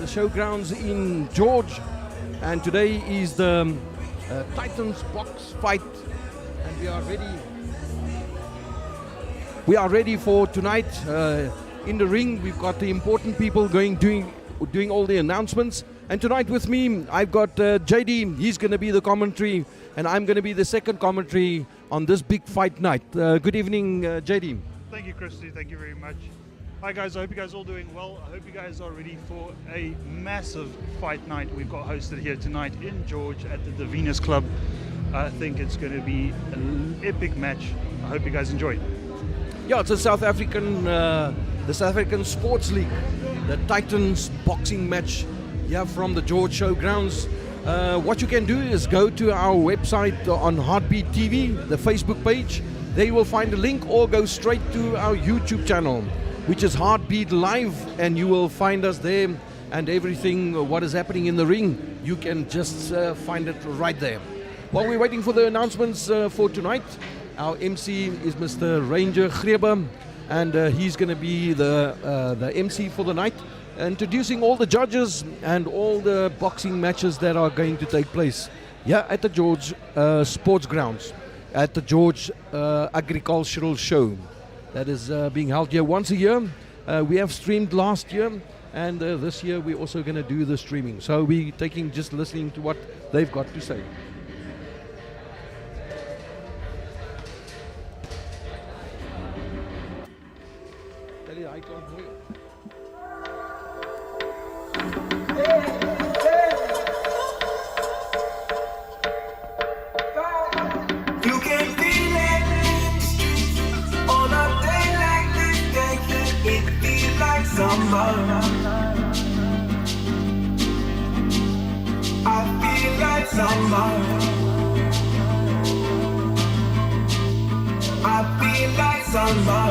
showgrounds in George, and today is the Titans box fight, and we are ready. We are ready for tonight. In the ring, we've got the important people doing all the announcements. And tonight with me, I've got JD. He's going to be the commentary, and I'm going to be the second commentary on this big fight night. Good evening, JD. Thank you, Christy. Thank you very much. Hi, guys. I hope you guys are all doing well. I hope you guys are ready for a massive fight night we've got hosted here tonight in George at the Venus Club. I think it's going to be an epic match. I hope you guys enjoy. Yeah, it's a South African, the South African Sports League, the Titans boxing match here from the George Showgrounds. What you can do is go to our website on Heartbeat TV, the Facebook page. There you will find a link, or go straight to our YouTube channel, which is Heartbeat Live, and you will find us there, and everything what is happening in the ring, you can just find it right there. While we're waiting for the announcements for tonight, our MC is Mr. Ranger Grebe, and he's going to be the MC for the night, introducing all the judges and all the boxing matches that are going to take place here at the George Sports Grounds, at the George Agricultural Show. That is being held here once a year. We have streamed last year, and this year we're also going to do the streaming. So we're just listening to what they've got to say. I can't hear. You can feel it on a day like this. It feels like summer. I feel like summer. I feel like summer.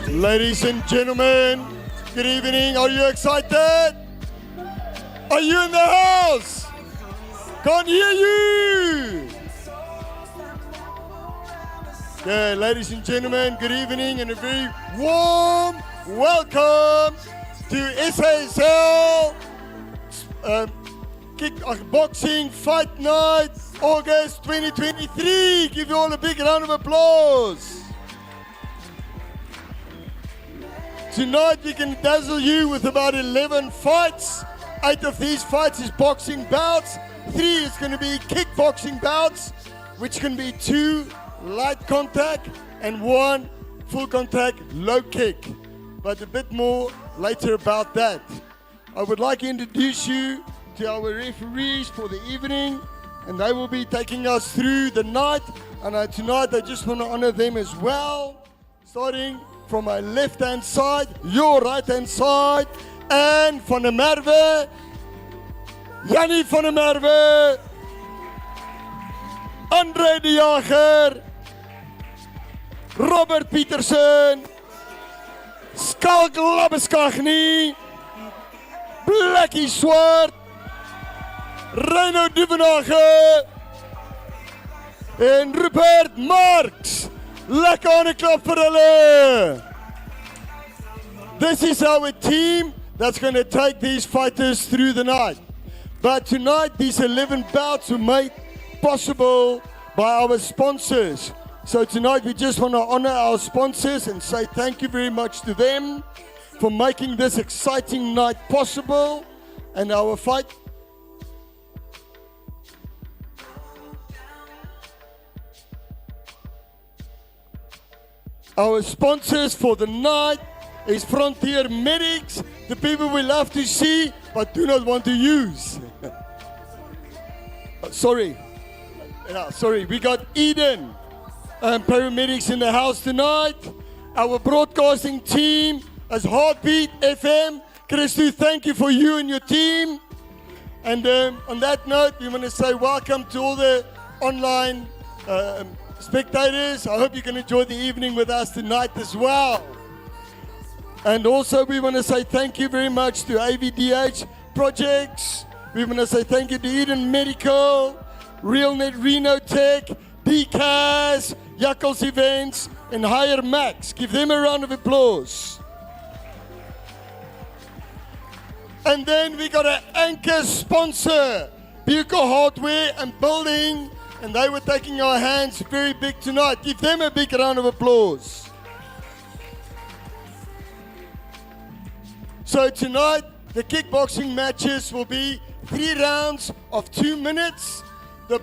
Ladies and gentlemen, good evening. Are you excited? Are you in the house? Can't hear you. Okay, ladies and gentlemen, good evening and a very warm welcome to SASL Kickboxing Fight Night, August 2023. Give you all a big round of applause. Tonight we can dazzle you with about 11 fights. 8 of these fights is boxing bouts. 3 is going to be kickboxing bouts, which can be 2 light contact and 1 full contact low kick. But a bit more later about that. I would like to introduce you to our referees for the evening, and they will be taking us through the night. And tonight I just want to honor them as well, starting from my left-hand side, your right-hand side, and van der Merwe, Jannie van der Merwe, Andre de Jager, Robert Petersen, Skalk Labeskagni, Blackie Swart, Reino Duvenage, en Rupert Marks. Lekker aan die klap vir hulle. This is our team that's going to take these fighters through the night. But tonight, these 11 bouts were made possible by our sponsors. So tonight, we just want to honor our sponsors and say thank you very much to them for making this exciting night possible. And our fight. Our sponsors for the night is Frontier Medics, the people we love to see but do not want to use. Sorry, we got Eden paramedics in the house tonight. Our broadcasting team is Heartbeat FM. Christy, thank you for you and your team. And on that note, we want to say welcome to all the online spectators, I hope you can enjoy the evening with us tonight as well. And also we want to say thank you very much to AVDH Projects. We want to say thank you to Eden Medical, RealNet Reno Tech, DCAS, Yakkles Events, and Higher Max. Give them a round of applause. And then we got an anchor sponsor, Buco Hardware and Building, and they were taking our hands very big tonight. Give them a big round of applause. So tonight, the kickboxing matches will be 3 rounds of 2 minutes. The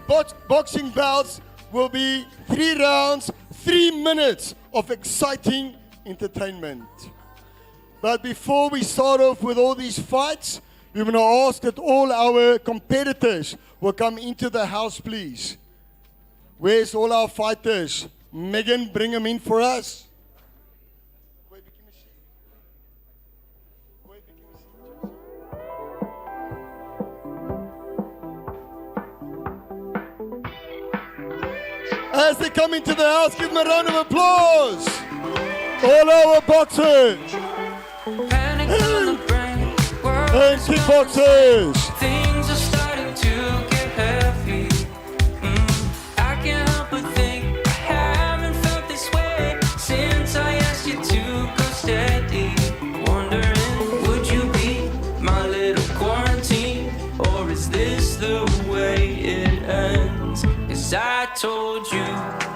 boxing bouts will be 3 rounds, 3 minutes of exciting entertainment. But before we start off with all these fights, we want to ask that all our competitors will come into the house, please. Where's all our fighters? Megan, bring them in for us. As they come into the house, give them a round of applause. All our boxers and kickboxers. Things are starting to get heavy. I can't help but think I haven't felt this way since I asked you to go steady. Wondering, would you be my little quarantine, or is this the way it ends? 'Cause I told you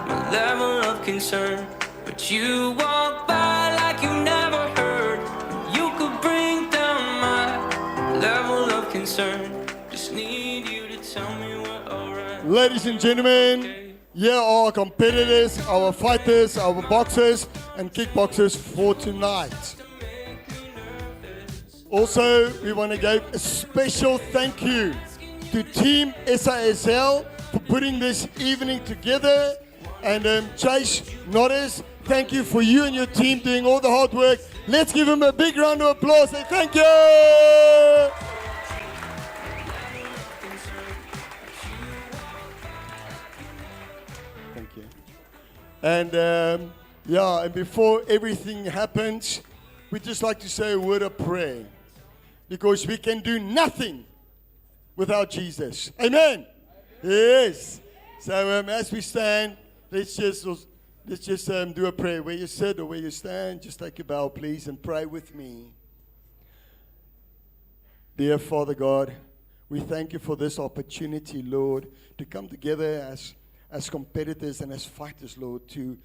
my level of concern, but you walk by like you never heard. You could bring down my level of concern. Just need you to tell me we're alright. Ladies and gentlemen, here are our competitors, our fighters, our boxers and kickboxers for tonight. Also, we want to give a special thank you to Team SASL for putting this evening together. And Chase Norris, thank you for you and your team doing all the hard work. Let's give him a big round of applause. Say thank you. Thank you. And and before everything happens, we'd just like to say a word of prayer, because we can do nothing without Jesus. Amen. Yes. So as we stand, let's just do a prayer. Where you sit or where you stand, just take a bow, please, and pray with me. Dear Father God, we thank you for this opportunity, Lord, to come together as competitors and as fighters, Lord, to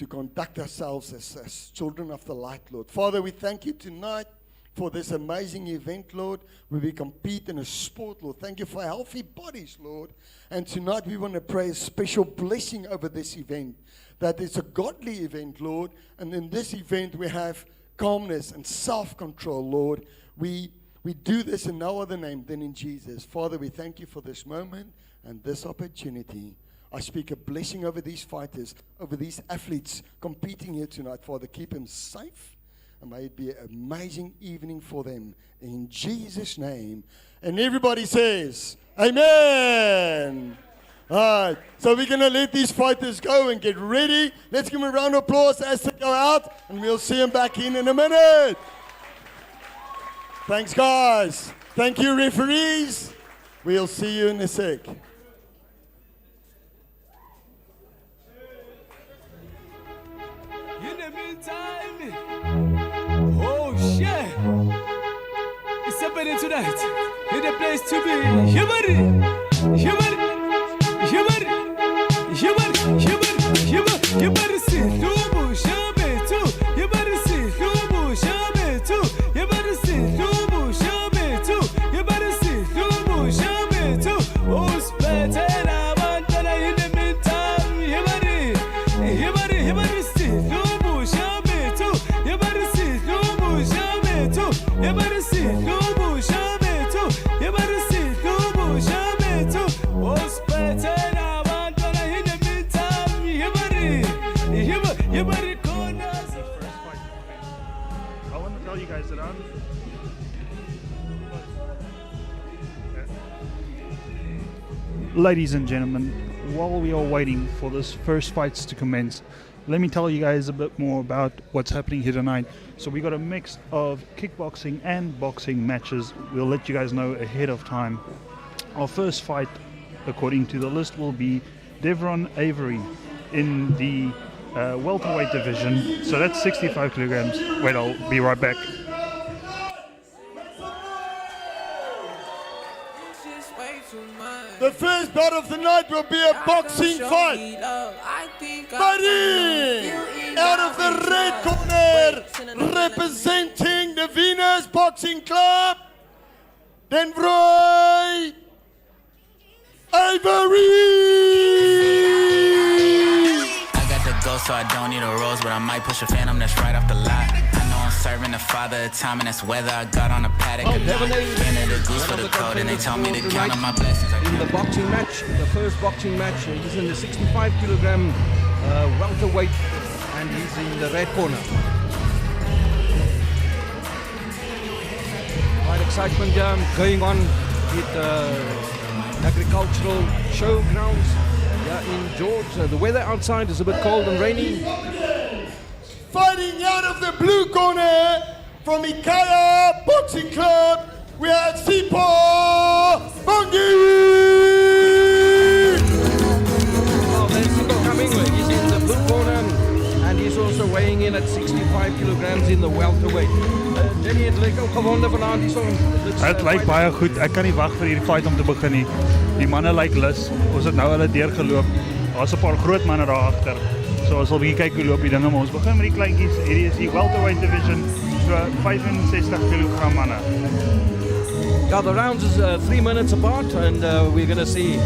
conduct ourselves as children of the light, Lord. Father, we thank you tonight for this amazing event, Lord, where we compete in a sport, Lord. Thank you for healthy bodies, Lord. And tonight we want to pray a special blessing over this event, that it's a godly event, Lord. And in this event we have calmness and self-control, Lord. We do this in no other name than in Jesus. Father, we thank you for this moment and this opportunity. I speak a blessing over these fighters, over these athletes competing here tonight. Father, keep them safe. And may it be an amazing evening for them. In Jesus' name. And everybody says, Amen. All right. So we're going to let these fighters go and get ready. Let's give them a round of applause as they go out. And we'll see them back in a minute. Thanks, guys. Thank you, referees. We'll see you in a sec. In the meantime, oh shit, it's happening tonight. In the place to be. You better see Lubu Shabe too. You better see Lubu Shabe too. You better see Lubu Shabe too. You better see Lubu Shabe too. Who's better? In the meantime, you better see Lubu Shabe too. You better see Lubu Shabe too. You better see Lubu Shabe too. You better see Lubu Shabe too. Who's better? In the meantime, you better go now. First fight. I want to tell you guys that Ladies and gentlemen, while we are waiting for this first fights to commence, let me tell you guys a bit more about what's happening here tonight. So we got a mix of kickboxing and boxing matches. We'll let you guys know ahead of time. Our first fight, according to the list, will be Devron Avery in the welterweight division. So that's 65 kilograms. Wait, I'll be right back. The first bout of the night will be a boxing fight. Fighting out of the red corner, representing the Venus Boxing Club, Devron Avery. I got the go, so I don't need a rose, but I might push a phantom that's right off the lot. I know I'm serving the father of time, and that's whether I got on a paddock or not. Canada goose for the code, and they tell me to count on my blessings. In the boxing match, the first boxing match, he's in the 65 kilogram welterweight, and he's in the red corner. Quite excitement going on with agricultural showgrounds in George. The weather outside is a bit cold and rainy. Fighting out of the blue corner from Ikaya Boxing Club, we have Sipo Bongi. Well, there's Sipo coming. He's in the blue corner, and he's also weighing in at 65 kilograms in the welterweight. Jenny, het lyk ook gewonde vanaand hier so. Het lyk baie goed. Ek kan nie wag vir hierdie fight om te begin nie. Die manne lyk lus. Ons het nou hulle deurgeloop. Daar's 'n paar groot manne daar agter. So ons sal bietjie kyk hoe loop die dinge, maar ons begin met die kleintjies. Hierdie is die welterweight division, so 65 kg manne. Now the rounds is 3 minutes apart, and we're going to see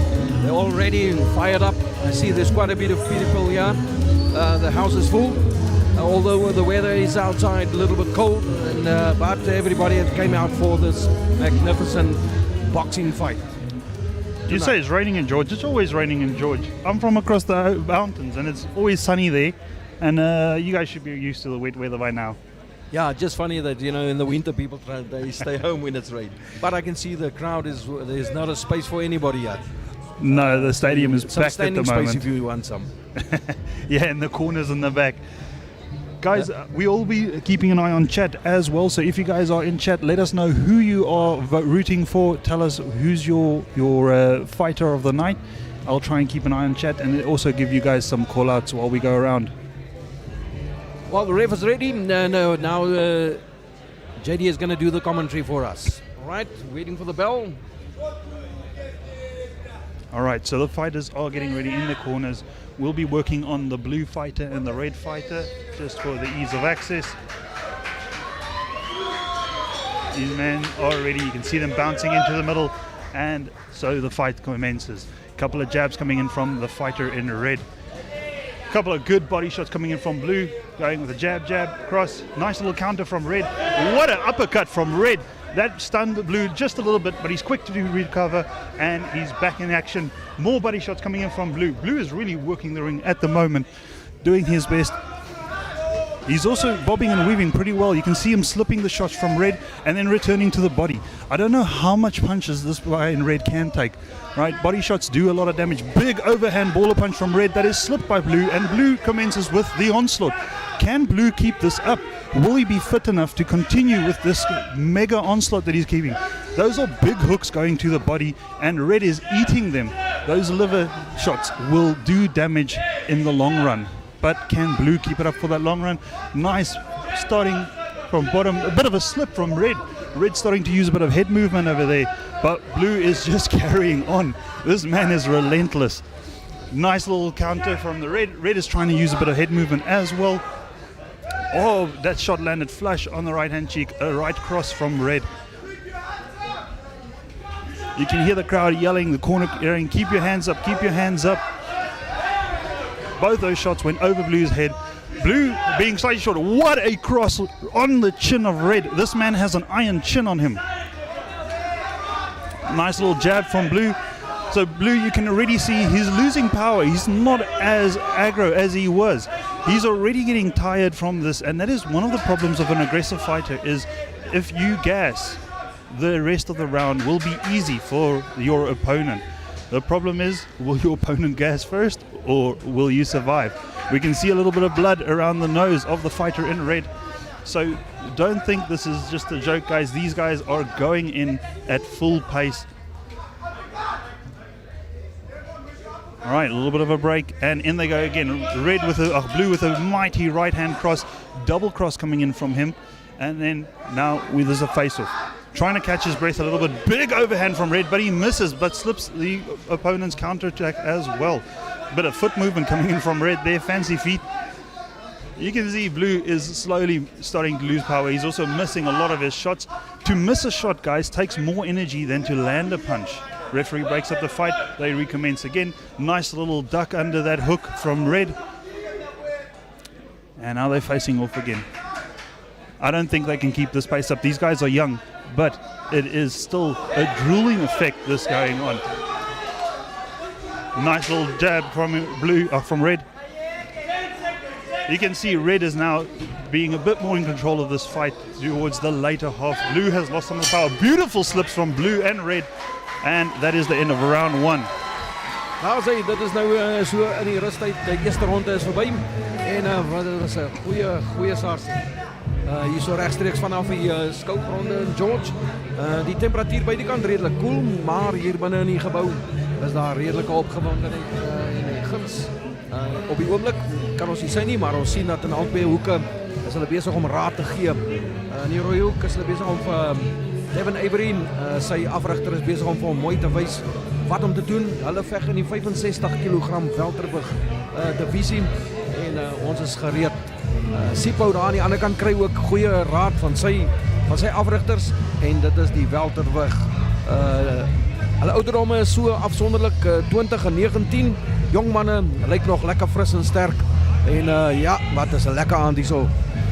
they're already fired up. I see there's quite a bit of people here. The house is full, although the weather is outside a little bit cold, and but everybody came out for this magnificent boxing fight. You say it's raining in George. It's always raining in George. I'm from across the mountains, and it's always sunny there. And you guys should be used to the wet weather by now. Yeah, just funny that, you know, in the winter people they stay home when it's rain. But I can see the crowd there's not a space for anybody yet. No, the stadium is Some packed at the standing space moment. if you want some. Yeah, in the corners in the back. Guys, we'll be keeping an eye on chat as well. So if you guys are in chat, let us know who you are rooting for. Tell us who's your fighter of the night. I'll try and keep an eye on chat and also give you guys some call outs while we go around. Well, the ref is ready. Now JD is going to do the commentary for us. All right, waiting for the bell. All right, so the fighters are getting ready in the corners. We'll be working on the blue fighter and the red fighter just for the ease of access. These men are ready. You can see them bouncing into the middle, and so the fight commences. A couple of jabs coming in from the fighter in red. A couple of good body shots coming in from blue, going with a jab, cross. Nice little counter from red. What an uppercut from red. That stunned blue just a little bit, but he's quick to recover, and he's back in action. More body shots coming in from blue. Blue is really working the ring at the moment, doing his best. He's also bobbing and weaving pretty well. You can see him slipping the shots from red and then returning to the body. I don't know how much punches this guy in red can take. Right, body shots do a lot of damage. Big overhand baller punch from red that is slipped by blue, and blue commences with the onslaught. Can blue keep this up? Will he be fit enough to continue with this mega onslaught that he's keeping? Those are big hooks going to the body, and red is eating them. Those liver shots will do damage in the long run. But can blue keep it up for that long run? Nice starting from bottom. A bit of a slip from red. Red starting to use a bit of head movement over there. But blue is just carrying on. This man is relentless. Nice little counter from the red. Red is trying to use a bit of head movement as well. Oh, that shot landed flush on the right hand cheek. A right cross from red. You can hear the crowd yelling, the corner yelling, keep your hands up, keep your hands up. Both those shots went over blue's head. Blue being slightly short. What a cross on the chin of red. This man has an iron chin on him. Nice little jab from blue. So blue, you can already see he's losing power. He's not as aggro as he was. He's already getting tired from this, and that is one of the problems of an aggressive fighter, is if you gas, the rest of the round will be easy for your opponent. The problem is, will your opponent gas first or will you survive? We can see a little bit of blood around the nose of the fighter in red. So don't think this is just a joke, guys. These guys are going in at full pace. All right, a little bit of a break, and in they go again. Red with blue with a mighty right-hand cross, double cross coming in from him, and then now there's a face-off. Trying to catch his breath a little bit. Big overhand from red, but he misses, but slips the opponent's counter-attack as well. Bit of foot movement coming in from red there, fancy feet. You can see blue is slowly starting to lose power. He's also missing a lot of his shots. To miss a shot, guys, takes more energy than to land a punch. Referee breaks up the fight. They recommence again. Nice little duck under that hook from red. And now they're facing off again. I don't think they can keep this pace up. These guys are young, but it is still a grueling effect this going on. Nice little jab from from red. You can see red is now being a bit more in control of this fight towards the later half. Blue has lost some of the power. Beautiful slips from blue and red. And that is the end of round one. Nou sê, dit is nou so in die rustyd. Die eerste ronde is verby. En wat was 'n goeie sars. Hier so regstreeks vanaf die skoutronde in George. Die temperatuur by die kant redelik koel, maar hier binne in die gebou is daar redelike opgewondenheid en guns. Op die oomblik kan ons nie sien nie, maar ons sien dat in albei hoeke is hulle besig om raad te gee. In die rooi hoek is hulle besig om Devin Agri, sy afrigter is besig om vir hom mooi te wys wat om te doen. Hulle veg in die 65 kg welterwig divisie en ons is gereed. Sipho daar aan die ander kant kry ook goeie raad van sy afrigters en dit is die welterwig. Hulle ouderdomme is so afsonderlik 20 en 19. Jong manne lyk nog lekker fris en sterk. En ja, wat is 'n lekker aand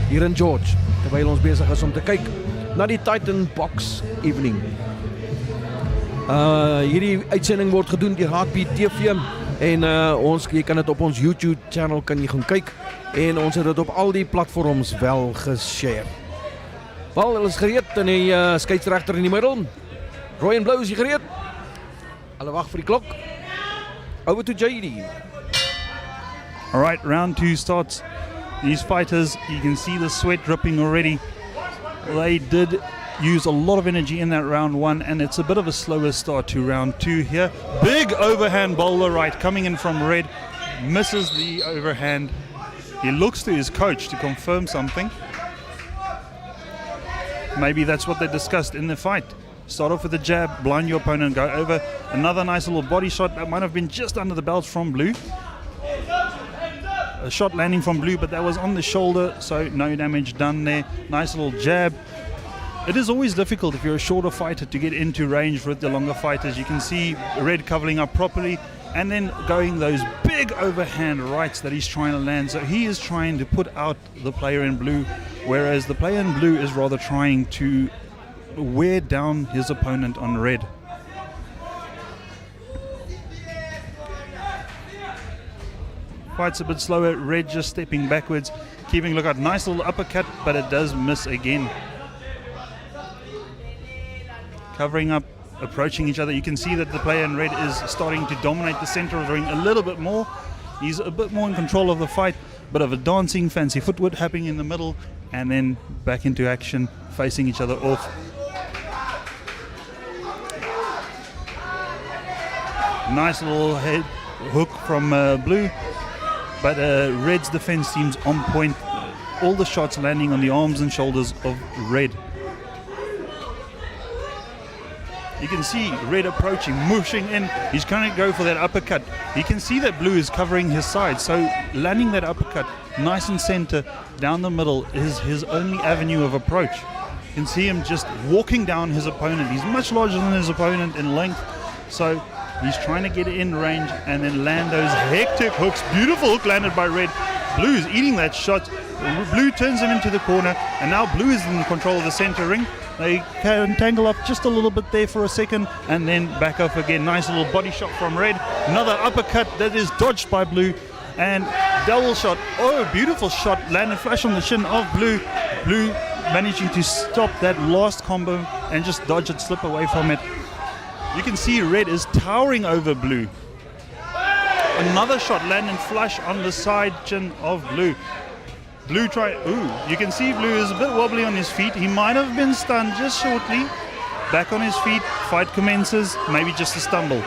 hier in George terwyl ons besig is om te kyk na die Titan Box Evening. Hierdie uitsending word gedoen deur Heartbeat TV en jy kan dit op ons YouTube channel kan jy gaan kyk en ons het dit op al die platforms wel geshare. Wel, hulle is gereed en die skeieregter in die middel. Rooi en blou is gereed. Hulle wag vir die klok. Over to JD. All right, round two starts. These fighters, you can see the sweat dripping already. They did use a lot of energy in that round one, and it's a bit of a slower start to round two here. Big overhand bowler right coming in from red. Misses the overhand. He looks to his coach to confirm something. Maybe that's what they discussed in the fight. Start off with a jab, blind your opponent, go over. Another nice little body shot that might have been just under the belt from blue. A shot landing from blue, but that was on the shoulder, so no damage done there. Nice little jab. It is always difficult if you're a shorter fighter to get into range with the longer fighters. You can see red covering up properly and then going those big overhand rights that he's trying to land. So he is trying to put out the player in blue, whereas the player in blue is rather trying to wear down his opponent on red. Fight's a bit slower, red just stepping backwards, keeping a lookout. Nice little uppercut, but it does miss again. Covering up, approaching each other. You can see that the player in red is starting to dominate the center of the ring a little bit more. He's a bit more in control of the fight, bit of a dancing, fancy footwork happening in the middle, and then back into action, facing each other off. Nice little head hook from blue, but red's defense seems on point. All the shots landing on the arms and shoulders of red. You can see red approaching, mushing in. He's trying to go for that uppercut. You can see that blue is covering his side, so landing that uppercut nice and center down the middle is his only avenue of approach. You can see him just walking down his opponent. He's much larger than his opponent in length, so he's trying to get in range and then land those hectic hooks. Beautiful hook landed by red. Blue is eating that shot. Blue turns him into the corner, and now blue is in control of the center ring. They can tangle up just a little bit there for a second and then back up again. Nice little body shot from red. Another uppercut that is dodged by blue, and double shot. Oh, beautiful shot landed flush on the shin of blue. Blue managing to stop that last combo and just dodge it, slip away from it. You can see red is towering over blue. Another shot landing flush on the side chin of blue. Blue you can see blue is a bit wobbly on his feet. He might have been stunned just shortly. Back on his feet, fight commences, maybe just a stumble.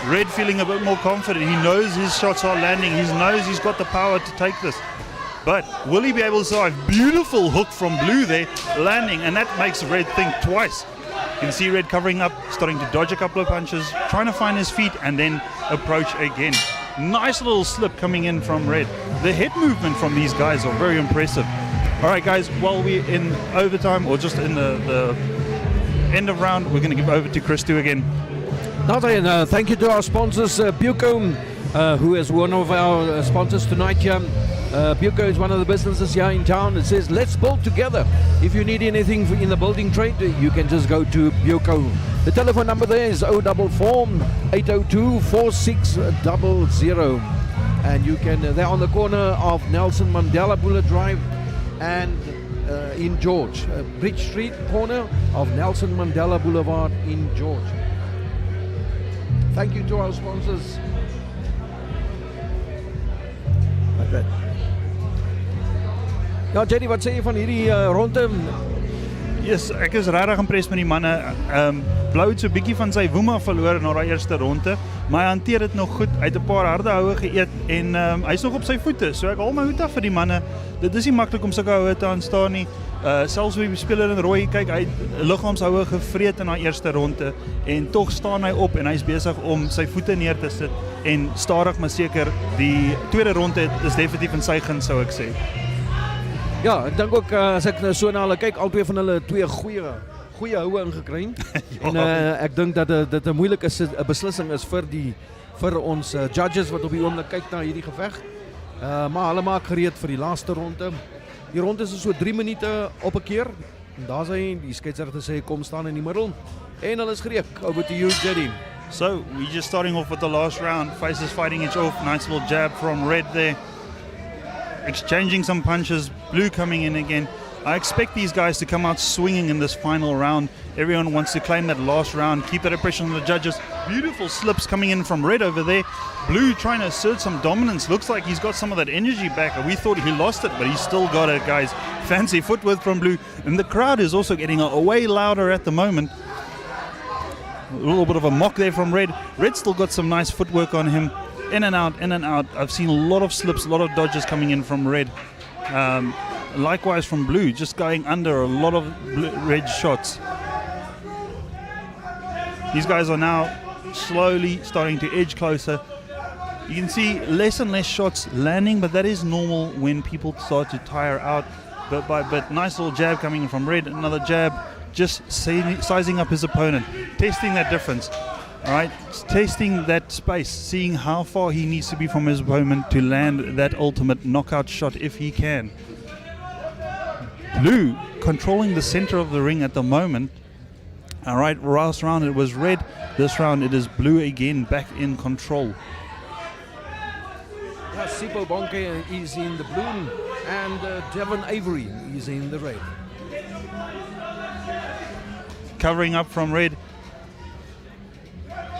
Red feeling a bit more confident. He knows his shots are landing. He knows he's got the power to take this. But will he be able to survive? Beautiful hook from blue there, landing, and that makes red think twice. You can see red covering up, starting to dodge a couple of punches, trying to find his feet, and then approach again. Nice little slip coming in from red. The head movement from these guys are very impressive. All right, guys, while we're in overtime, or just in the end of round, we're going to give over to Christo again. And thank you to our sponsors, Buco, who is one of our sponsors tonight here. Buco is one of the businesses here in town. It says, let's build together. If you need anything in the building trade, you can just go to Buco. The telephone number there is 044 802 4600. And you can, they're on the corner of Nelson Mandela Boulevard Drive and in George. Bridge Street, corner of Nelson Mandela Boulevard in George. Thank you to our sponsors. Like that. Ja, Jenny, wat sê jy van hierdie ronde? Yes, ek is regtig impressed met die manne. Blou het so 'n bietjie van sy woema verloor na daai eerste ronde, maar hy hanteer dit nog goed. Hy het 'n paar harde houe geëet en hy's nog op sy voete. So ek haal my hoed af vir die manne. Dit is nie maklik om sulke houe te aanstaan nie. Selfs wie die speler in rooi, kyk, hy het liggaamshoue gevreet in daai eerste ronde en tog staan hy op en hy's besig om sy voete neer te sit en stadig maar seker die tweede ronde is definitief in sy guns, sou ek sê. Ja, ek dink ook as ek so na hulle kyk, albei van hulle twee goeie houe ingekry. En ek dink dat dit 'n moeilike beslissing is vir ons judges wat op die oomblik kyk na hierdie geveg. Maar hulle maak gereed vir die laaste ronde. Die ronde is so 3 minute op 'n keer. En daar's hy, die skeieregter sê kom staan in die middel en hulle is gereed. Over to you, Jerry. So, we're just starting off with the last round. Faces fighting each off. Nice little jab from red there. Exchanging some punches. Blue coming in again. I expect these guys to come out swinging in this final round. Everyone wants to claim that last round, keep that impression on the judges. Beautiful slips coming in from red over there. Blue trying to assert some dominance. Looks like he's got some of that energy back. We thought he lost it, but he's still got it, guys. Fancy footwork from Blue. And the crowd is also getting way louder at the moment. A little bit of a mock there from red. Red still got some nice footwork on him. In and out, in and out. I've seen a lot of slips, a lot of dodges coming in from red. Likewise from blue, just going under a lot of red shots. These guys are now slowly starting to edge closer. You can see less and less shots landing, but that is normal when people start to tire out bit by bit. Nice little jab coming in from red, another jab, just sizing up his opponent, testing that difference. All right, testing that space, seeing how far he needs to be from his opponent to land that ultimate knockout shot if he can. Blue controlling the center of the ring at the moment. All right, last round it was red. This round it is blue again, back in control. Sipho Bonke is in the blue and Devon Avery is in the red. Covering up from red.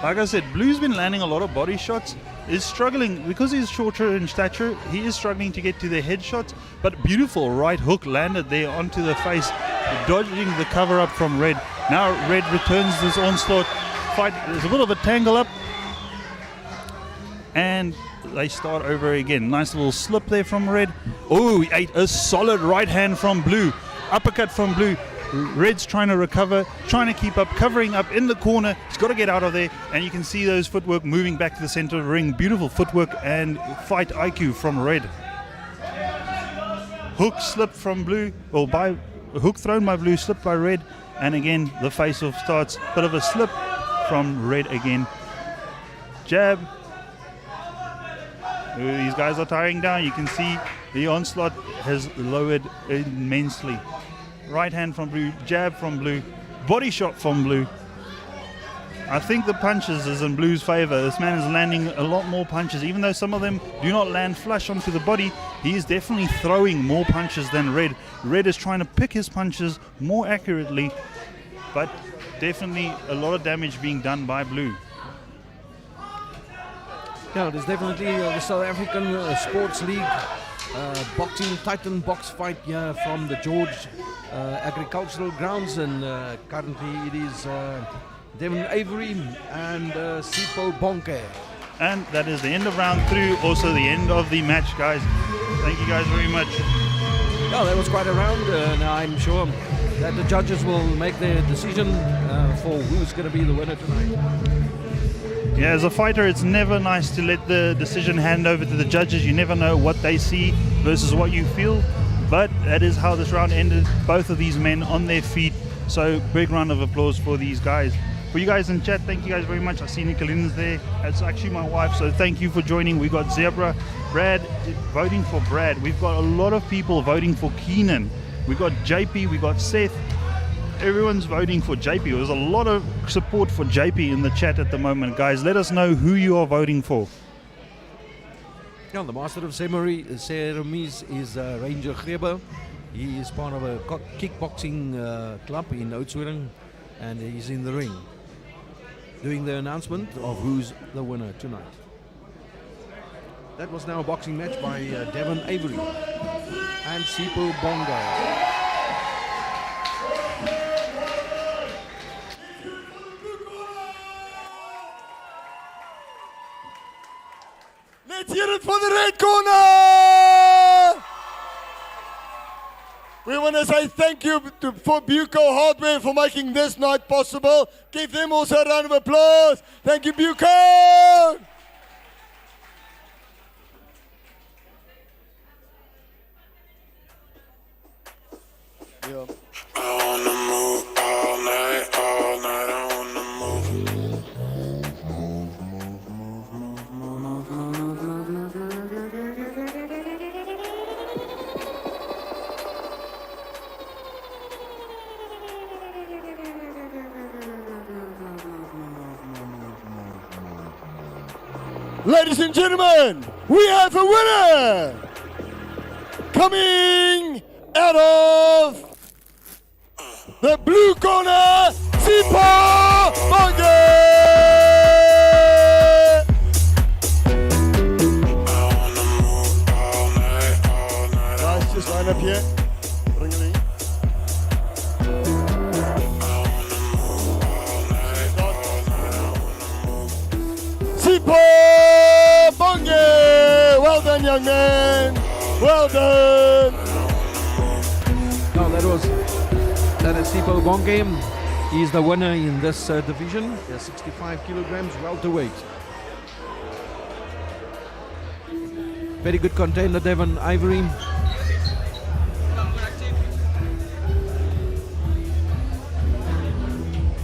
Like I said, Blue's been landing a lot of body shots. Is struggling because he's shorter in stature. He is struggling to get to the head shots, but beautiful right hook landed there onto the face, dodging the cover up from red. Now red returns this onslaught fight. There's a little bit of a tangle up, and they start over again. Nice little slip there from red. Oh, he ate a solid right hand from blue. Uppercut from blue. Red's trying to recover, trying to keep up, covering up in the corner. He's got to get out of there, and you can see those footwork moving back to the center of the ring. Beautiful footwork and fight IQ from red. Hook slipped from blue, or by hook thrown by blue, slipped by red, and again the face-off starts. Bit of a slip from red again. Jab. These guys are tiring down. You can see the onslaught has lowered immensely. Right hand from blue, jab from blue, body shot from blue. I think the punches is in blue's favor. This man is landing a lot more punches. Even though some of them do not land flush onto the body, he is definitely throwing more punches than red. Red is trying to pick his punches more accurately, but definitely a lot of damage being done by blue. Yeah, there's definitely the South African Sports League boxing titan box fight here from the George Agricultural Grounds, and currently it is Devon Avery and Sipho Bonke. And that is the end of round 3, also the end of the match, guys. Thank you guys very much. Yeah, that was quite a round. Now I'm sure that the judges will make their decision for who's going to be the winner tonight. Yeah, as a fighter, it's never nice to let the decision hand over to the judges. You never know what they see versus what you feel. But that is how this round ended. Both of these men on their feet. So big round of applause for these guys. For you guys in chat, thank you guys very much. I see Nicolina's there. That's actually my wife, so thank you for joining. We got Zebra, Brad voting for Brad. We've got a lot of people voting for Keenan. We got JP, we got Seth. Everyone's voting for JP. There's a lot of support for JP in the chat at the moment, guys. Let us know who you are voting for. Yeah, the master of ceremonies is Ranger Greber. He is part of a kickboxing club in Oudtshoorn, and he's in the ring doing the announcement of who's the winner tonight. That was now a boxing match by Devon Avery and Sipho Bonke. Let's hear it for the red corner! We want to say thank you for Buco Hardware for making this night possible. Give them also a round of applause. Thank you, Buco! Yeah. I wanna move all night, all night. I wanna move. Ladies and gentlemen, we have a winner! Coming out of the blue corner, Sipho Bonke! Guys, just line up here. Bring it in. Sipho Bonke! Well done, young man. Well done. No, that is Sipho Bonke. He's the winner in this division, 65 kilograms welterweight. Very good contender, Devon Avery.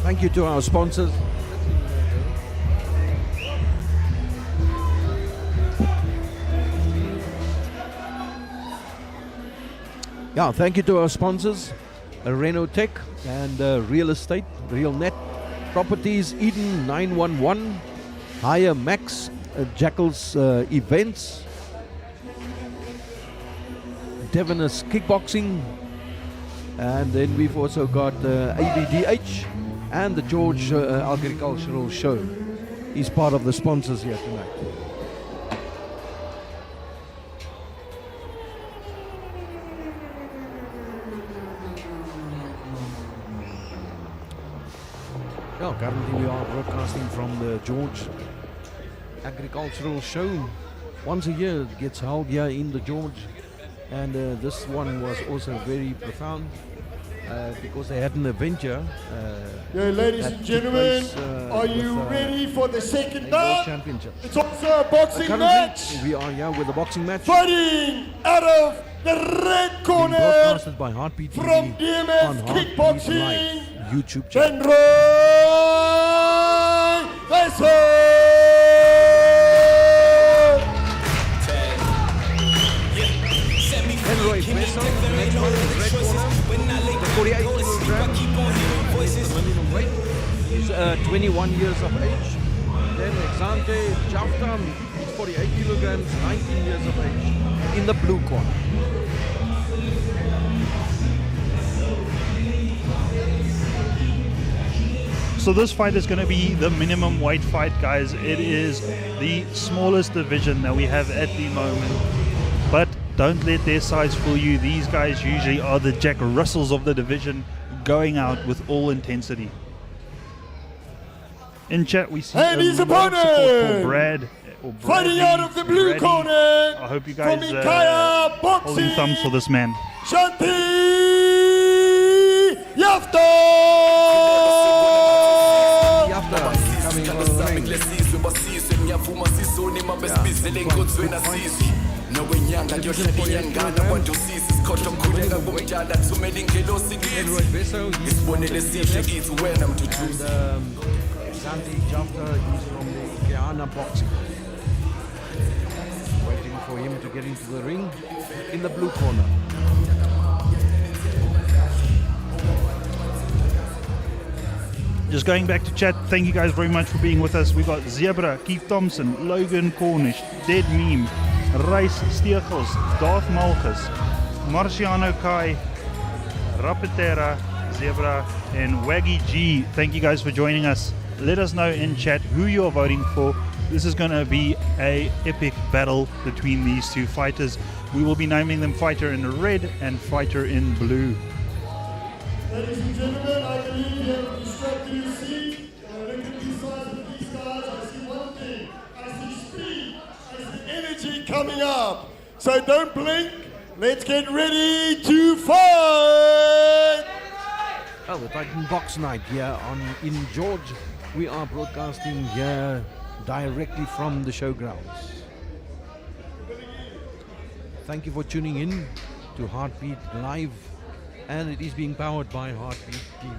Thank you to our sponsors. Yeah, thank you to our sponsors, Renault Tech and Real Estate, Real Net Properties, Eden 911, Hire Max, Jackals Events, Devon's Kickboxing, and then we've also got ABDH and the George Agricultural Show. He's part of the sponsors here tonight. Yeah, currently we are broadcasting from the George Agricultural Show. Once a year it gets held here in the George, and this one was also very profound because they had an adventure. Yeah, ladies and gentlemen, are you ready for the second bout? Championship. It's also a boxing match. We are here with a boxing match. Fighting out of the red Being corner broadcasted by Heartbeat from TV DMF on Heartbeat Kickboxing, Live YouTube channel. Benroy Wessel. Henry Vessel, next one is red corner, the 48 kilograms, the minimum weight. He's 21 years of age. Then Exante Jaftam, he's 48 kilograms, 19 years of age, in the blue corner. So this fight is going to be the minimum weight fight, guys. It is the smallest division that we have at the moment. But don't let their size fool you. These guys usually are the Jack Russells of the division, going out with all intensity. In chat, we see And his a lot of support for opponent, Brad. Or fighting Bradley, out of the blue Bradley. corner, I hope you from guys Ikaya holding Boxing, thumbs for this man. Shanti Yafta! Coming on the ring. Edward Vesso, he's from the and Sandy Jafta, he's from the Guyana Boxing. Waiting for him to get into the ring in the blue corner. Just going back to chat, thank you guys very much for being with us. We got Zebra, Keith Thompson, Logan Cornish, Dead Meme, Rice Steegels, Darth Malchus, Marciano Kai, Rapetera, Zebra, and Waggy G. Thank you guys for joining us. Let us know in chat who you are voting for. This is going to be a epic battle between these two fighters. We will be naming them fighter in red and fighter in blue. Ladies and gentlemen, I believe you have constructed your seat. When I look at the size of these guys, I see one thing. I see speed. I see energy coming up. So don't blink. Let's get ready to fight. Oh, the Titan Box Night here in George. We are broadcasting here directly from the showgrounds. Thank you for tuning in to Heartbeat Live, and it is being powered by Heartbeat TV.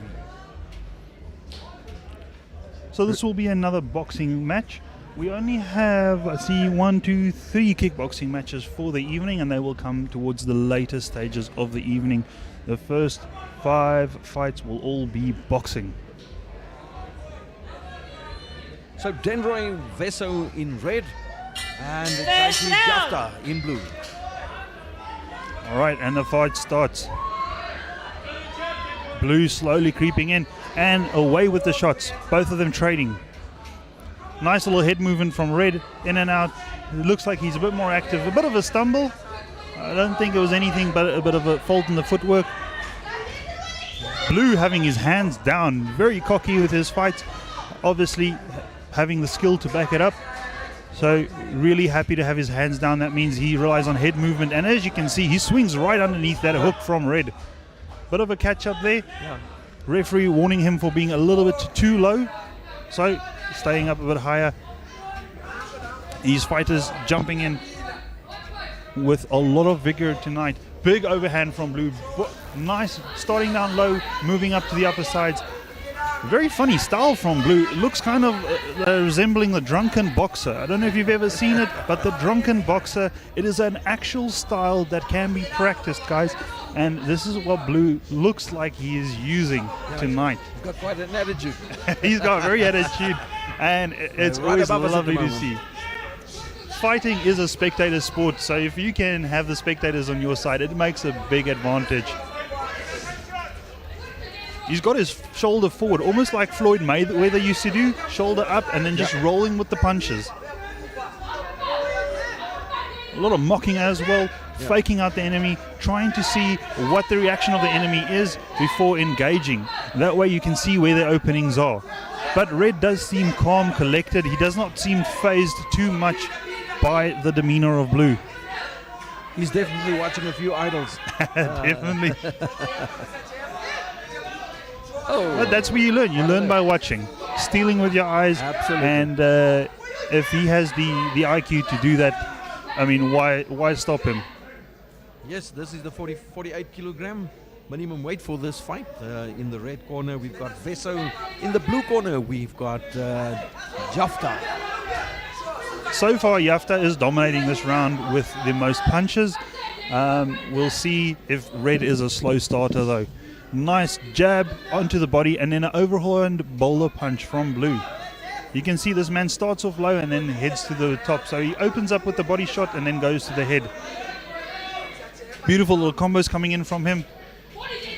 So this will be another boxing match. We only have, I see, 1, 2, 3 kickboxing matches for the evening, and they will come towards the later stages of the evening. The first 5 fights will all be boxing. So Denroy Vesso in red and Tracy Jafta in blue. All right, and the fight starts. Blue slowly creeping in and away with the shots. Both of them trading. Nice little head movement from Red, in and out. It looks like he's a bit more active. A bit of a stumble. I don't think it was anything but a bit of a fault in the footwork. Blue having his hands down, very cocky with his fights. Obviously having the skill to back it up. So really happy to have his hands down. That means he relies on head movement. And as you can see, he swings right underneath that hook from Red. Bit of a catch up there. Yeah. Referee warning him for being a little bit too low. So staying up a bit higher. These fighters jumping in with a lot of vigor tonight. Big overhand from Blue. Nice starting down low, moving up to the upper sides. Very funny style from Blue. It looks kind of resembling the Drunken Boxer. I don't know if you've ever seen it, but the Drunken Boxer, it is an actual style that can be practiced, guys. And this is what Blue looks like he is using tonight. He's got quite an attitude. He's got very attitude, and it's right always above us at the lovely to moment. see. Fighting is a spectator sport, so if you can have the spectators on your side, it makes a big advantage. He's got his shoulder forward, almost like Floyd Mayweather used to do, shoulder up and then just rolling with the punches. A lot of mocking as well, faking out the enemy, trying to see what the reaction of the enemy is before engaging. That way you can see where their openings are. But Red does seem calm, collected. He does not seem phased too much by the demeanor of Blue. He's definitely watching a few idols. Definitely. Oh, But that's where you learn. You learn by watching, stealing with your eyes. Absolutely. And if he has the IQ to do that, I mean, why stop him? yes, this is the 48 kilogram minimum weight for this fight. In the red corner, we've got Vesso. In the blue corner, we've got Jafta. So far, Jafta is dominating this round with the most punches. We'll see if Red is a slow starter, though. Nice jab onto the body and then an overhand bowler punch from Blue. You can see this man starts off low and then heads to the top. So he opens up with the body shot and then goes to the head. Beautiful little combos coming in from him.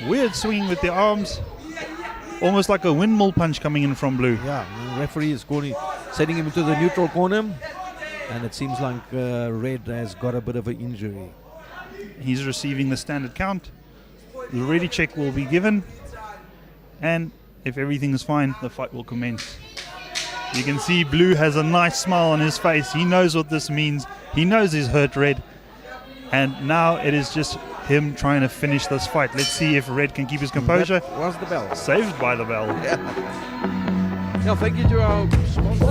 Weird swinging with the arms. Almost like a windmill punch coming in from blue. Yeah, the referee is sending him into the neutral corner, and it seems like red has got a bit of an injury. He's receiving the standard count. The ready check will be given, and if everything is fine, the fight will commence. You can see blue has a nice smile on his face. He knows what this means. He knows he's hurt red, and now it is just him trying to finish this fight. Let's see if red can keep his composure. That was the bell. Saved by the bell. Yeah, thank you to our sponsors.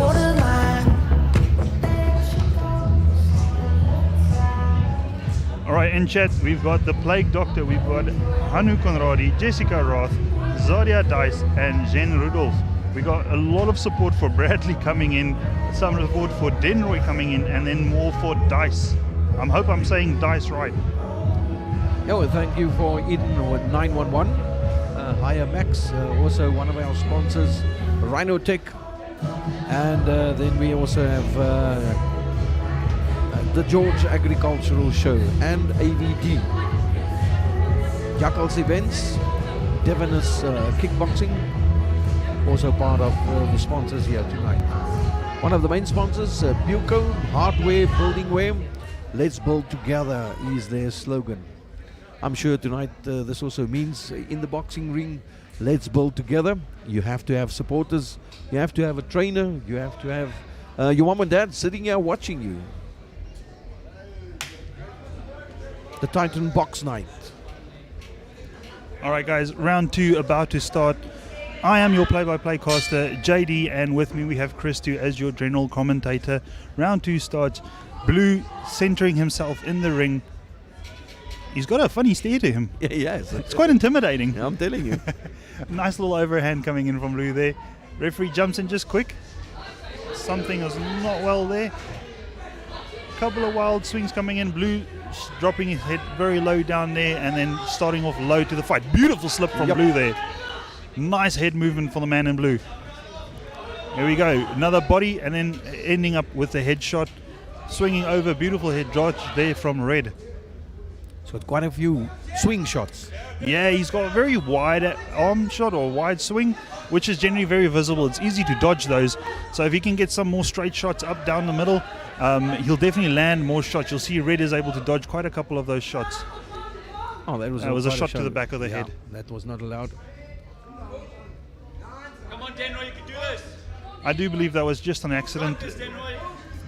All right, in chat, we've got the Plague Doctor, we've got Hanu Conradi, Jessica Roth, Zodia Dice, and Jen Rudolph. We got a lot of support for Bradley coming in, some support for Denroy coming in, and then more for Dice. I hope I'm saying Dice right. Yeah, well, thank you for Eden with 911, Higher Max, also one of our sponsors, Rhino Tech, and then we also have the George Agricultural Show and AVD, Jackals Events, Devonus Kickboxing, also part of the sponsors here tonight. One of the main sponsors, Buco Hardware Building Wear, let's build together is their slogan. I'm sure tonight this also means in the boxing ring, let's build together. You have to have supporters, you have to have a trainer, you have to have your mom and dad sitting here watching you. The Titan Box Night. All right, guys, round 2 about to start. I am your play-by-play caster, JD, and with me we have Christu as your general commentator. Round 2 starts. Blue centering himself in the ring. He's got a funny stare to him. Yeah, he has. It's quite intimidating. I'm telling you. Nice little overhand coming in from Blue there. Referee jumps in just quick. Something is not well there. Couple of wild swings coming in. Blue dropping his head very low down there and then starting off low to the fight. Beautiful slip from Blue there. Nice head movement for the man in blue. Here we go. Another body and then ending up with the headshot. Swinging over. Beautiful head dodge there from red. So quite a few swing shots. Yeah, he's got a very wide arm shot or wide swing, which is generally very visible. It's easy to dodge those. So if he can get some more straight shots up down the middle, he'll definitely land more shots. You'll see red is able to dodge quite a couple of those shots. Oh, that was, was a shot to the back of the head. That was not allowed. Come on, Denroy, you can do this. I do believe that was just an accident.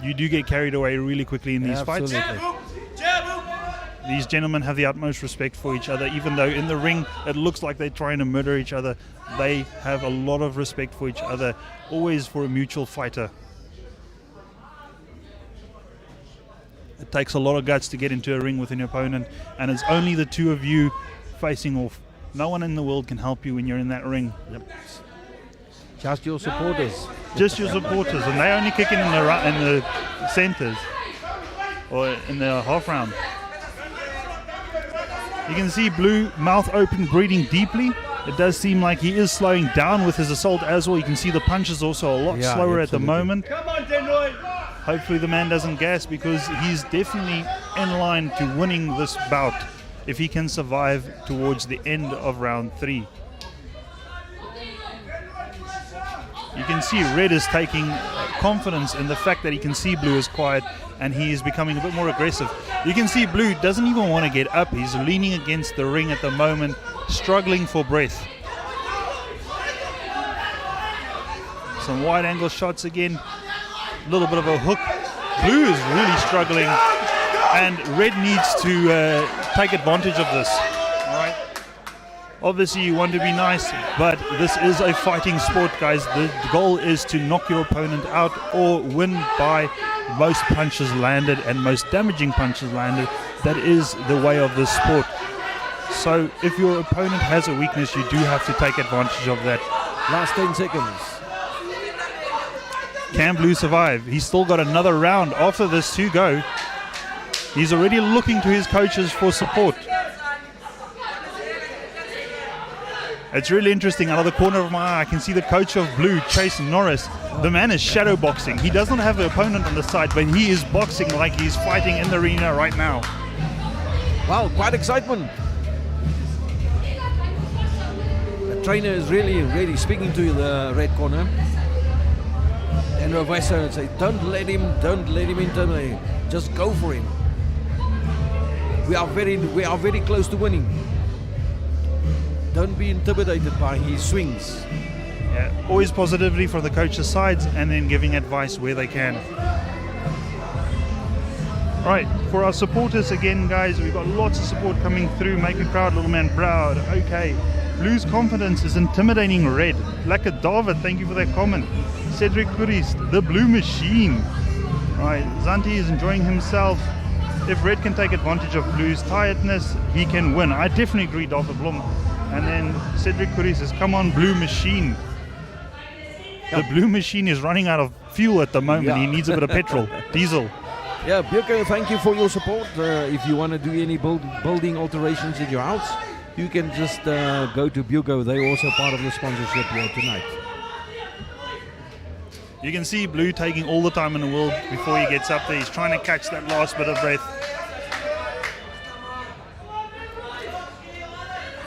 You do get carried away really quickly in these fights. These gentlemen have the utmost respect for each other, even though in the ring it looks like they're trying to murder each other. They have a lot of respect for each other, always for a mutual fighter. It takes a lot of guts to get into a ring with an opponent, and it's only the two of you facing off. No one in the world can help you when you're in that ring. Yep. Just your supporters. Just your supporters, and they only kick in the centers or in the half round. You can see Blue mouth open, breathing deeply. It does seem like he is slowing down with his assault as well. You can see the punches also a lot slower at the moment. Come on, Denroy. Hopefully the man doesn't gas, because he's definitely in line to winning this bout if he can survive towards the end of round 3. You can see red is taking confidence in the fact that he can see blue is quiet and he is becoming a bit more aggressive. You can see blue doesn't even want to get up. He's leaning against the ring at the moment, struggling for breath. Some wide angle shots again. A little bit of a hook. Blue is really struggling and red needs to take advantage of this. All right. Obviously you want to be nice, but this is a fighting sport, guys. The goal is to knock your opponent out or win by most punches landed and most damaging punches landed. That is the way of this sport. So if your opponent has a weakness, you do have to take advantage of that. Last 10 seconds. Can Blue survive? He's still got another round after this to go. He's already looking to his coaches for support. It's really interesting. Out of the corner of my eye, I can see the coach of Blue, Chase Norris. The man is shadow boxing. He doesn't have an opponent on the side, but he is boxing like he's fighting in the arena right now. Wow, quite excitement. The trainer is really speaking to the red corner. And Wesser say, don't let him intimidate. Just go for him. We are very close to winning. Don't be intimidated by his swings. Yeah, always positively from the coach's sides, and then giving advice where they can. Right, for our supporters again, guys, we've got lots of support coming through. Make me proud, little man proud. Okay. Blue's confidence is intimidating red. Like a David, thank you for that comment. Cedric Curis, the blue machine. Right, Zanti is enjoying himself. If red can take advantage of blue's tiredness, he can win. I definitely agree, David Blom. And then Cedric Curis says, come on, blue machine. The blue machine is running out of fuel at the moment. Yeah. He needs a bit of petrol, diesel. Yeah, Björke, thank you for your support. If you want to do any building alterations in your house, you can just go to Bugo. They're also part of the sponsorship here tonight. You can see Blue taking all the time in the world before he gets up there. He's trying to catch that last bit of breath.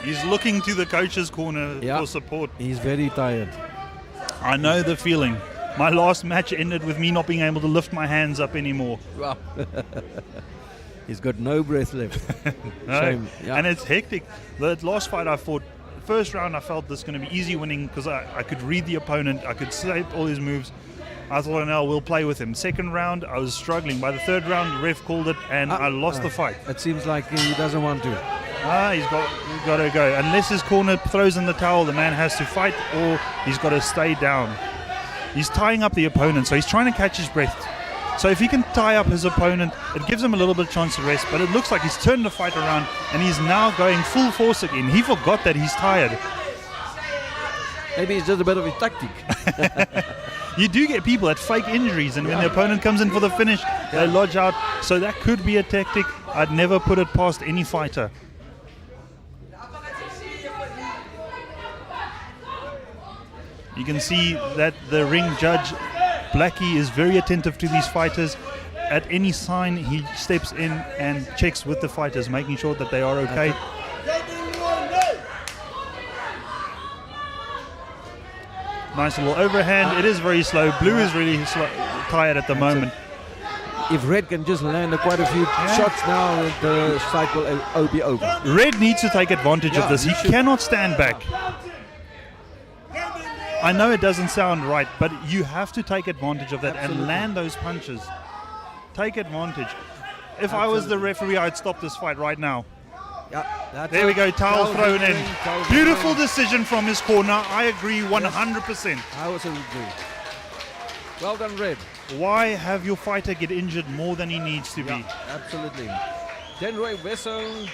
He's looking to the coach's corner for support. He's very tired. I know the feeling. My last match ended with me not being able to lift my hands up anymore. Wow. He's got no breath left. No. Shame. Yeah. And it's hectic. The last fight I fought, first round I felt this was going to be easy winning because I could read the opponent. I could say all his moves. I thought, no, we'll play with him. Second round, I was struggling. By the third round, the ref called it and I lost the fight. It seems like he doesn't want to. He's got to go. Unless his corner throws in the towel, the man has to fight or he's got to stay down. He's tying up the opponent, so he's trying to catch his breath. So if he can tie up his opponent, it gives him a little bit of chance to rest, but it looks like he's turned the fight around and he's now going full force again. He forgot that he's tired. Maybe it's just a bit of a tactic. You do get people that fake injuries, and when the opponent comes in for the finish, they lodge out. So that could be a tactic. I'd never put it past any fighter. You can see that the ring judge, Blackie, is very attentive to these fighters. At any sign, he steps in and checks with the fighters, making sure that they are okay. Nice little overhand. It is very slow. Blue is really tired at the moment. If red can just land quite a few shots now, the cycle will be over. Red needs to take advantage of this. He cannot stand back. I know it doesn't sound right, but you have to take advantage of that and land those punches. Take advantage. If I was the referee, I'd stop this fight right now. Yeah, there we go, towel thrown in. Beautiful decision from his corner. I agree 100%. I also agree. Well done, Red. Why have your fighter get injured more than he needs to be? Absolutely. Denroy Vesso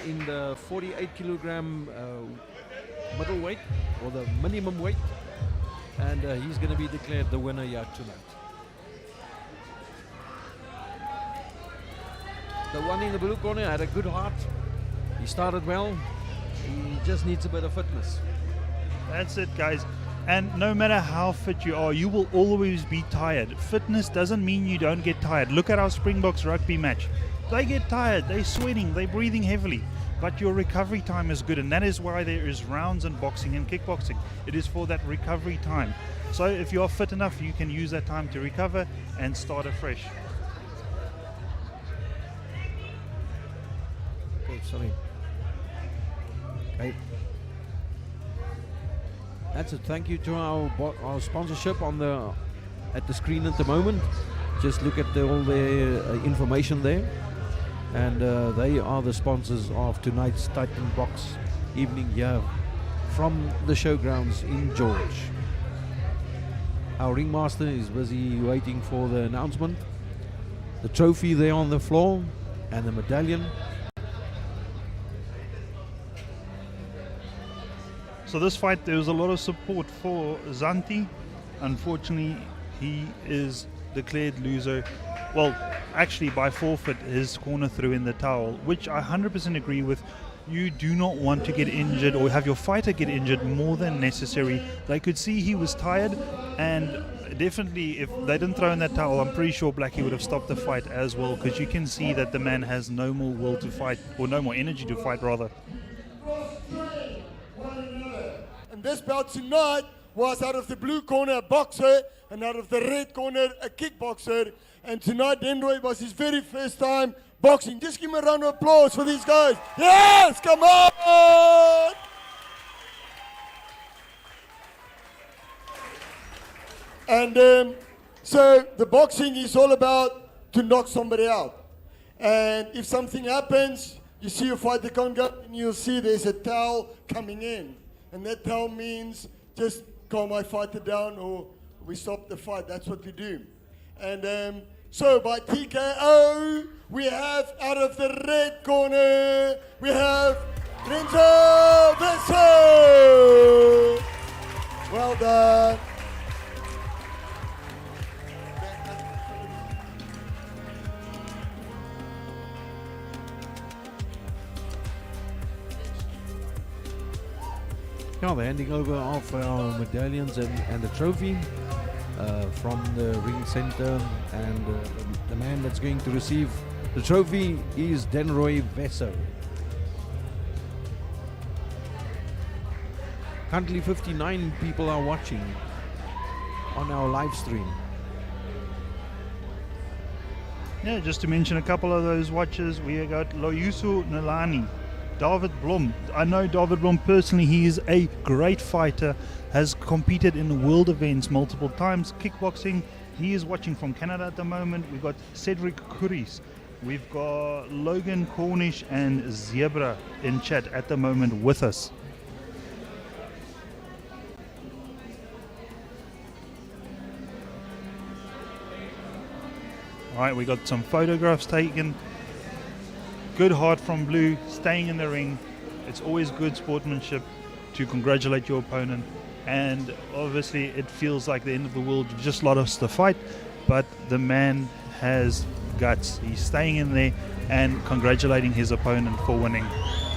in the 48 kilogram middleweight, or the minimum weight, and he's going to be declared the winner here tonight. The one in the blue corner had a good heart. He started well. He just needs a bit of fitness. That's it, guys. And no matter how fit you are, you will always be tired. Fitness doesn't mean you don't get tired. Look at our Springboks rugby match. They get tired, they're sweating, they're breathing heavily. But your recovery time is good, and that is why there is rounds in boxing and kickboxing. It is for that recovery time. So if you are fit enough, you can use that time to recover and start afresh. Okay, sorry. Okay. That's it. Thank you to our sponsorship at the screen at the moment. Just look at all the information there. And they are the sponsors of tonight's Titan Box evening here from the showgrounds in George. Our ringmaster is busy waiting for the announcement. The trophy there on the floor and the medallion. So this fight, there was a lot of support for Zanti. Unfortunately, he is declared loser. Well, actually by forfeit, his corner threw in the towel, which I 100% agree with. You do not want to get injured or have your fighter get injured more than necessary. They could see he was tired, and definitely if they didn't throw in that towel, I'm pretty sure Blackie would have stopped the fight as well, because you can see that the man has no more will to fight, or no more energy to fight rather. this bout tonight was out of the blue corner a boxer and out of the red corner a kickboxer. And tonight Denroy was his very first time boxing. Just give him a round of applause for these guys. Yes, come on! And so the boxing is all about to knock somebody out. And if something happens, you see a fighter can't go, and you'll see there's a towel coming in. And that towel means just calm my fighter down or we stop the fight. That's what we do. And so by TKO, we have out of the red corner, we have Renzo Vesso. Well done. Yeah, they're handing over of our medallions and the trophy from the ring center, and the man that's going to receive the trophy is Denroy Vesso. Currently 59 people are watching on our live stream. Yeah, just to mention a couple of those watchers, we got Loyusu Nalani, David Blom. I know David Blom personally. He is a great fighter, has competed in world events multiple times, kickboxing. He is watching from Canada at the moment. We've got Cedric Curis. We've got Logan Cornish and Zebra in chat at the moment with us. All right, we got some photographs taken. Good heart from Blue, staying in the ring. It's always good sportsmanship to congratulate your opponent. And obviously it feels like the end of the world. You've just lost the fight, but the man has guts. He's staying in there and congratulating his opponent for winning.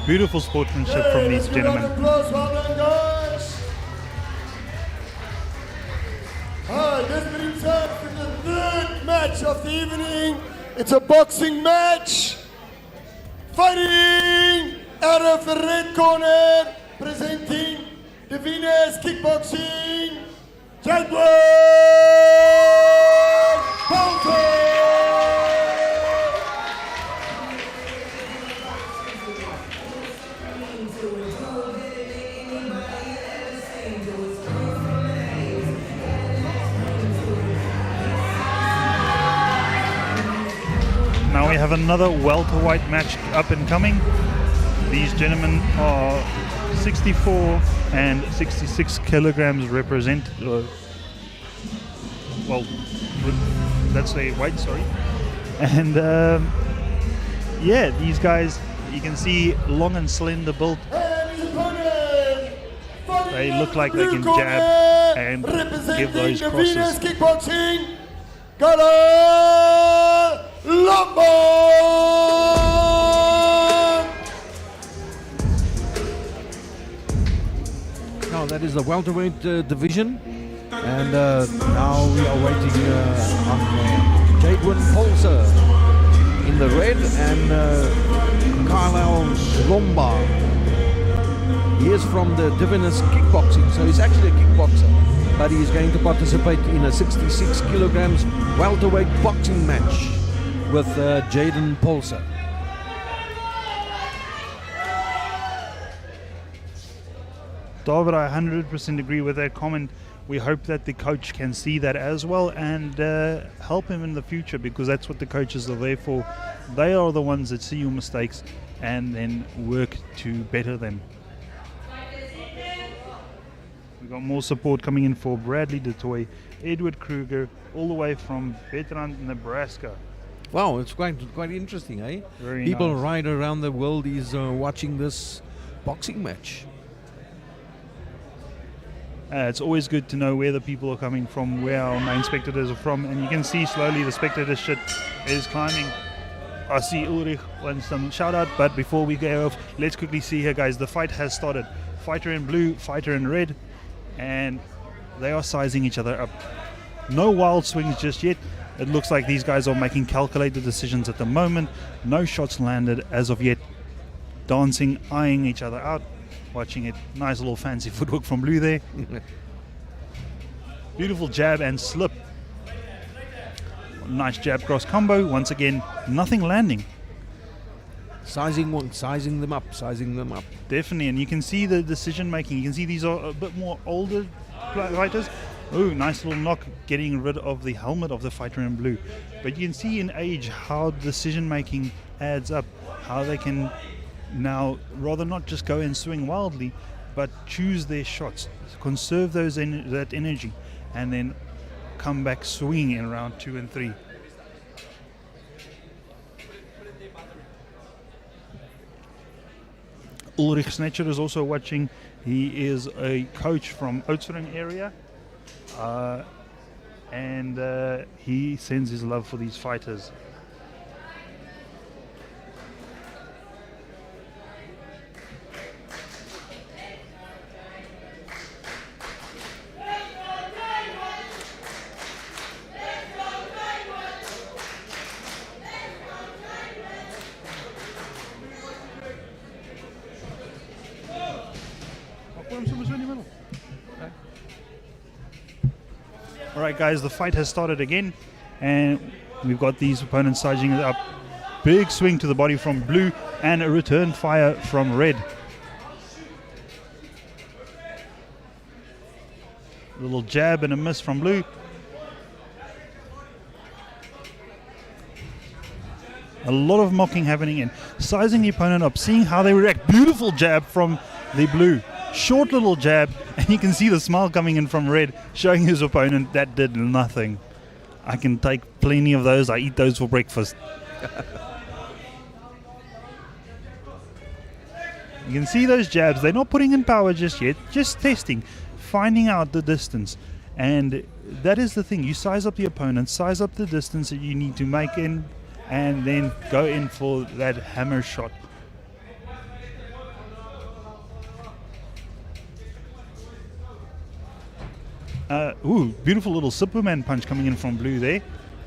Beautiful sportsmanship from these gentlemen. Alright, this brings us to the third match of the evening. It's a boxing match. Fighting out of the red corner, presenting the Venus Kickboxing Champion, Now we have another welterweight match up and coming. These gentlemen are 64 and 66 kilograms represent. Well, that's their weight, sorry. And yeah, these guys, you can see long and slender built. They look like they can jab and give those crosses. Kickboxing, Gala Lombard. Now that is the welterweight division, and now we are waiting on Jadwin Polser in the red and Carlisle Lombard. He is from the Divinus Kickboxing, so he's actually a kickboxer, but he's going to participate in a 66 kilograms welterweight boxing match with Jaden Polser. David, I 100% agree with that comment. We hope that the coach can see that as well and help him in the future, because that's what the coaches are there for. They are the ones that see your mistakes and then work to better them. We've got more support coming in for Bradley DeToy, Edward Kruger, all the way from Bertrand, Nebraska. Wow, it's quite interesting, eh? Very People nice. right around the world is watching this boxing match. It's always good to know where the people are coming from, where our main spectators are from, and you can see slowly the spectatorship is climbing. I see Ulrich wants some shout out, but before we go off, let's quickly see here, guys. The fight has started. Fighter in blue, fighter in red, and they are sizing each other up. No wild swings just yet. It looks like these guys are making calculated decisions at the moment. No shots landed as of yet. Dancing, eyeing each other out. watching it. Nice little fancy footwork from Blue there. Beautiful jab and slip. Nice jab cross combo. Once again, nothing landing. Sizing them up. Definitely, and you can see the decision making. You can see these are a bit more older fighters. Oh, nice little knock, getting rid of the helmet of the fighter in blue. But you can see in age how decision making adds up, how they can now rather not just go and swing wildly, but choose their shots, conserve that energy, and then come back swinging in round 2 and 3. Ulrich Snetcher is also watching. He is a coach from Oudtshoorn area, and he sends his love for these fighters. Alright guys, the fight has started again, and we've got these opponents sizing it up. Big swing to the body from blue and a return fire from red. Little jab and a miss from blue. A lot of mocking happening and sizing the opponent up, seeing how they react. Beautiful jab from the blue. Short little jab, and you can see the smile coming in from red, showing his opponent that did nothing. I can take plenty of those. I eat those for breakfast. You can see those jabs. They're not putting in power just yet, just testing, finding out the distance. And that is the thing. You size up the opponent, size up the distance that you need to make in, and then go in for that hammer shot. Beautiful little Superman punch coming in from blue there.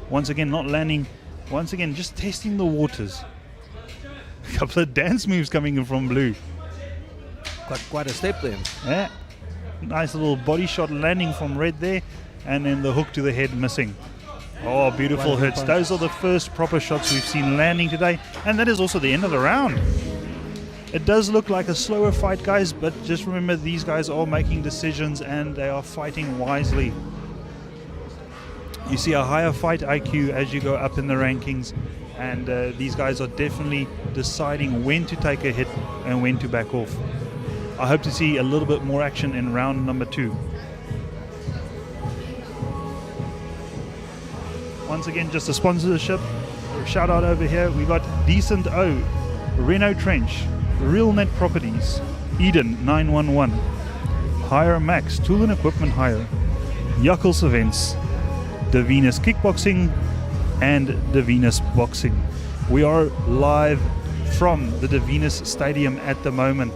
Once again, not landing. Once again, just testing the waters. A couple of dance moves coming in from blue. Quite a step there. Yeah. Nice little body shot landing from red there. And then the hook to the head missing. Oh, beautiful hits. Those are the first proper shots we've seen landing today. And that is also the end of the round. It does look like a slower fight, guys, but just remember these guys are making decisions and they are fighting wisely. You see a higher fight IQ as you go up in the rankings, and these guys are definitely deciding when to take a hit and when to back off. I hope to see a little bit more action in round number 2. Once again, just a sponsorship shout out over here. We got Decent O, Reno Trench, Real Net Properties, Eden 911, Hire Max Tool and Equipment Hire, Yuckles Events, Venus Kickboxing, and Venus Boxing. We are live from the Venus Stadium at the moment.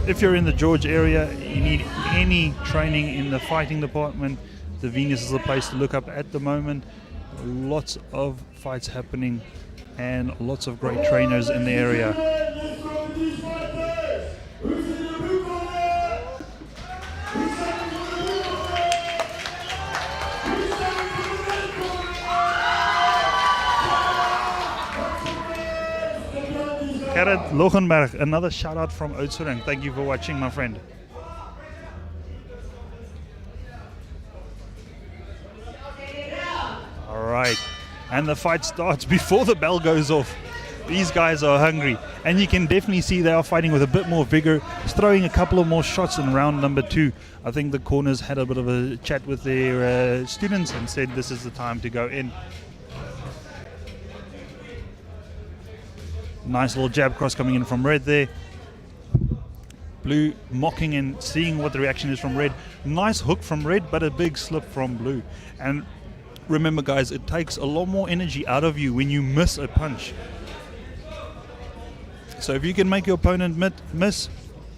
If you're in the George area, you need any training in the fighting department, the Venus is the place to look up at the moment. Lots of fights happening and lots of great trainers in the area. Gerrit Logenberg, another shout out from Oudtshoorn. Thank you for watching, my friend. Alright, and the fight starts before the bell goes off. These guys are hungry, and you can definitely see they are fighting with a bit more vigor, throwing a couple of more shots in round number 2. I think the corners had a bit of a chat with their students and said this is the time to go in. Nice little jab cross coming in from red there. Blue mocking and seeing what the reaction is from red. Nice hook from red, but a big slip from blue. And remember, guys, it takes a lot more energy out of you when you miss a punch. So if you can make your opponent miss,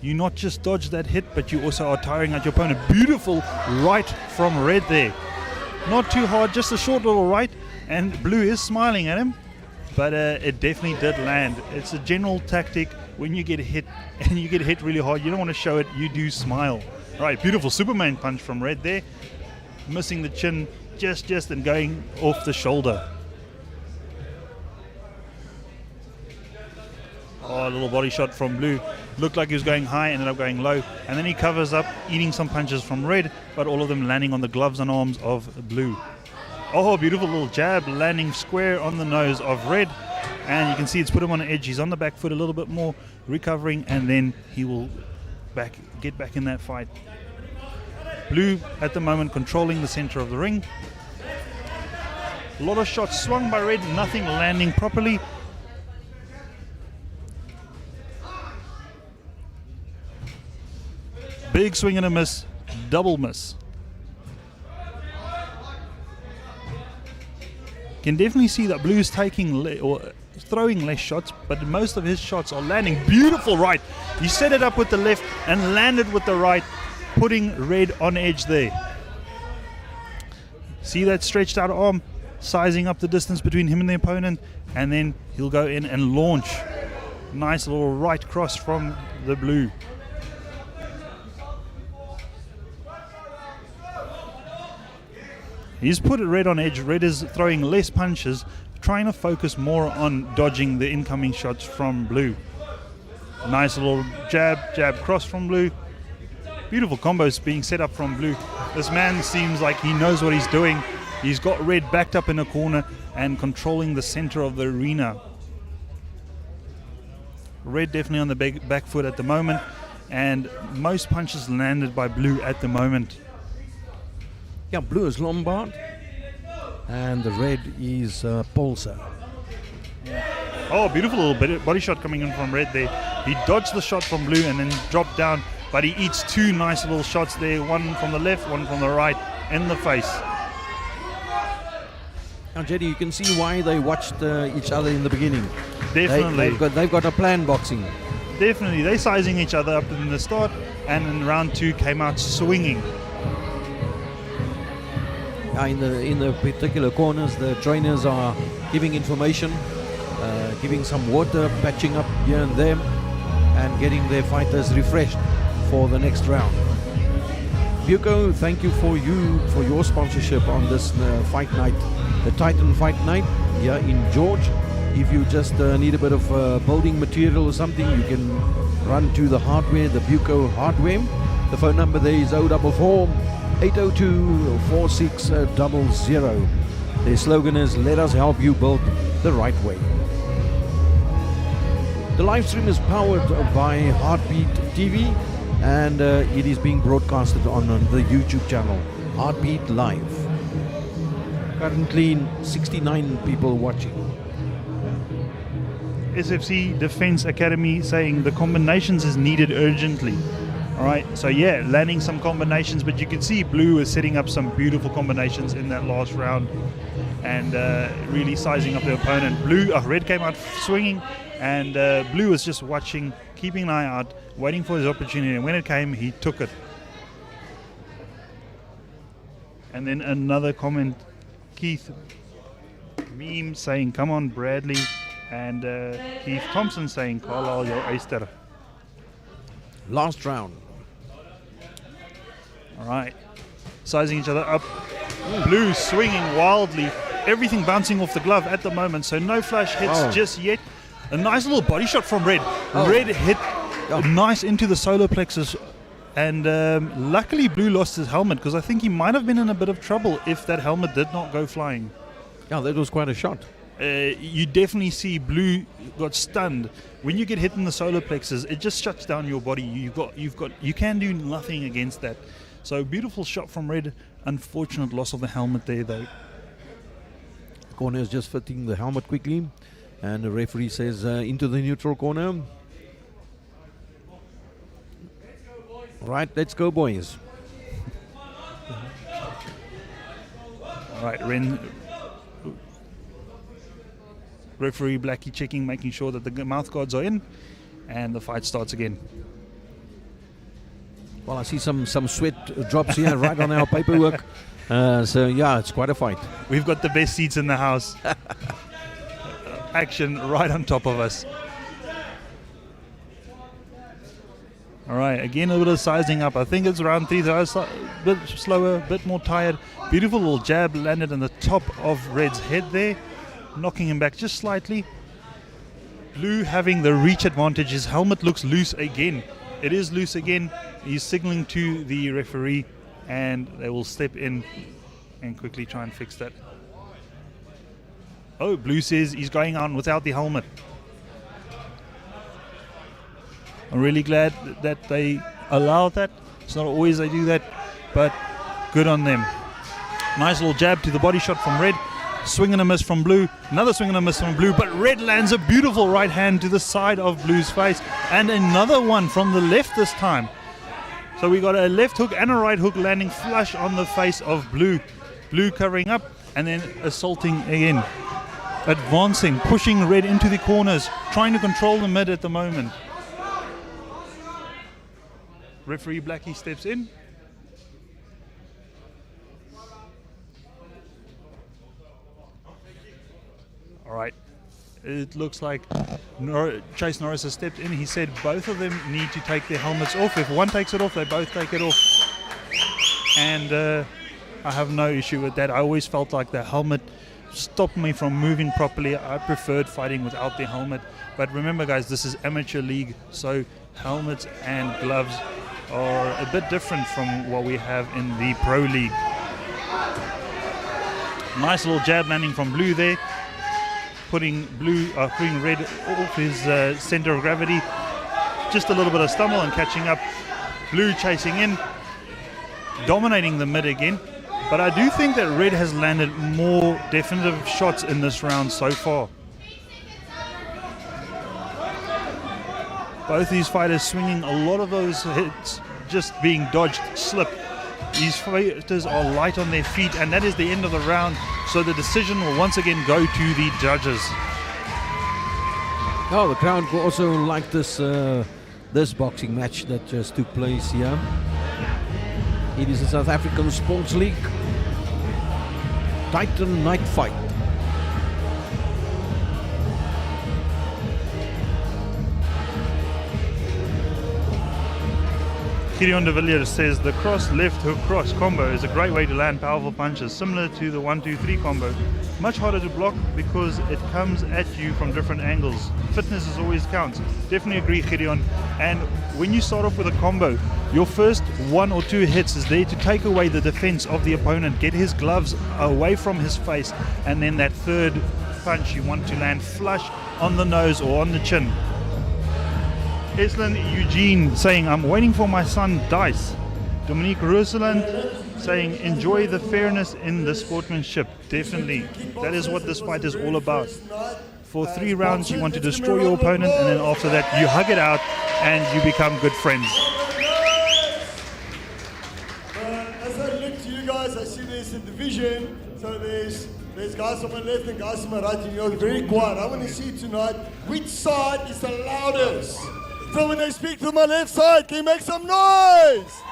you not just dodge that hit, but you also are tiring out your opponent. Beautiful right from red there. Not too hard, just a short little right, and blue is smiling at him, but it definitely did land. It's a general tactic when you get hit, and you get hit really hard, you don't want to show it, you do smile. Right, beautiful Superman punch from red there, missing the chin just and going off the shoulder. Oh, a little body shot from blue. Looked like he was going high, ended up going low. And then he covers up, eating some punches from red, but all of them landing on the gloves and arms of blue. Oh, beautiful little jab, landing square on the nose of red. And you can see it's put him on the edge. He's on the back foot a little bit more, recovering, and then he will get back in that fight. Blue, at the moment, controlling the center of the ring. A lot of shots swung by red, nothing landing properly. Big swing and a miss, double miss. Can definitely see that Blue's taking or throwing less shots, but most of his shots are landing. Beautiful right. He set it up with the left and landed with the right, putting red on edge there. See that stretched out arm, sizing up the distance between him and the opponent, and then he'll go in and launch. Nice little right cross from the blue. He's put red on edge. Red is throwing less punches, trying to focus more on dodging the incoming shots from blue. Nice little jab cross from blue. Beautiful combos being set up from blue. This man seems like he knows what he's doing. He's got red backed up in a corner and controlling the center of the arena. Red definitely on the back foot at the moment, and most punches landed by blue at the moment. Yeah, blue is Lombard, and the red is Pulsar. Oh, beautiful little body shot coming in from red there. He dodged the shot from blue and then dropped down, but he eats two nice little shots there, one from the left, one from the right, in the face. Now, Jetty, you can see why they watched each other in the beginning. Definitely. They've got a plan boxing. Definitely. They're sizing each other up in the start, and in round two came out swinging. In the particular corners, the trainers are giving information, giving some water, patching up here and there, and getting their fighters refreshed for the next round. Bucco, thank you for your sponsorship on this fight night, the Titan Fight Night here in George. If you just need a bit of building material or something, you can run to the hardware, the Bucco hardware. The phone number there is 044 802 4600. Their slogan is, let us help you build the right way. The live stream is powered by Heartbeat TV, and it is being broadcasted on the YouTube channel Heartbeat Live. Currently 69 people watching. SFC Defense Academy saying the combinations is needed urgently. All right, so yeah, landing some combinations, but you can see blue is setting up some beautiful combinations in that last round and really sizing up the opponent. Red came out swinging, and blue was just watching, keeping an eye out, waiting for his opportunity, and when it came, he took it. And then another comment, Keith Meme saying, come on Bradley, and Keith Thompson saying, Carlisle, your Easter. Last round. All right, sizing each other up. Blue swinging wildly, everything bouncing off the glove at the moment, so no flash hits just yet. A nice little body shot from red. Red hit nice into the solar plexus, and luckily blue lost his helmet, because I think he might have been in a bit of trouble if that helmet did not go flying. Yeah, that was quite a shot. You definitely see blue got stunned. When you get hit in the solar plexus, it just shuts down your body. You can do nothing against that. So beautiful shot from red. Unfortunate loss of the helmet there though. The corner is just fitting the helmet quickly, and the referee says into the neutral corner. Right, let's go boys. All right, referee Blackie checking, making sure that the mouth guards are in, and the fight starts again. Well, I see some sweat drops here right on our paperwork. So yeah, it's quite a fight. We've got the best seats in the house. Action right on top of us. All right, again a little sizing up. I think it's round 3. So I was a bit slower, a bit more tired. Beautiful little jab landed on the top of Red's head there, knocking him back just slightly. Blue having the reach advantage. His helmet looks loose again. It is loose again. He's signaling to the referee, and they will step in and quickly try and fix that. Oh, Blue says he's going on without the helmet. I'm really glad that they allow that. It's not always they do that, but good on them. Nice little jab to the body shot from Red. Swing and a miss from Blue. Another swing and a miss from Blue, but Red lands a beautiful right hand to the side of Blue's face, and another one from the left this time. So we got a left hook and a right hook landing flush on the face of Blue. Blue covering up and then assaulting again. Advancing, pushing Red into the corners, trying to control the mid at the moment. Referee Blackie steps in. All right. It looks like Chase Norris has stepped in. He said both of them need to take their helmets off. If one takes it off, they both take it off. And I have no issue with that. I always felt like the helmet stopped me from moving properly. I preferred fighting without the helmet. But remember, guys, this is amateur league, so helmets and gloves are a bit different from what we have in the pro league. Nice little jab landing from Blue there, putting Red off his center of gravity. Just a little bit of stumble and catching up. Blue chasing in, dominating the mid again. But I do think that Red has landed more definitive shots in this round so far. Both these fighters swinging a lot of those hits just being dodged, slip. These fighters are light on their feet, and that is the end of the round. So the decision will once again go to the judges. Oh, the crowd will also like this this boxing match that just took place here. It is the South African Sports League Titan Night Fight. Gideon de Villiers says the cross left hook cross combo is a great way to land powerful punches, similar to the 1-2-3 combo. Much harder to block because it comes at you from different angles. Fitness is always counts. Definitely agree, Gideon. And when you start off with a combo, your first 1 or 2 hits is there to take away the defense of the opponent, get his gloves away from his face, and then that third punch you want to land flush on the nose or on the chin. Eslin Eugene saying, I'm waiting for my son Dice. Dominique Roseland saying, enjoy the fairness in the sportsmanship. Definitely. That is what this fight is all about. For 3 rounds, you want to destroy your opponent, and then after that, you hug it out and you become good friends. As I look to you guys, I see there's a division. So there's guys on my left and guys on my right, and you're very quiet. I want to see tonight which side is the loudest. So when they speak to my left side, can you make some noise?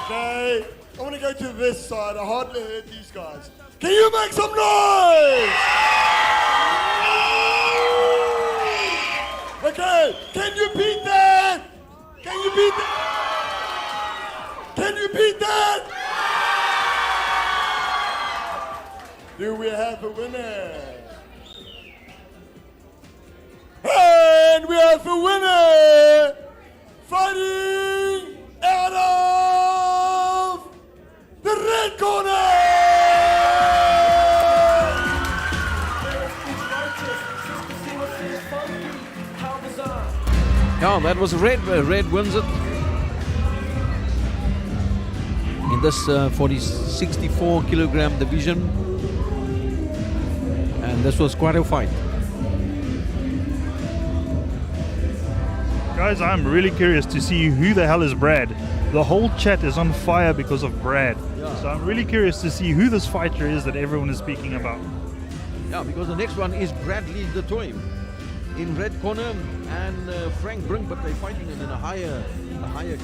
Okay, I want to go to this side. I hardly heard these guys. Can you make some noise? Okay, can you beat that? Can you beat that? Can you beat that? Do we have a winner? And we have a winner, fighting out of the red corner. Yeah, that was Red. Red wins it in this 64 kilogram division, and this was quite a fight. Guys, I'm really curious to see who the hell is Brad. The whole chat is on fire because of Brad. Yeah. So I'm really curious to see who this fighter is that everyone is speaking about. Yeah, because the next one is Bradley the Toy. in red corner and Frank Brink, but they're fighting in a higher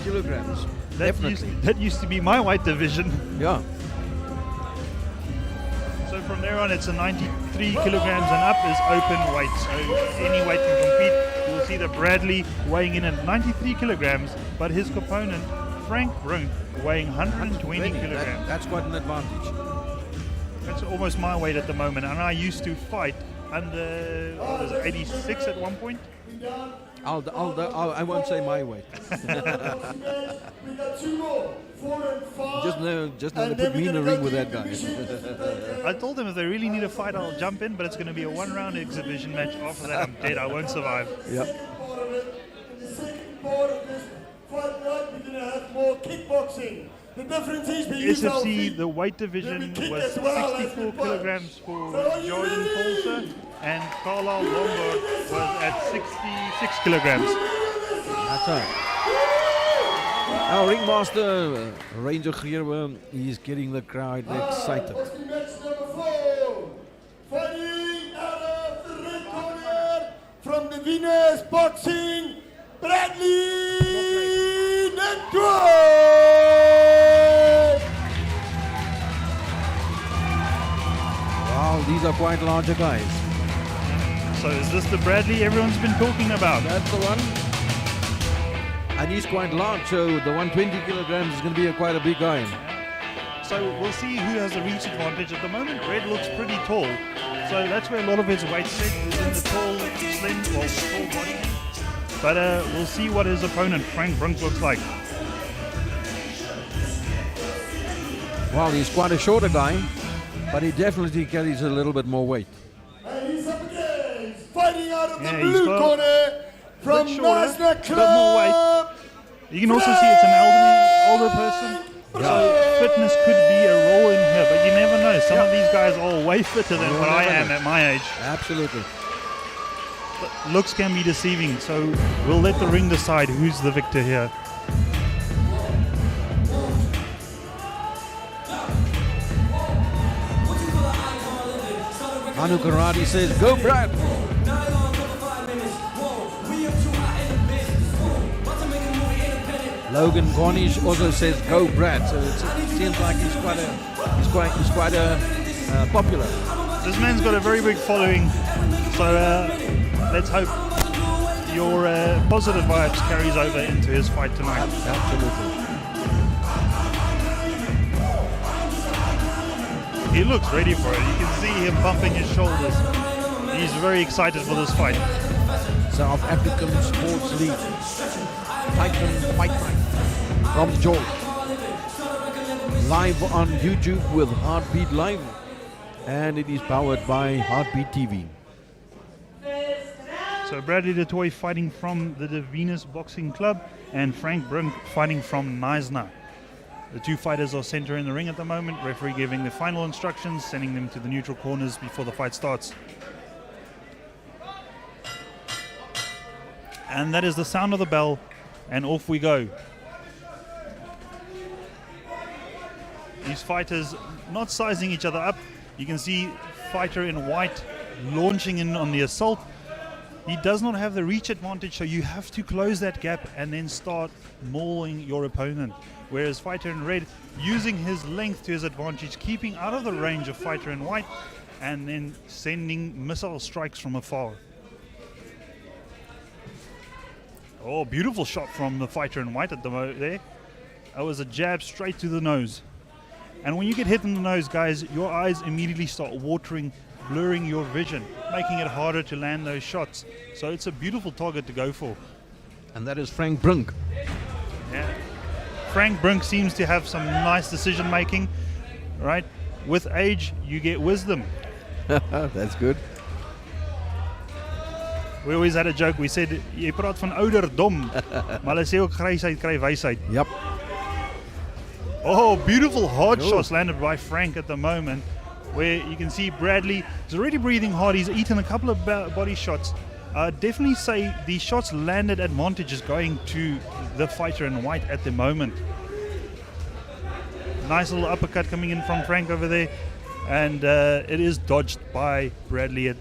kilograms. Definitely. That used to be my weight division. Yeah. So from there on, it's a 93 kilograms and up is open weight. So any weight can compete. You'll see that Bradley weighing in at 93 kilograms, but his opponent, Frank Brink, weighing 120 kilograms. That's quite an advantage. That's almost my weight at the moment, and I used to fight under 86 at one point. I won't say my weight. We got 2 more, 4 and 5. Just now they put me in a ring with that guy. I told them if they really need a fight, I'll jump in, but it's going to be a 1-round exhibition match. After that, I'm dead. I won't survive. Yep. In the second part of this fight night, we're going to have more kickboxing. The difference is we use our SFC, feet. the weight division kick was as well as 64 we punch. kilograms for So are you Jordan ready? Polster, and Carlisle Lombard was at 66 kilograms. That's right. Our ringmaster, Ranger Geerwe, he's getting the crowd excited. Boxing match number 4. Fighting out of the red corner from the Venus Boxing, Bradley Network. Wow, these are quite larger guys. So is this the Bradley everyone's been talking about? That's the one. And he's quite large, so the 120 kilograms is going to be quite a big guy. So we'll see who has the reach advantage. At the moment, Red looks pretty tall. So that's where a lot of his weight set is in the tall, slim, tall body. But we'll see what his opponent, Frank Brink, looks like. Well, he's quite a shorter guy, but he definitely carries a little bit more weight. And he's up against, fighting out of the Yeah, he's blue got corner from bit shorter, Nasna bit more weight. Club. You can also see it's an older person. So fitness could be a role in here, but you never know. Some of these guys are way fitter than what I am at my age. Absolutely. But looks can be deceiving, so we'll let the ring decide who's the victor here. Manu Karate says, go Brad! Logan Cornish also says, go Brad. So it seems like he's quite popular. This man's got a very big following, so let's hope your positive vibes carries over into his fight tonight. Absolutely. He looks ready for it. You can see him pumping his shoulders. He's very excited for this fight. South African Sports League. Titan Fight Night from George. Live on YouTube with Heartbeat Live. And it is powered by Heartbeat TV. So Bradley de Tooy fighting from the Venus Boxing Club and Frank Brink fighting from Neisner. The two fighters are center in the ring at the moment, referee giving the final instructions, sending them to the neutral corners before the fight starts. And that is the sound of the bell, and off we go. These fighters not sizing each other up. You can see fighter in white launching in on the assault. He does not have the reach advantage, so you have to close that gap and then start mauling your opponent. Whereas fighter in red using his length to his advantage, keeping out of the range of fighter in white, and then sending missile strikes from afar. Oh, beautiful shot from the fighter in white at the there. That was a jab straight to the nose. And when you get hit in the nose, guys, your eyes immediately start watering, blurring your vision, making it harder to land those shots. So it's a beautiful target to go for. And that is Frank Brink. Yeah. Frank Brink seems to have some nice decision making, right? With age, you get wisdom. That's good. We always had a joke. We said, jy praat van ouderdom, maar hulle sê ook grysheid kry wysheid. Yep. Oh, beautiful hard shots landed by Frank at the moment, where you can see Bradley is already breathing hard. He's eaten a couple of body shots. Definitely say the shots landed advantage is going to the fighter in white at the moment. Nice little uppercut coming in from Frank over there, and it is dodged by Bradley.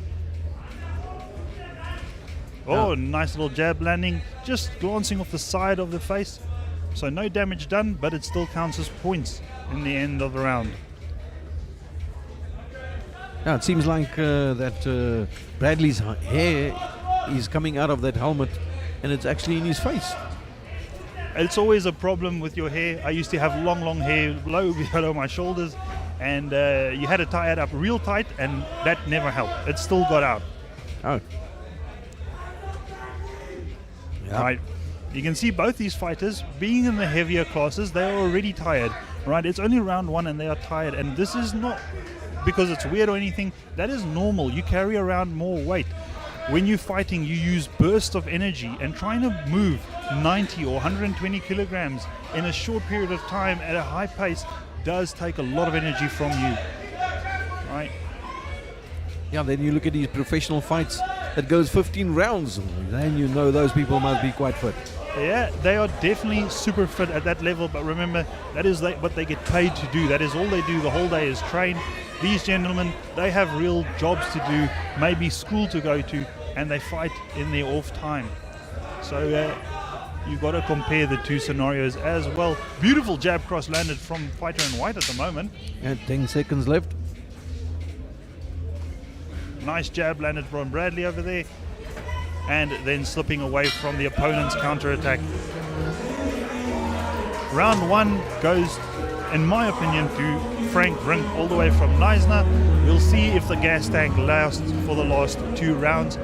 Oh, nice little jab landing, just glancing off the side of the face. So no damage done, but it still counts as points in the end of the round. Now it seems like that Bradley's hair is coming out of that helmet, and it's actually in his face. It's always a problem with your hair. I used to have long hair low below my shoulders, and you had to tie it up real tight, and that never helped. It still got out. Oh. Yeah. Right. You can see both these fighters, being in the heavier classes, they are already tired. Right. It's only round one, and they are tired. And this is not because it's weird or anything. That is normal. You carry around more weight. When you're fighting, you use bursts of energy, and trying to move 90 or 120 kilograms in a short period of time at a high pace does take a lot of energy from you. Right. Yeah, then you look at these professional fights that goes 15 rounds, then you know those people must be quite fit. Yeah, they are definitely super fit at that level, but remember, that is what they get paid to do. That is all they do the whole day is train. These gentlemen, they have real jobs to do, maybe school to go to, and they fight in their off time. So you've got to compare the two scenarios as well. Beautiful jab cross landed from fighter in white at the moment. And 10 seconds left. Nice jab landed from Bradley over there, and then slipping away from the opponent's counter-attack. Round one goes, in my opinion, to Frank Brink all the way from Neisner. We'll see if the gas tank lasts for the last 2 rounds,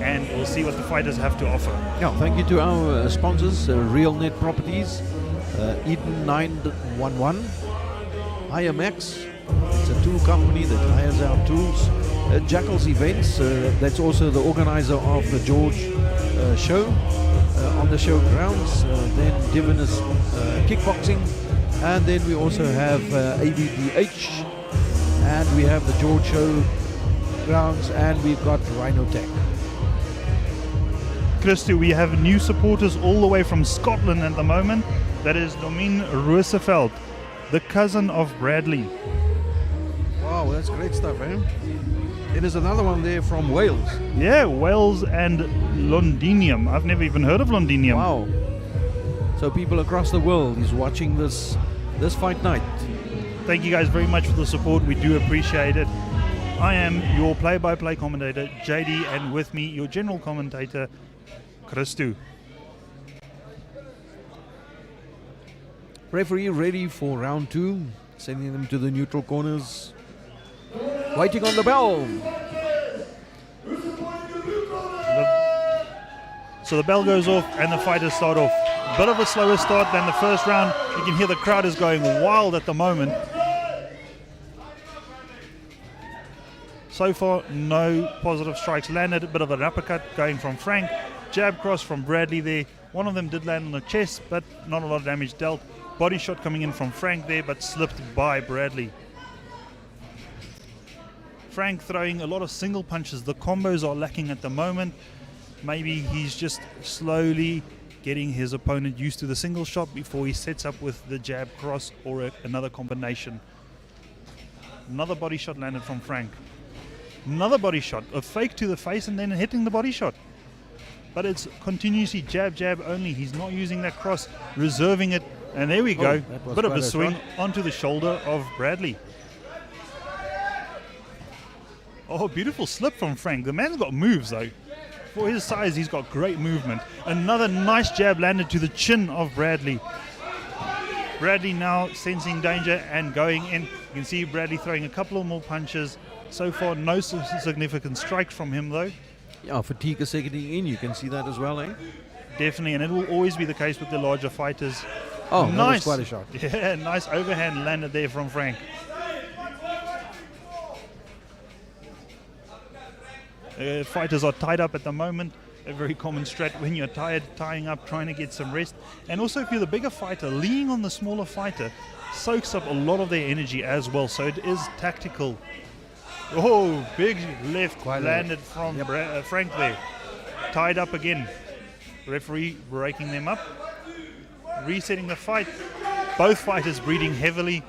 and we'll see what the fighters have to offer. Yeah, thank you to our sponsors, Real Net Properties, Eden 911, Hire Max. It's a tool company that hires our tools. Jackal's Events, that's also the organizer of the George show on the show grounds. Then Divinus Kickboxing, and then we also have ABDH, and we have the George show grounds, and we've got Rhino Tech. Christy, we have new supporters all the way from Scotland at the moment. That is Domien Roosevelt, the cousin of Bradley. Wow, that's great stuff, eh? It is another one there from Wales. Yeah, Wales and Londinium. I've never even heard of Londinium. Wow. So people across the world is watching this fight night. Thank you guys very much for the support. We do appreciate it. I am your play-by-play commentator, JD, and with me, your general commentator, Christu. Referee ready for round 2, sending them to the neutral corners. Waiting on the bell. So the bell goes off and the fighters start off. Bit of a slower start than the first round. You can hear the crowd is going wild at the moment. So far, no positive strikes landed. A bit of an uppercut going from Frank. Jab cross from Bradley there. One of them did land on the chest, but not a lot of damage dealt. Body shot coming in from Frank there, but slipped by Bradley. Frank throwing a lot of single punches. The combos are lacking at the moment. Maybe he's just slowly getting his opponent used to the single shot before he sets up with the jab cross or another combination. Another body shot landed from Frank. Another body shot, a fake to the face and then hitting the body shot. But it's continuously jab, jab only. He's not using that cross, reserving it. And there we go. Bit of a swing onto the shoulder of Bradley. Oh, beautiful slip from Frank. The man's got moves, though. For his size, he's got great movement. Another nice jab landed to the chin of Bradley. Bradley now sensing danger and going in. You can see Bradley throwing a couple of more punches. So far, no significant strikes from him, though. Yeah, fatigue is setting in. You can see that as well, eh? Definitely, and it will always be the case with the larger fighters. Oh, nice. That was quite a shot. Yeah, nice overhand landed there from Frank. Fighters are tied up at the moment. A very common strat when you're tired, tying up, trying to get some rest. And also if you're the bigger fighter, leaning on the smaller fighter soaks up a lot of their energy as well. So it is tactical. Oh, big left landed from Frank there. Tied up again. Referee breaking them up. Resetting the fight. Both fighters breathing heavily.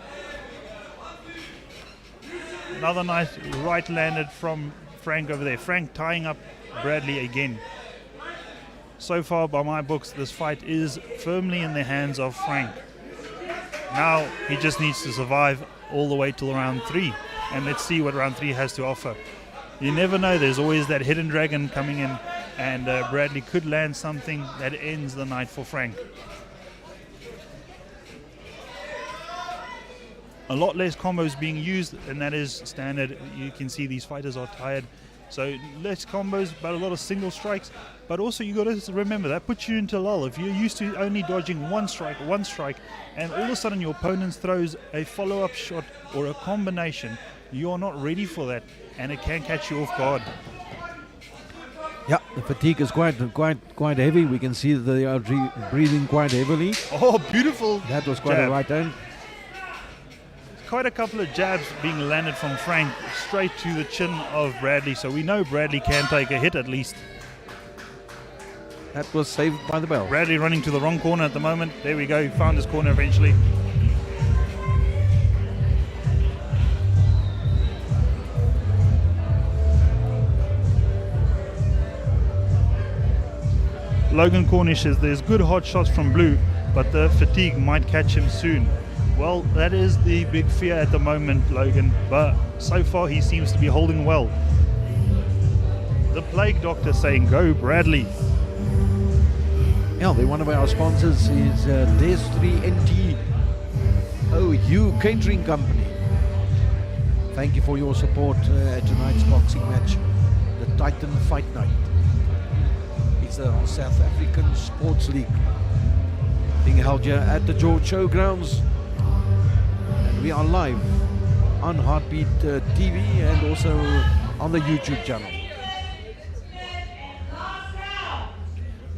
Another nice right landed from Frank over there. Frank tying up Bradley again. So far, by my books, this fight is firmly in the hands of Frank. Now he just needs to survive all the way till round 3, and let's see what round 3 has to offer. You never know, there's always that hidden dragon coming in, and Bradley could land something that ends the night for Frank. A lot less combos being used, and that is standard. You can see these fighters are tired, so less combos but a lot of single strikes. But also you got to remember that puts you into lull. If you're used to only dodging one strike, and all of a sudden your opponent throws a follow-up shot or a combination, you're not ready for that, and it can catch you off guard. Yeah, the fatigue is quite heavy. We can see that they are breathing quite heavily. Oh, beautiful! That was quite jab. a right hand. Quite a couple of jabs being landed from Frank straight to the chin of Bradley, so we know Bradley can take a hit at least. That was saved by the bell. Bradley running to the wrong corner at the moment. There we go, he found his corner eventually. Logan Cornish says there's good hot shots from Blue, but the fatigue might catch him soon. Well, that is the big fear at the moment, Logan, but so far he seems to be holding well. The Plague Doctor saying, go Bradley. Yeah, one of our sponsors is Des3NT OU Catering Company. Thank you for your support at tonight's boxing match, the Titan Fight Night. It's the South African Sports League being held here at the George Showgrounds. We are live on Heartbeat TV and also on the YouTube channel.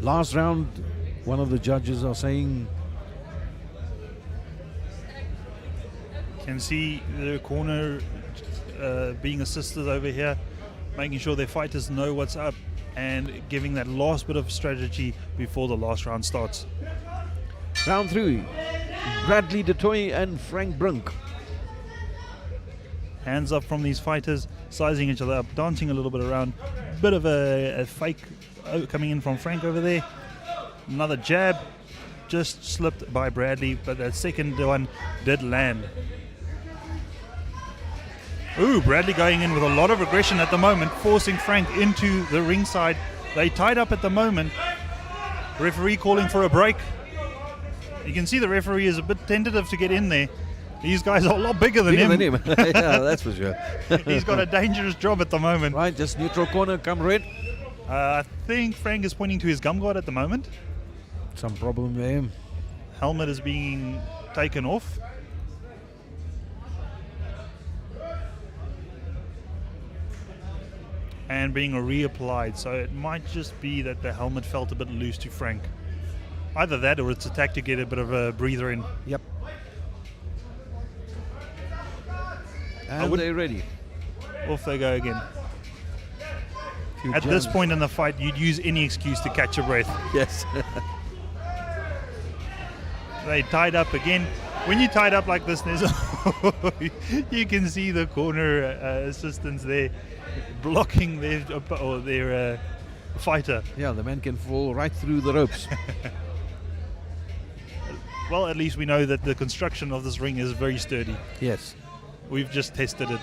Last round, one of the judges are saying... Can see the corner being assisted over here, making sure their fighters know what's up and giving that last bit of strategy before the last round starts. Round 3. Bradley de Tooy and Frank Brink. Hands up from these fighters, sizing each other up, dancing a little bit around. Bit of a fake coming in from Frank over there. Another jab, just slipped by Bradley, but that second one did land. Ooh, Bradley going in with a lot of aggression at the moment, forcing Frank into the ringside. They tied up at the moment. Referee calling for a break. You can see the referee is a bit tentative to get in there. These guys are a lot bigger than him. Yeah, that's for sure. He's got a dangerous job at the moment. Right, just neutral corner, come red. I think Frank is pointing to his gum guard at the moment. Some problem there. Helmet is being taken off. And being reapplied, so it might just be that the helmet felt a bit loose to Frank. Either that or it's attacked to get a bit of a breather in. Yep. And they're ready. Off they go again. At this point in the fight, you'd use any excuse to catch your breath. Yes. They tied up again. When you tied up like this, there's you can see the corner assistants there blocking their fighter. Yeah, the man can fall right through the ropes. Well, at least we know that the construction of this ring is very sturdy. Yes. We've just tested it.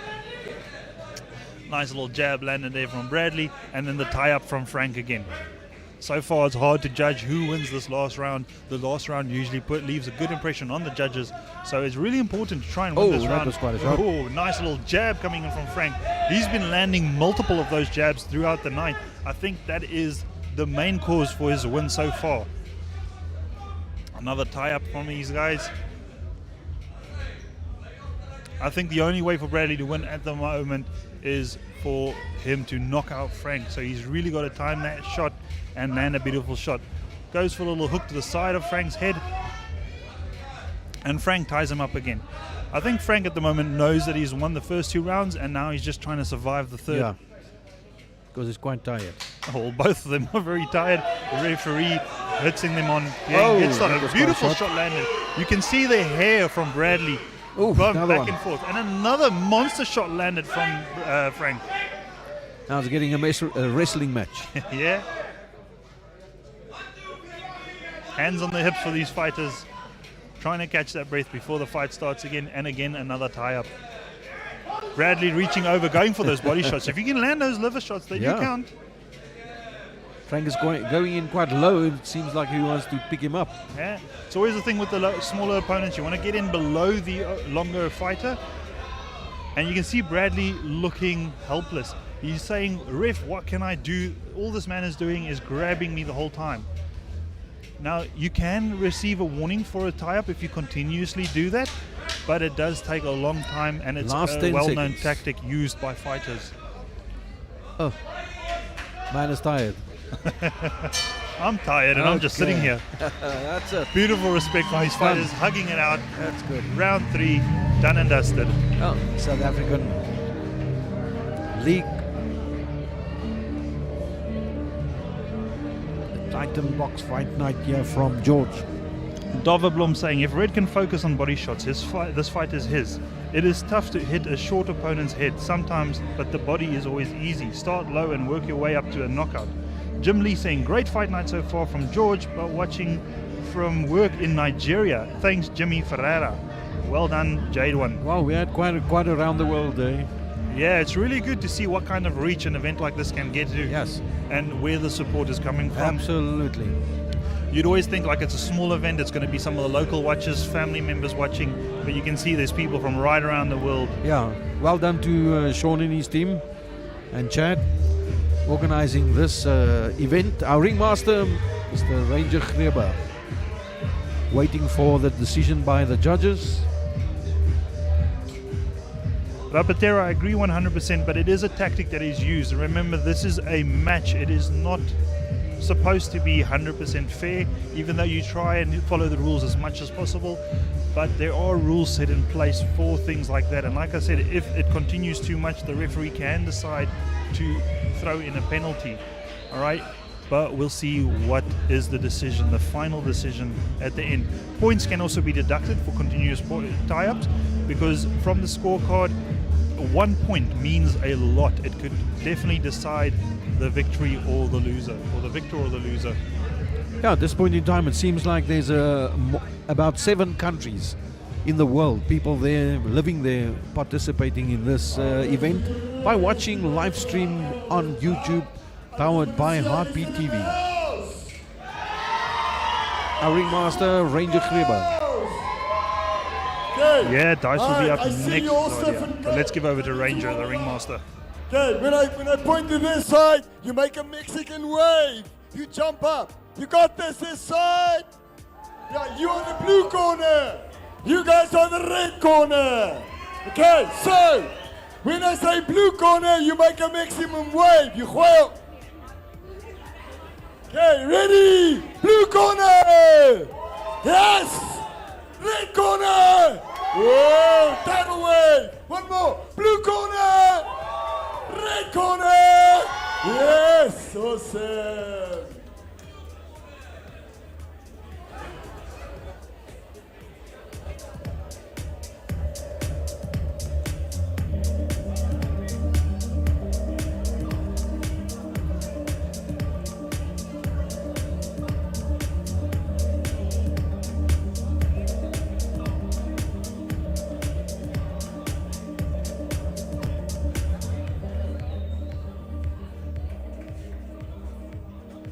Nice little jab landed there from Bradley, and then the tie-up from Frank again. So far, it's hard to judge who wins this last round. The last round usually leaves a good impression on the judges, so it's really important to try and win this round. That was quite a shot. Oh, nice little jab coming in from Frank. He's been landing multiple of those jabs throughout the night. I think that is the main cause for his win so far. Another tie-up from these guys. I think the only way for Bradley to win at the moment is for him to knock out Frank. So he's really got to time that shot and land a beautiful shot. Goes for a little hook to the side of Frank's head. And Frank ties him up again. I think Frank at the moment knows that he's won the first 2 rounds and now he's just trying to survive the third. Yeah, because he's quite tired. Oh, both of them are very tired. The referee hitting them on. It's not a beautiful shot landed. You can see the hair from Bradley. Ooh, going back one. and forth. And another monster shot landed from Frank. Now it's getting a wrestling match. Yeah. Hands on the hips for these fighters, trying to catch that breath before the fight starts again, and again another tie-up. Bradley reaching over, going for those body shots. If you can land those liver shots, they do count. Frank is going in quite low. It seems like he wants to pick him up. Yeah, it's always the thing with the smaller opponents. You want to get in below the longer fighter. And you can see Bradley looking helpless. He's saying, "Ref, what can I do? All this man is doing is grabbing me the whole time." Now, you can receive a warning for a tie-up if you continuously do that, but it does take a long time, and it's a well-known tactic used by fighters. Oh, man is tired. I'm tired, and I'm just sitting here. That's it. Beautiful respect for these fighters, hugging it out. That's good. Round 3, done and dusted. Oh, South African League. The Titan Box Fight Night here from George. Doverblom saying, if Red can focus on body shots, this fight is his. It is tough to hit a short opponent's head sometimes, but the body is always easy. Start low and work your way up to a knockout. Jim Lee saying, great fight night so far from George, but watching from work in Nigeria. Thanks, Jimmy Ferreira. Well done, Jade One. Wow, we had quite around the world day. Yeah, it's really good to see what kind of reach an event like this can get to. Yes. And where the support is coming from. Absolutely. You'd always think like it's a small event, it's going to be some of the local watchers, family members watching, but you can see there's people from right around the world. Yeah, well done to Sean and his team and Chad organizing this event. Our ringmaster, Mr. Ranger Greber, waiting for the decision by the judges. Rapatera, I agree 100%, but it is a tactic that is used. Remember, this is a match. It is not supposed to be 100% fair, even though you try and follow the rules as much as possible. But there are rules set in place for things like that. And like I said, if it continues too much, the referee can decide to throw in a penalty. All right? But we'll see what is the decision, the final decision at the end. Points can also be deducted for continuous tie-ups, because from the scorecard, 1 point means a lot. It could definitely decide the victory or the loser, or the victor or the loser. Yeah, at this point in time, it seems like there's about 7 countries in the world, people there, living there, participating in this event by watching live stream on YouTube, powered by Heartbeat TV. Our ringmaster, Ranger Greber. Okay. Yeah, Dice will be up I see next. you all Claudia. stiffen. But let's give over to Ranger, the ringmaster. Okay, when I point to this side, you make a Mexican wave. You jump up. You got this side. Yeah, you are the blue corner. You guys are the red corner. Okay, so when I say blue corner, you make a maximum wave. You gooi. Okay, ready? Blue corner. Yes. Red corner. Whoa, tidal wave. One more. Blue corner. Red corner. Yes, awesome.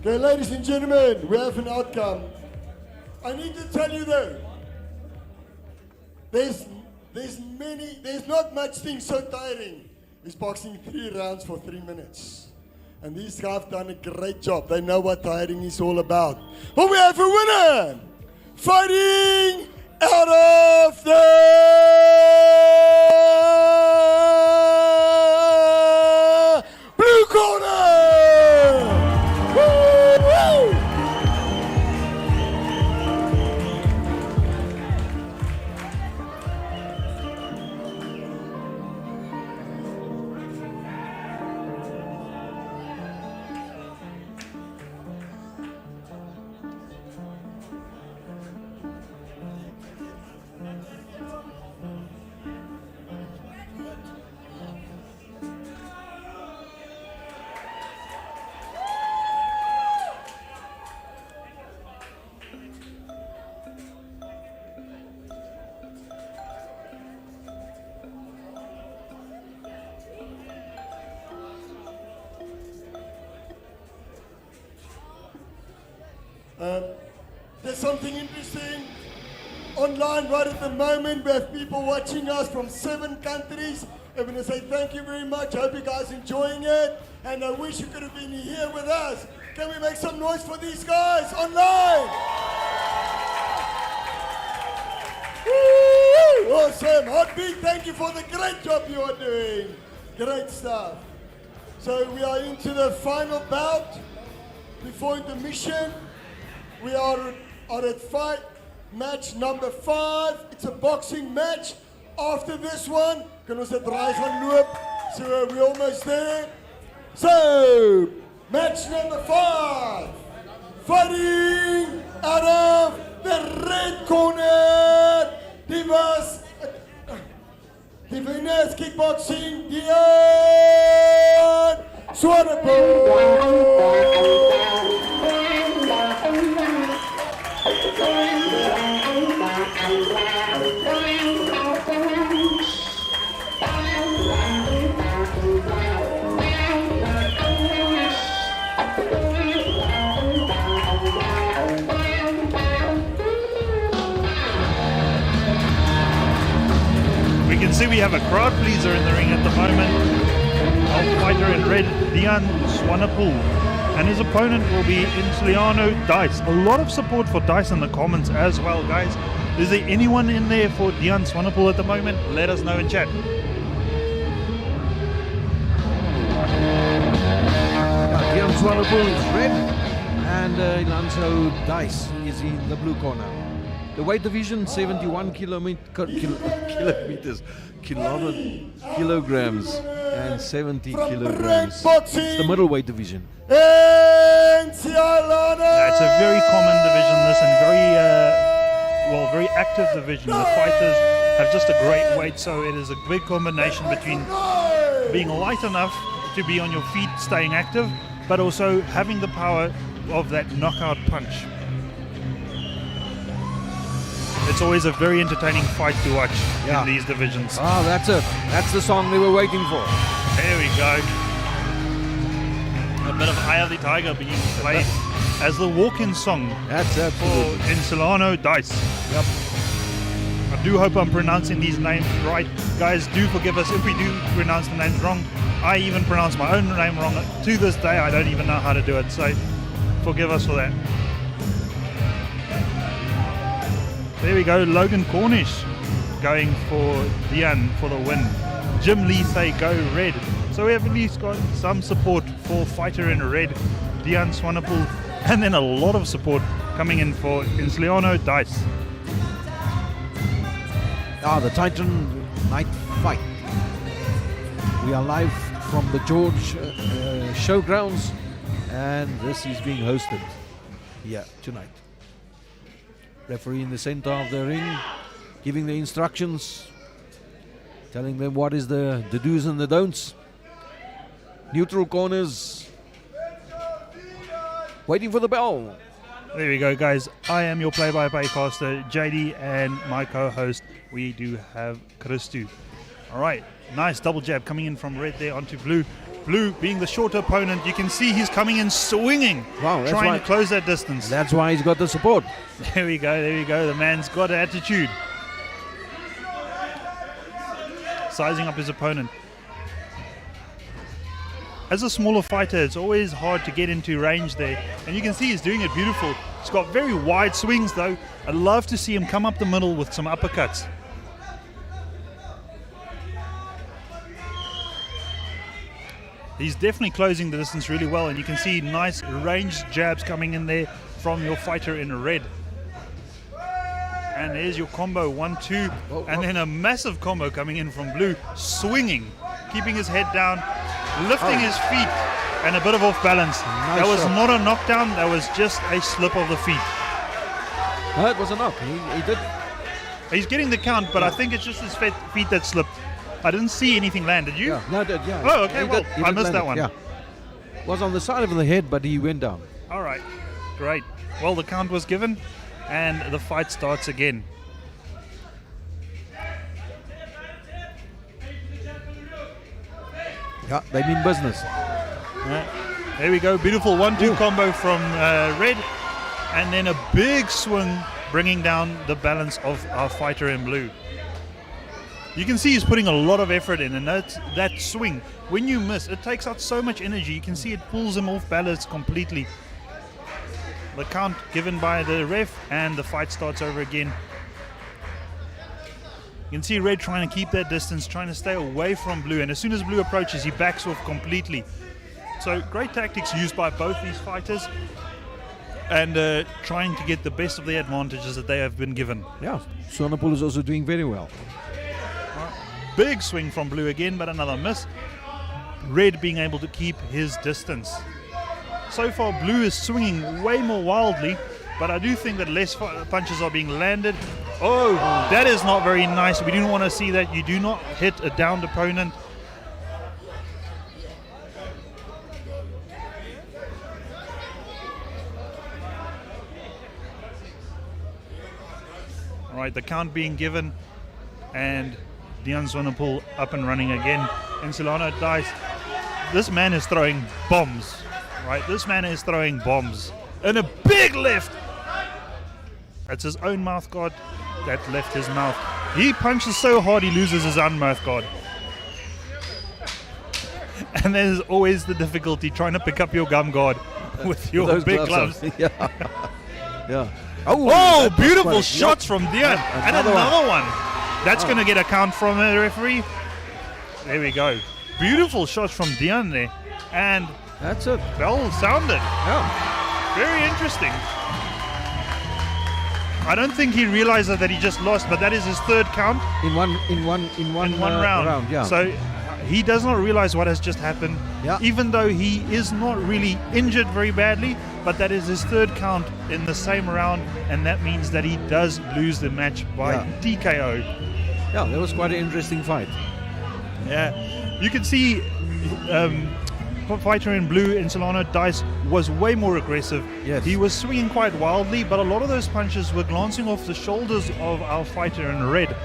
Okay, ladies and gentlemen, we have an outcome. I need to tell you though, there's not much thing so tiring as boxing 3 rounds for 3 minutes. And these guys have done a great job. They know what tiring is all about. But we have a winner! Fighting out of the blue corner! There's something interesting online right at the moment. We have people watching us from 7 countries. I want to say thank you very much. I hope you guys enjoying it. And I wish you could have been here with us. Can we make some noise for these guys online? Woo! Awesome. Heartbeat, thank you for the great job you are doing. Great stuff. So we are into the final bout. Before intermission, we are at fight match number 5. It's a boxing match. After this one, kan ons dit draai gaan loop. So we're almost there. So, match number 5. Fighting out of the red corner. Die winner is Kickboxing Swanepoel. We can see we have a crowd pleaser in the ring at the moment. Our fighter in red, Dian Swanepoel, and his opponent will be Insliano Dice. A lot of support for Dice in the comments as well, guys. Is there anyone in there for Dian Swanepoel at the moment? Let us know in chat. Dian Swanepoel is red, and Ilanzo Dice is in the blue corner. The weight division, 71 kilograms and 70 kilograms. It's the middleweight division. It's a very common division, this, and very active division. The fighters have just a great weight, so it is a big combination between being light enough to be on your feet, staying active, but also having the power of that knockout punch. It's always a very entertaining fight to watch in these divisions. Oh, that's the song they were waiting for. There we go. A bit of Eye of the Tiger being played as the walk-in song for Insliano Dice. Yep. I do hope I'm pronouncing these names right. Guys, do forgive us if we do pronounce the names wrong. I even pronounce my own name wrong. To this day, I don't even know how to do it, so forgive us for that. There we go, Logan Cornish going for Dian for the win. Jim Lee say go red. So we have at least got some support for fighter in red, Dian Swanepoel, and then a lot of support coming in for Insliano Dice. The Titan Night Fight. We are live from the George Showgrounds, and this is being hosted here tonight. Referee in the center of the ring, giving the instructions, telling them what is the do's and the don'ts. Neutral corners, waiting for the bell. There we go, guys. I am your play-by-play caster, JD, and my co-host, we do have Christu. All right, nice double jab coming in from red there onto blue. Blue being the shorter opponent, you can see he's coming in swinging, trying to close that distance. That's why he's got the support. There we go, the man's got attitude. Sizing up his opponent. As a smaller fighter, it's always hard to get into range there, and you can see he's doing it beautiful. He's got very wide swings though. I'd love to see him come up the middle with some uppercuts. He's definitely closing the distance really well, and you can see nice ranged jabs coming in there from your fighter in red. And there's your combo, 1-2, and then a massive combo coming in from blue, swinging, keeping his head down, lifting his feet, and a bit of off balance. That was not a knockdown, that was just a slip of the feet. No, it was a knock. He did. He's getting the count, but I think it's just his feet that slipped. I didn't see anything land, did you? Yeah, no, did, yeah. Oh, okay, I missed land that one. Yeah. Was on the side of the head, but he went down. All right, great. Well, the count was given, and the fight starts again. Yeah, they mean business. There we go, beautiful 1-2 combo from red. and then a big swing, bringing down the balance of our fighter in blue. You can see he's putting a lot of effort in, and that swing, when you miss, it takes out so much energy. You can see it pulls him off balance completely. The count given by the ref, and the fight starts over again. You can see Red trying to keep that distance, trying to stay away from Blue, and as soon as Blue approaches, he backs off completely. So great tactics used by both these fighters, and trying to get the best of the advantages that they have been given. Yeah, Swanepoel is also doing very well. Big swing from Blue again, but another miss. Red being able to keep his distance. So far, Blue is swinging way more wildly, but I do think that less punches are being landed. Oh, that is not very nice. We don't want to see that. You do not hit a downed opponent. All right, the count being given, and Dejan Swanepoel up and running again. And Solano dies. This man is throwing bombs. Right, this man is throwing bombs. And a big left. That's his own mouth guard that left his mouth. He punches so hard he loses his own mouth guard. And there's always the difficulty trying to pick up your gum guard with your Those big gloves. Yeah. Yeah. Oh, that was beautiful quite a- shots from Dejan. And another one. That's going to get a count from the referee. There we go. Beautiful shots from Dejan there. And that's it. Bell sounded. Yeah. Very interesting. I don't think he realized that he just lost, but that is his third count In one round. Yeah. So he does not realize what has just happened. Yeah. Even though he is not really injured very badly, but that is his third count in the same round, and that means that he does lose the match by TKO. Yeah, that was quite an interesting fight. Yeah, you can see fighter in blue in Solano Dice was way more aggressive. Yes. He was swinging quite wildly, but a lot of those punches were glancing off the shoulders of our fighter in red,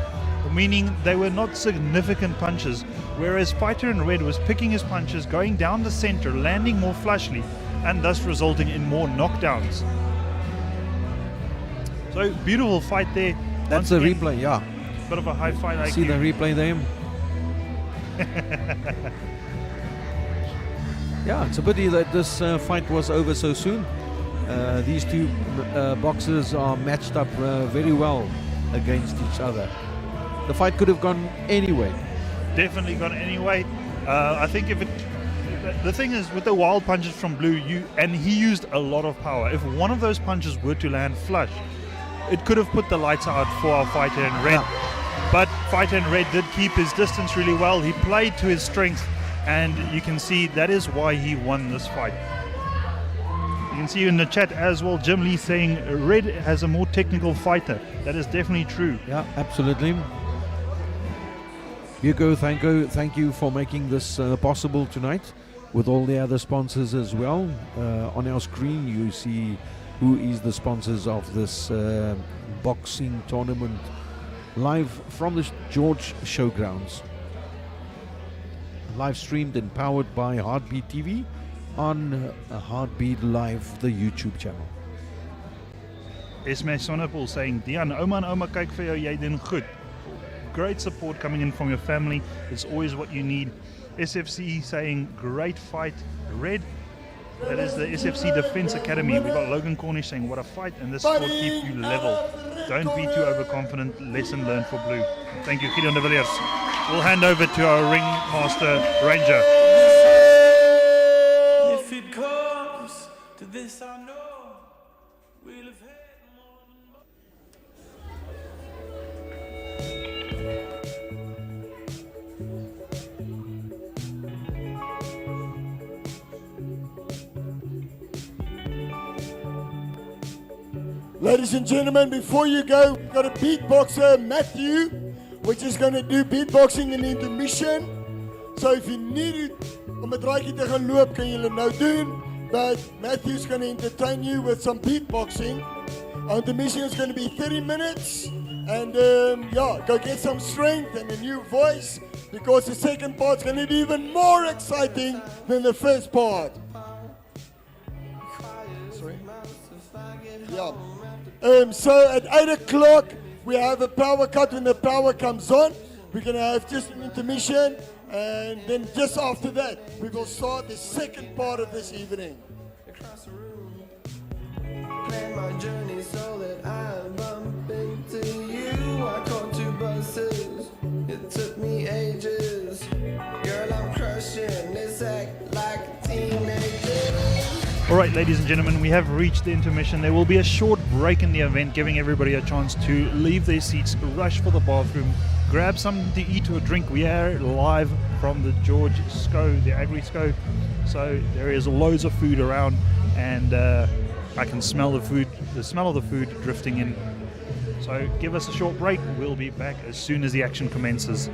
meaning they were not significant punches, whereas fighter in red was picking his punches, going down the center, landing more flushly, and thus resulting in more knockdowns. So beautiful fight there. That's Once a again, replay, yeah. Bit of a high fight IQ. See the replay there? Yeah, it's a pity that this fight was over so soon. These two boxers are matched up very well against each other. The fight could have gone anyway. Definitely gone anyway. I think the thing is with the wild punches from blue, and he used a lot of power. If one of those punches were to land flush, it could have put the lights out for our fighter in red. Yeah. But fighter in red did keep his distance really well. He played to his strength, and you can see that is why he won this fight. You can see in the chat as well, Jim Lee saying red has a more technical fighter. That is definitely true. Yeah, absolutely. Hugo, thank you for making this possible tonight with all the other sponsors as well. On our screen you see who is the sponsors of this boxing tournament live from the George Showgrounds. Live streamed and powered by Heartbeat TV on Heartbeat Live, the YouTube channel. Esme Swanepoel saying, Dejan, ouma en ouma kyk vir jou, jy doen goed. Great support coming in from your family. It's always what you need. SFC saying, great fight, red. That is the SFC Defense Academy. We've got Logan Cornish saying, what a fight, and this sport keeps you level. Don't be too overconfident. Lesson learned for blue. Thank you, Gideon de Villiers. We'll hand over to our ringmaster, Ranger. If it comes to this, I know we'll have had more than Ladies and gentlemen, before you go, we've got a beatboxer, Matthew, which is going to do beatboxing in intermission. So if you need om 'n draaitjie te gaan loop, kan julle nou doen. But Matthew's going to entertain you with some beatboxing. Our intermission is going to be 30 minutes. And go get some strength and a new voice, because the second part's going to be even more exciting than the first part. Sorry. Yeah. So at 8 o'clock, we have a power cut. When the power comes on, we're going to have just an intermission. And then just after that, we will start the second part of this evening. Plan my journey so that I bump into you. I caught 2 buses. It took me ages. Girl, I'm crushing this act like a teenager. All right, ladies and gentlemen, we have reached the intermission. There will be a short break in the event, giving everybody a chance to leave their seats, rush for the bathroom, grab something to eat or drink. We are live from the George SCO, the Agri SCO. So there is loads of food around, and I can smell the smell of the food drifting in. So give us a short break. We'll be back as soon as the action commences.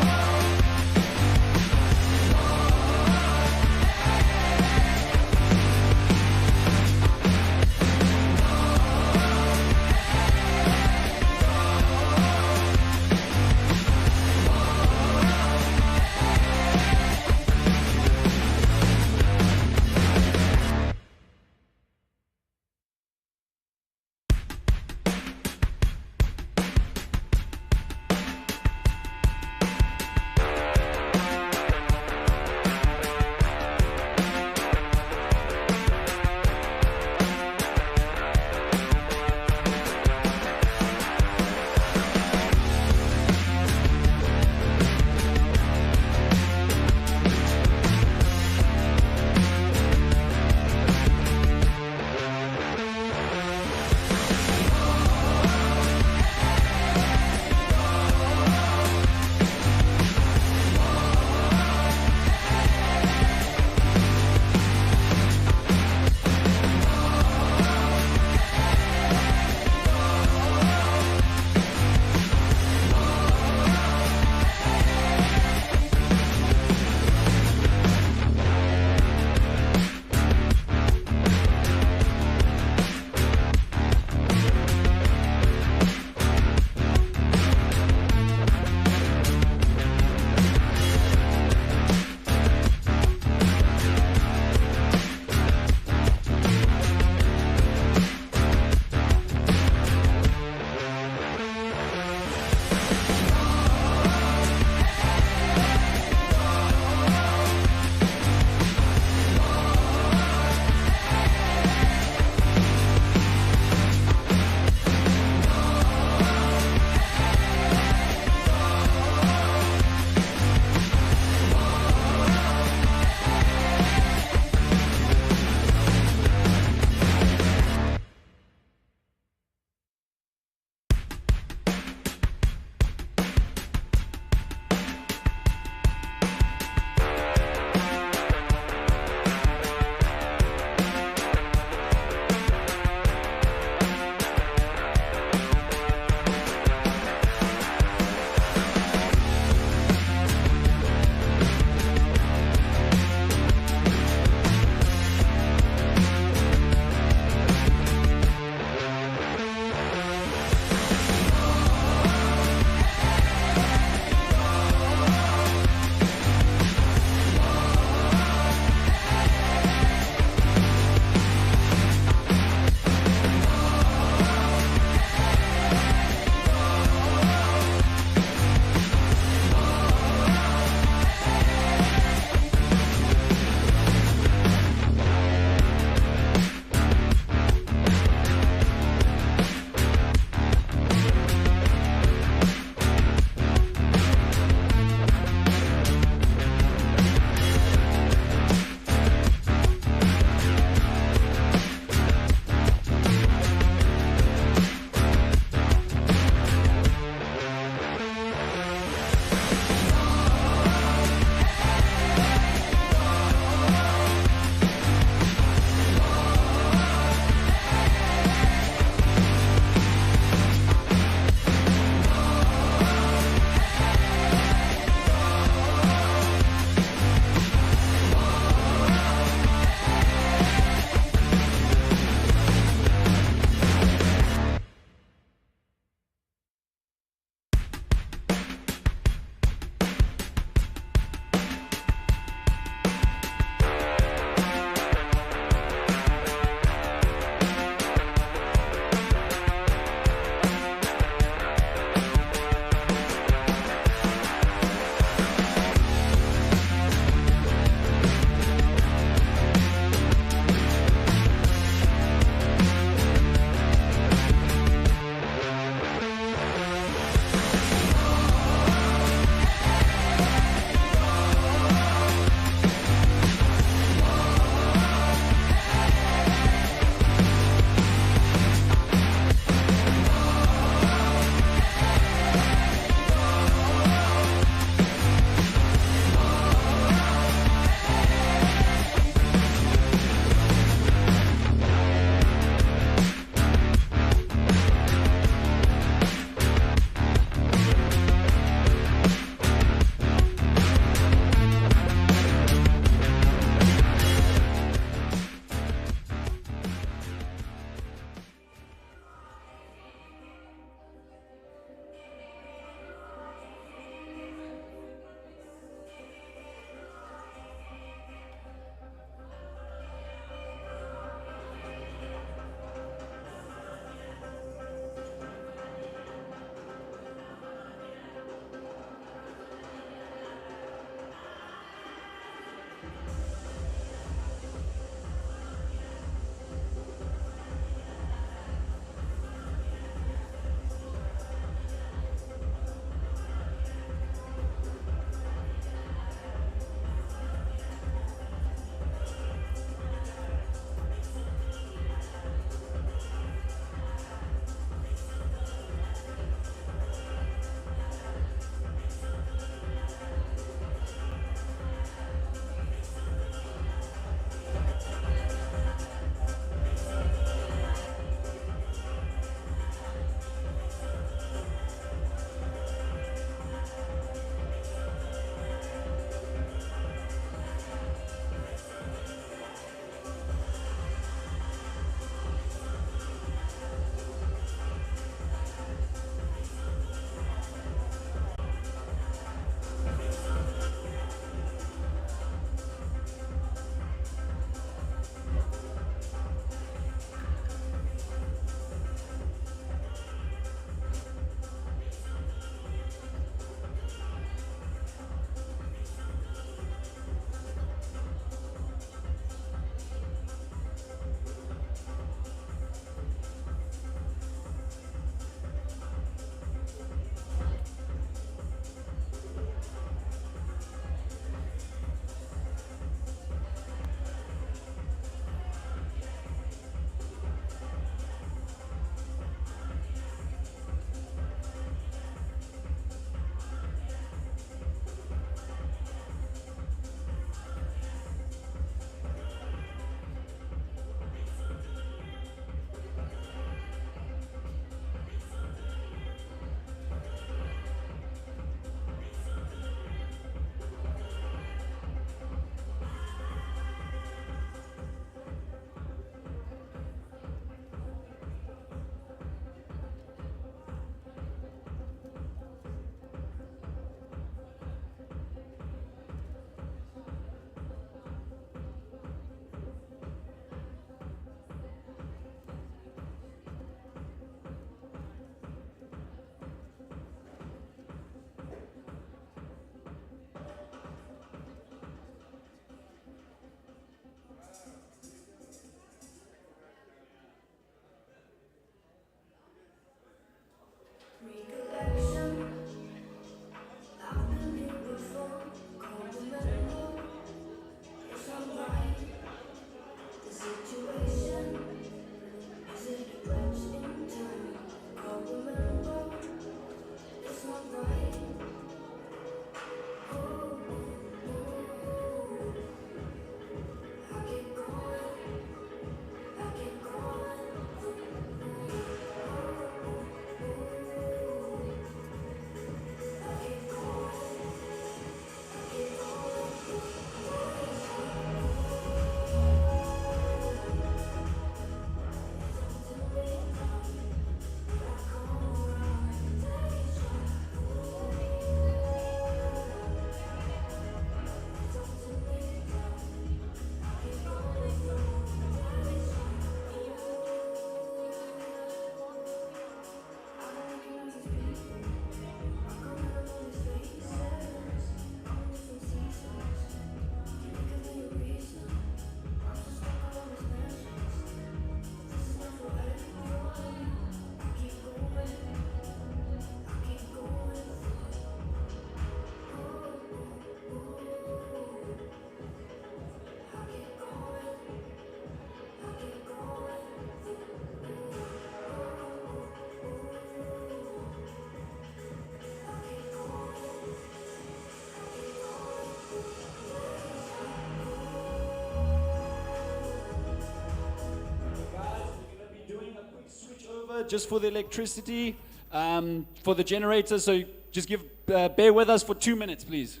power just for the electricity, for the generator. So just bear with us for 2 minutes, please.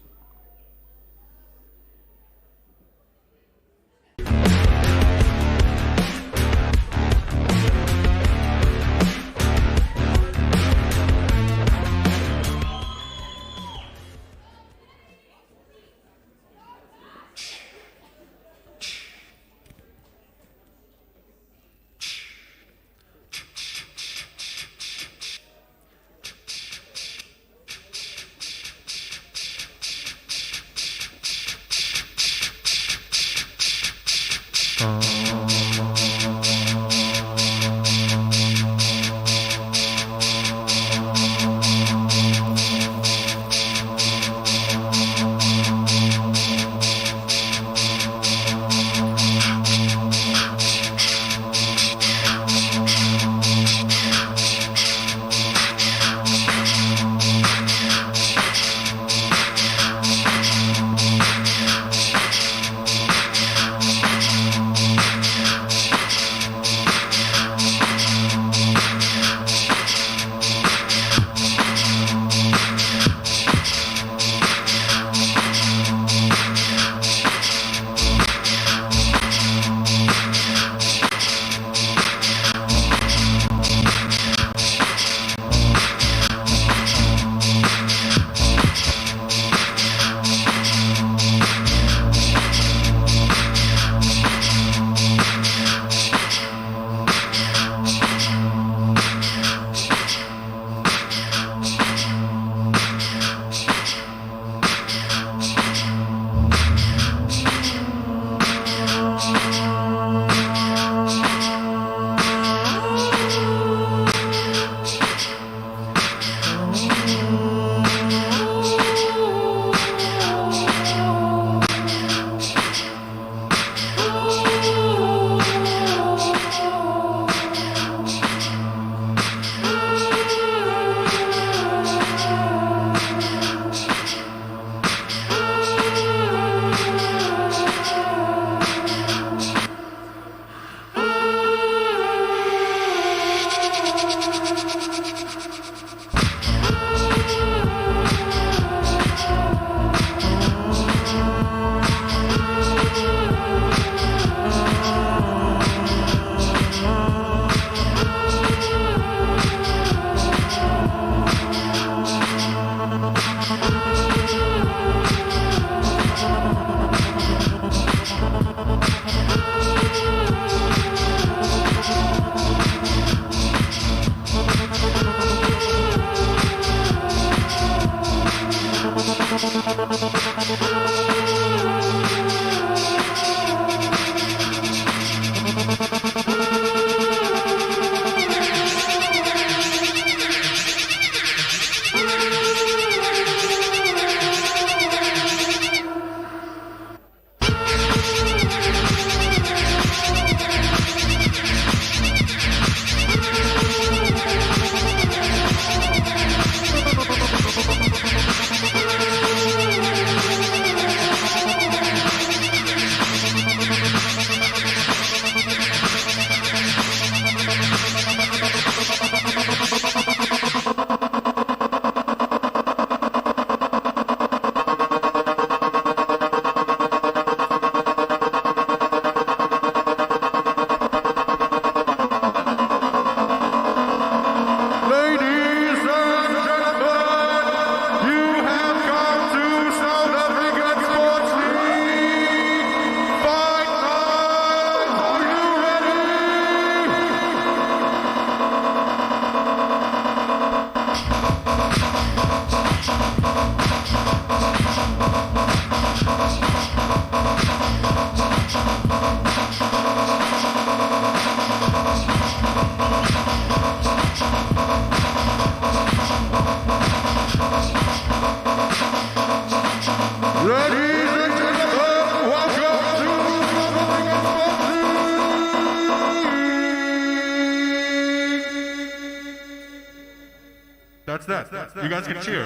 That's that. You guys can cheer.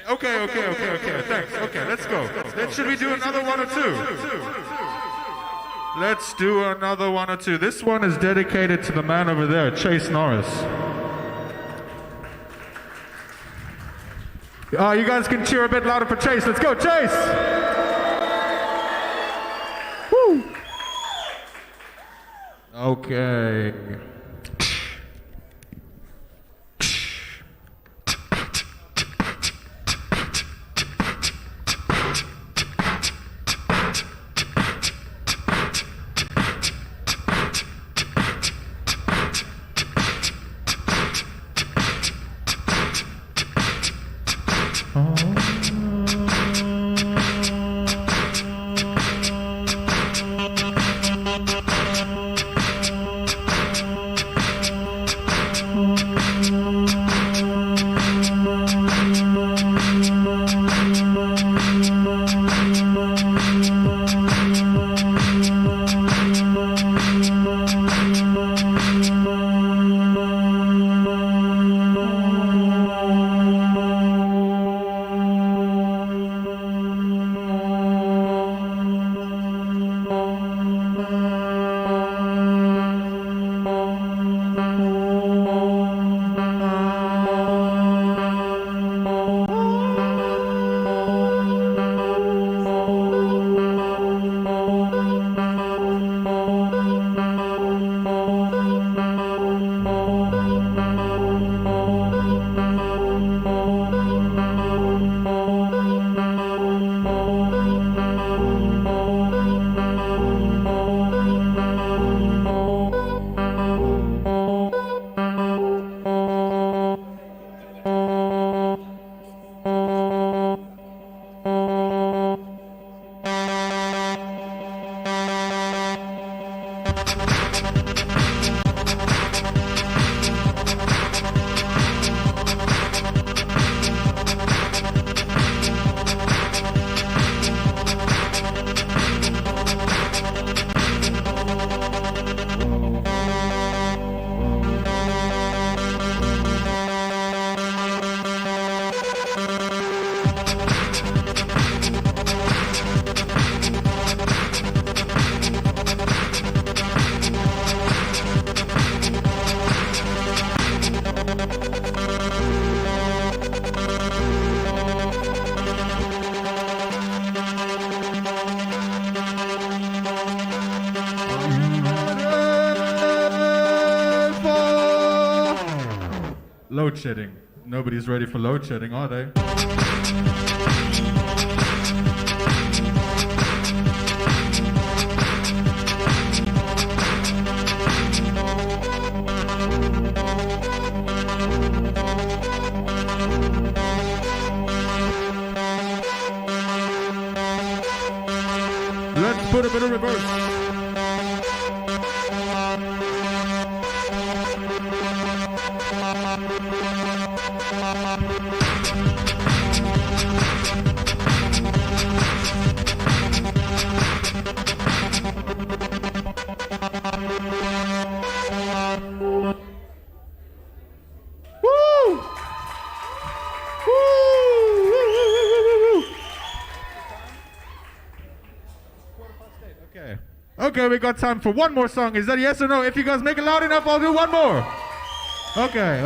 Okay. Thanks. Okay, let's go. Then should we do another one or two? Let's do another one or two. This one is dedicated to the man over there, Chase Norris. Oh, you guys can cheer a bit louder for Chase. Let's go, Chase! Woo! Okay. Load shedding. Nobody's ready for load shedding, are they? Let's put a bit of reverse. Okay, we got time for one more song. Is that yes or no? If you guys make it loud enough, I'll do one more. Okay.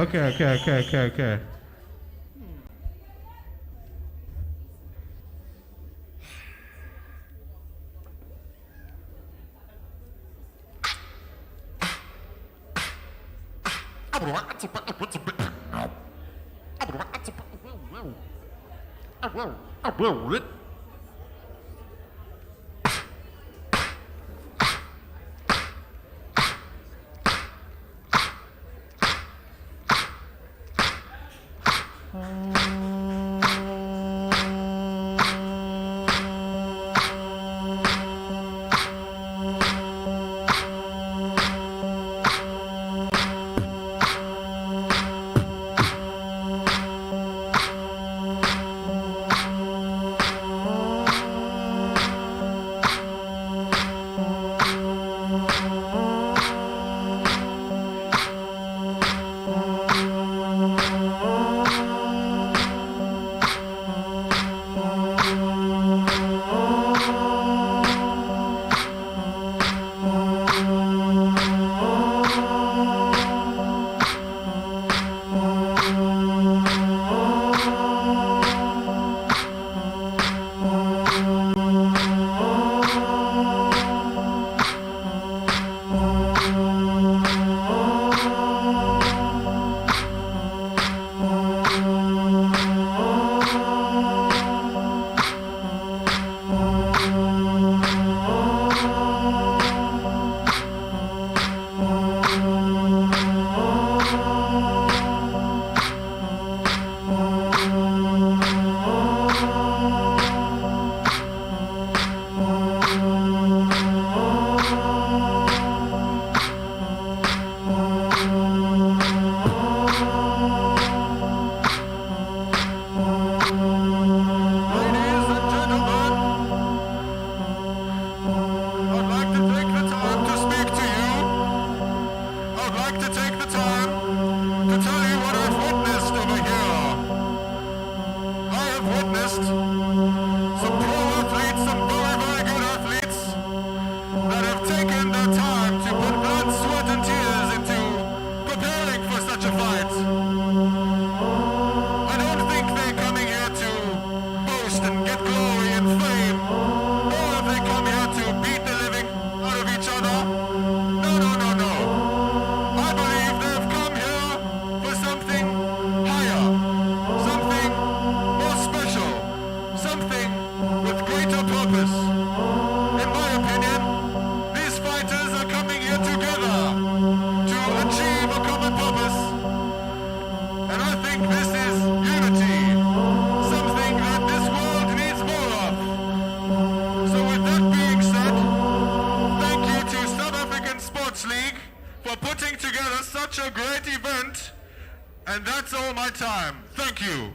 And that's all my time. Thank you.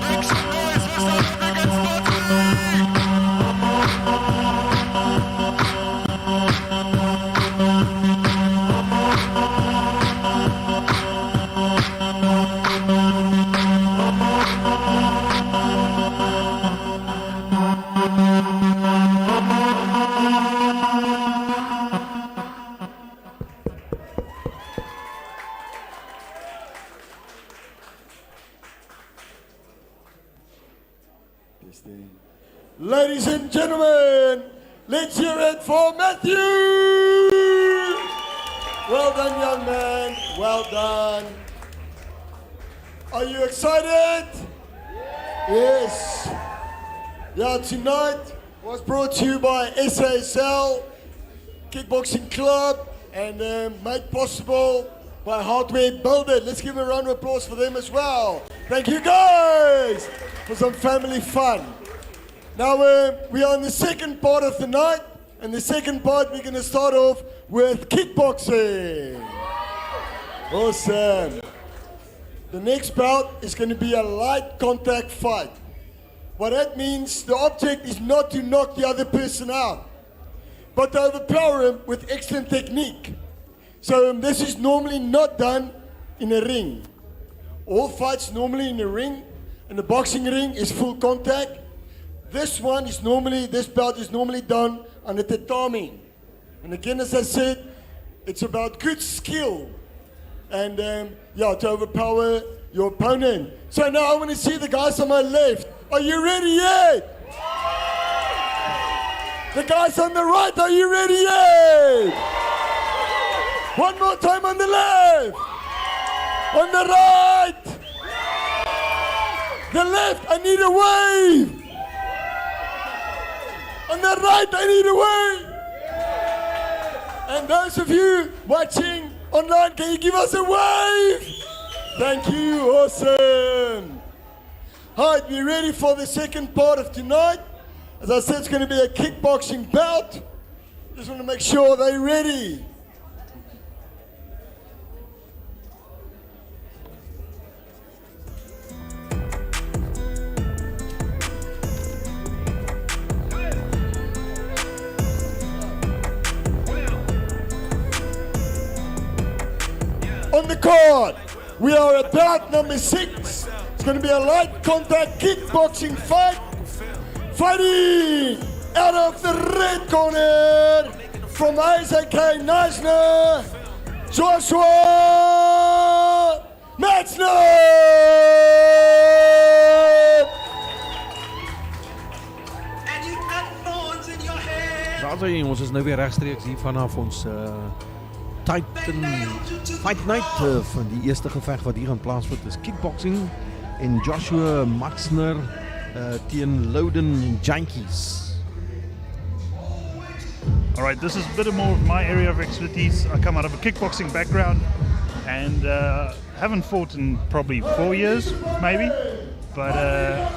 Make some noise for South African Sports League. Ladies and gentlemen, let's hear it for Matthew! Well done, young man. Well done. Are you excited? Yes. Yeah, tonight was brought to you by SASL, Kickboxing Club, and made possible by Hardware Builder. Let's give a round of applause for them as well. Thank you guys for some family fun. Now we are in the second part of the night, and the second part we're going to start off with kickboxing. Awesome. The next bout is going to be a light contact fight. What that means, the object is not to knock the other person out, but to overpower him with excellent technique. So this is normally not done in a ring. All fights normally in a ring, and the boxing ring is full contact. This bout is normally done on the tatami. And again, as I said, it's about good skill and to overpower your opponent. So now I want to see the guys on my left. Are you ready yet? The guys on the right, are you ready yet? One more time on the left. On the right. The left, I need a wave. On the right, I need a wave. And those of you watching online, can you give us a wave? Thank you, awesome. All right, we're ready for the second part of tonight. As I said, it's going to be a kickboxing bout. Just want to make sure they're ready. On the card, we are at bout number 6. It's going to be a light contact kickboxing fight. Fighting out of the red corner from Isaac Neisner, Joshua Metzner. Ons is nou weer regstreeks hier vanaf ons Titan Fight Night van die eerste geveg wat hier gaan plaasvind is kickboxing en Joshua Metzner teen Loudon Yankees. Alright, this is a bit more of my area of expertise. I come out of a kickboxing background and haven't fought in probably 4 years, maybe. But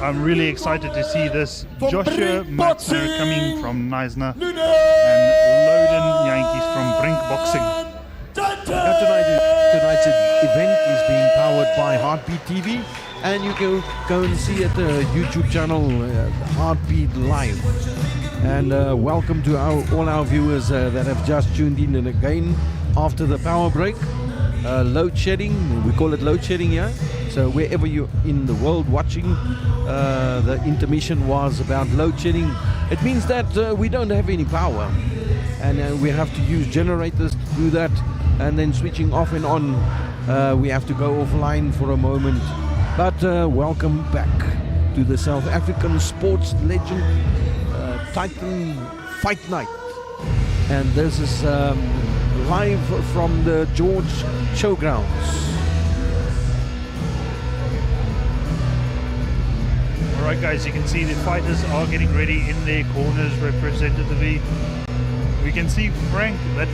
I'm really excited to see this Joshua Metzner coming from Neisner and Loudon Yankees from Brink Boxing. Tonight's event is being powered by Heartbeat TV, and you can go and see at the YouTube channel Heartbeat Live. And welcome to all our viewers that have just tuned in. And again, after the power break, load shedding, we call it load shedding here. So wherever you're in the world watching, the intermission was about load shedding. It means that we don't have any power, and we have to use generators to do that. And then switching off and on, we have to go offline for a moment. But welcome back to the South African sports legend Titan Fight Night. And this is live from the George Showgrounds. Alright guys, you can see the fighters are getting ready in their corners representatively. We can see Frank that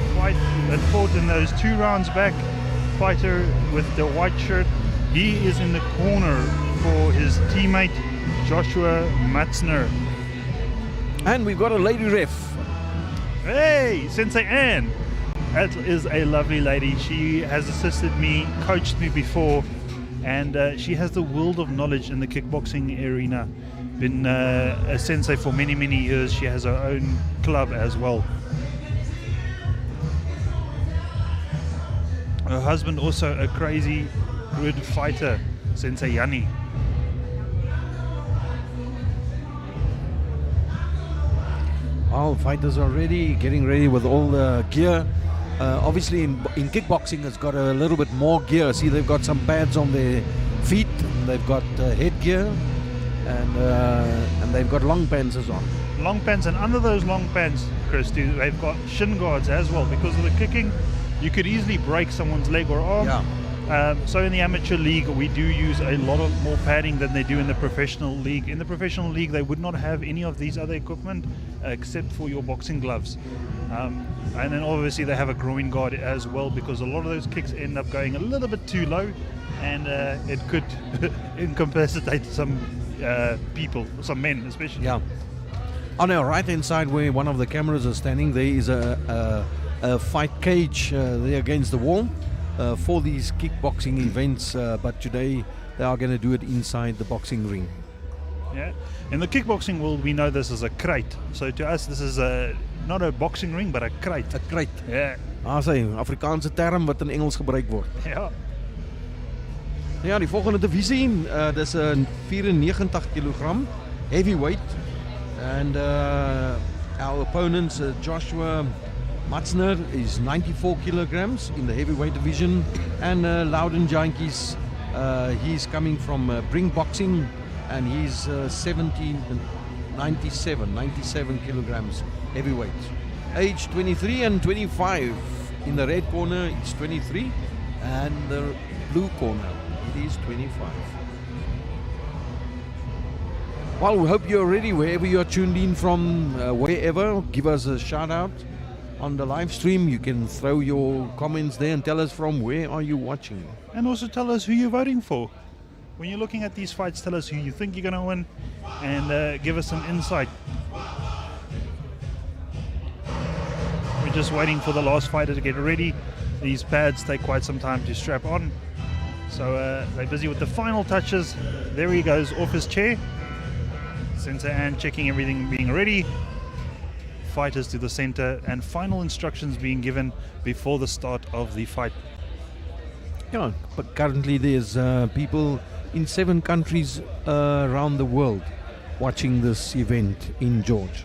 fought in those 2 rounds back, fighter with the white shirt. He is in the corner for his teammate Joshua Matzner. And we've got a lady ref. Hey, Sensei Anne. That is a lovely lady. She has assisted me, coached me before, and she has the world of knowledge in the kickboxing arena. Been a sensei for many, many years. She has her own club as well. Her husband also a crazy good fighter, Sensei Yanni. All fighters are ready, getting ready with all the gear. Obviously in kickboxing it's got a little bit more gear. See, they've got some pads on their feet, they've got headgear, and they've got long pants on. Long pants, and under those long pants, Chris, they've got shin guards as well. Because of the kicking, you could easily break someone's leg or arm. Yeah. So in the amateur league, we do use a lot of more padding than they do in the professional league. In the professional league, they would not have any of these other equipment except for your boxing gloves. And then obviously they have a groin guard as well, because a lot of those kicks end up going a little bit too low, and it could incapacitate some people, some men especially. Yeah. On our right hand side, where one of the cameras is standing, there is a fight cage there against the wall for these kickboxing events, but today they are going to do it inside the boxing ring. Yeah. In the kickboxing world, we know this as a crate. So to us, this is not a boxing ring, but a crate. A crate. Ja. Daar's 'n Afrikaanse term wat in Engels gebruik word. Ja. Ja, die volgende divisie, dis 'n 94 kg heavyweight, and our opponent Joshua Matzner is 94 kilograms in the heavyweight division, and Loudon Jankies, he's coming from Bring Boxing, and he's 97 kilograms heavyweight. Age 23 and 25. In the red corner it's 23, and the blue corner it is 25. Well, we hope you're ready wherever you're tuned in from, wherever. Give us a shout out on the live stream. You can throw your comments there and tell us from where are you watching. And also tell us who you're voting for. When you're looking at these fights, tell us who you think you're going to win, and give us some insight. We're just waiting for the last fighter to get ready. These pads take quite some time to strap on. So they're busy with the final touches. There he goes off his chair. Sensei Anne checking everything being ready. Fighters to the center, and final instructions being given before the start of the fight. Yeah, but currently there's people in 7 countries around the world watching this event in George.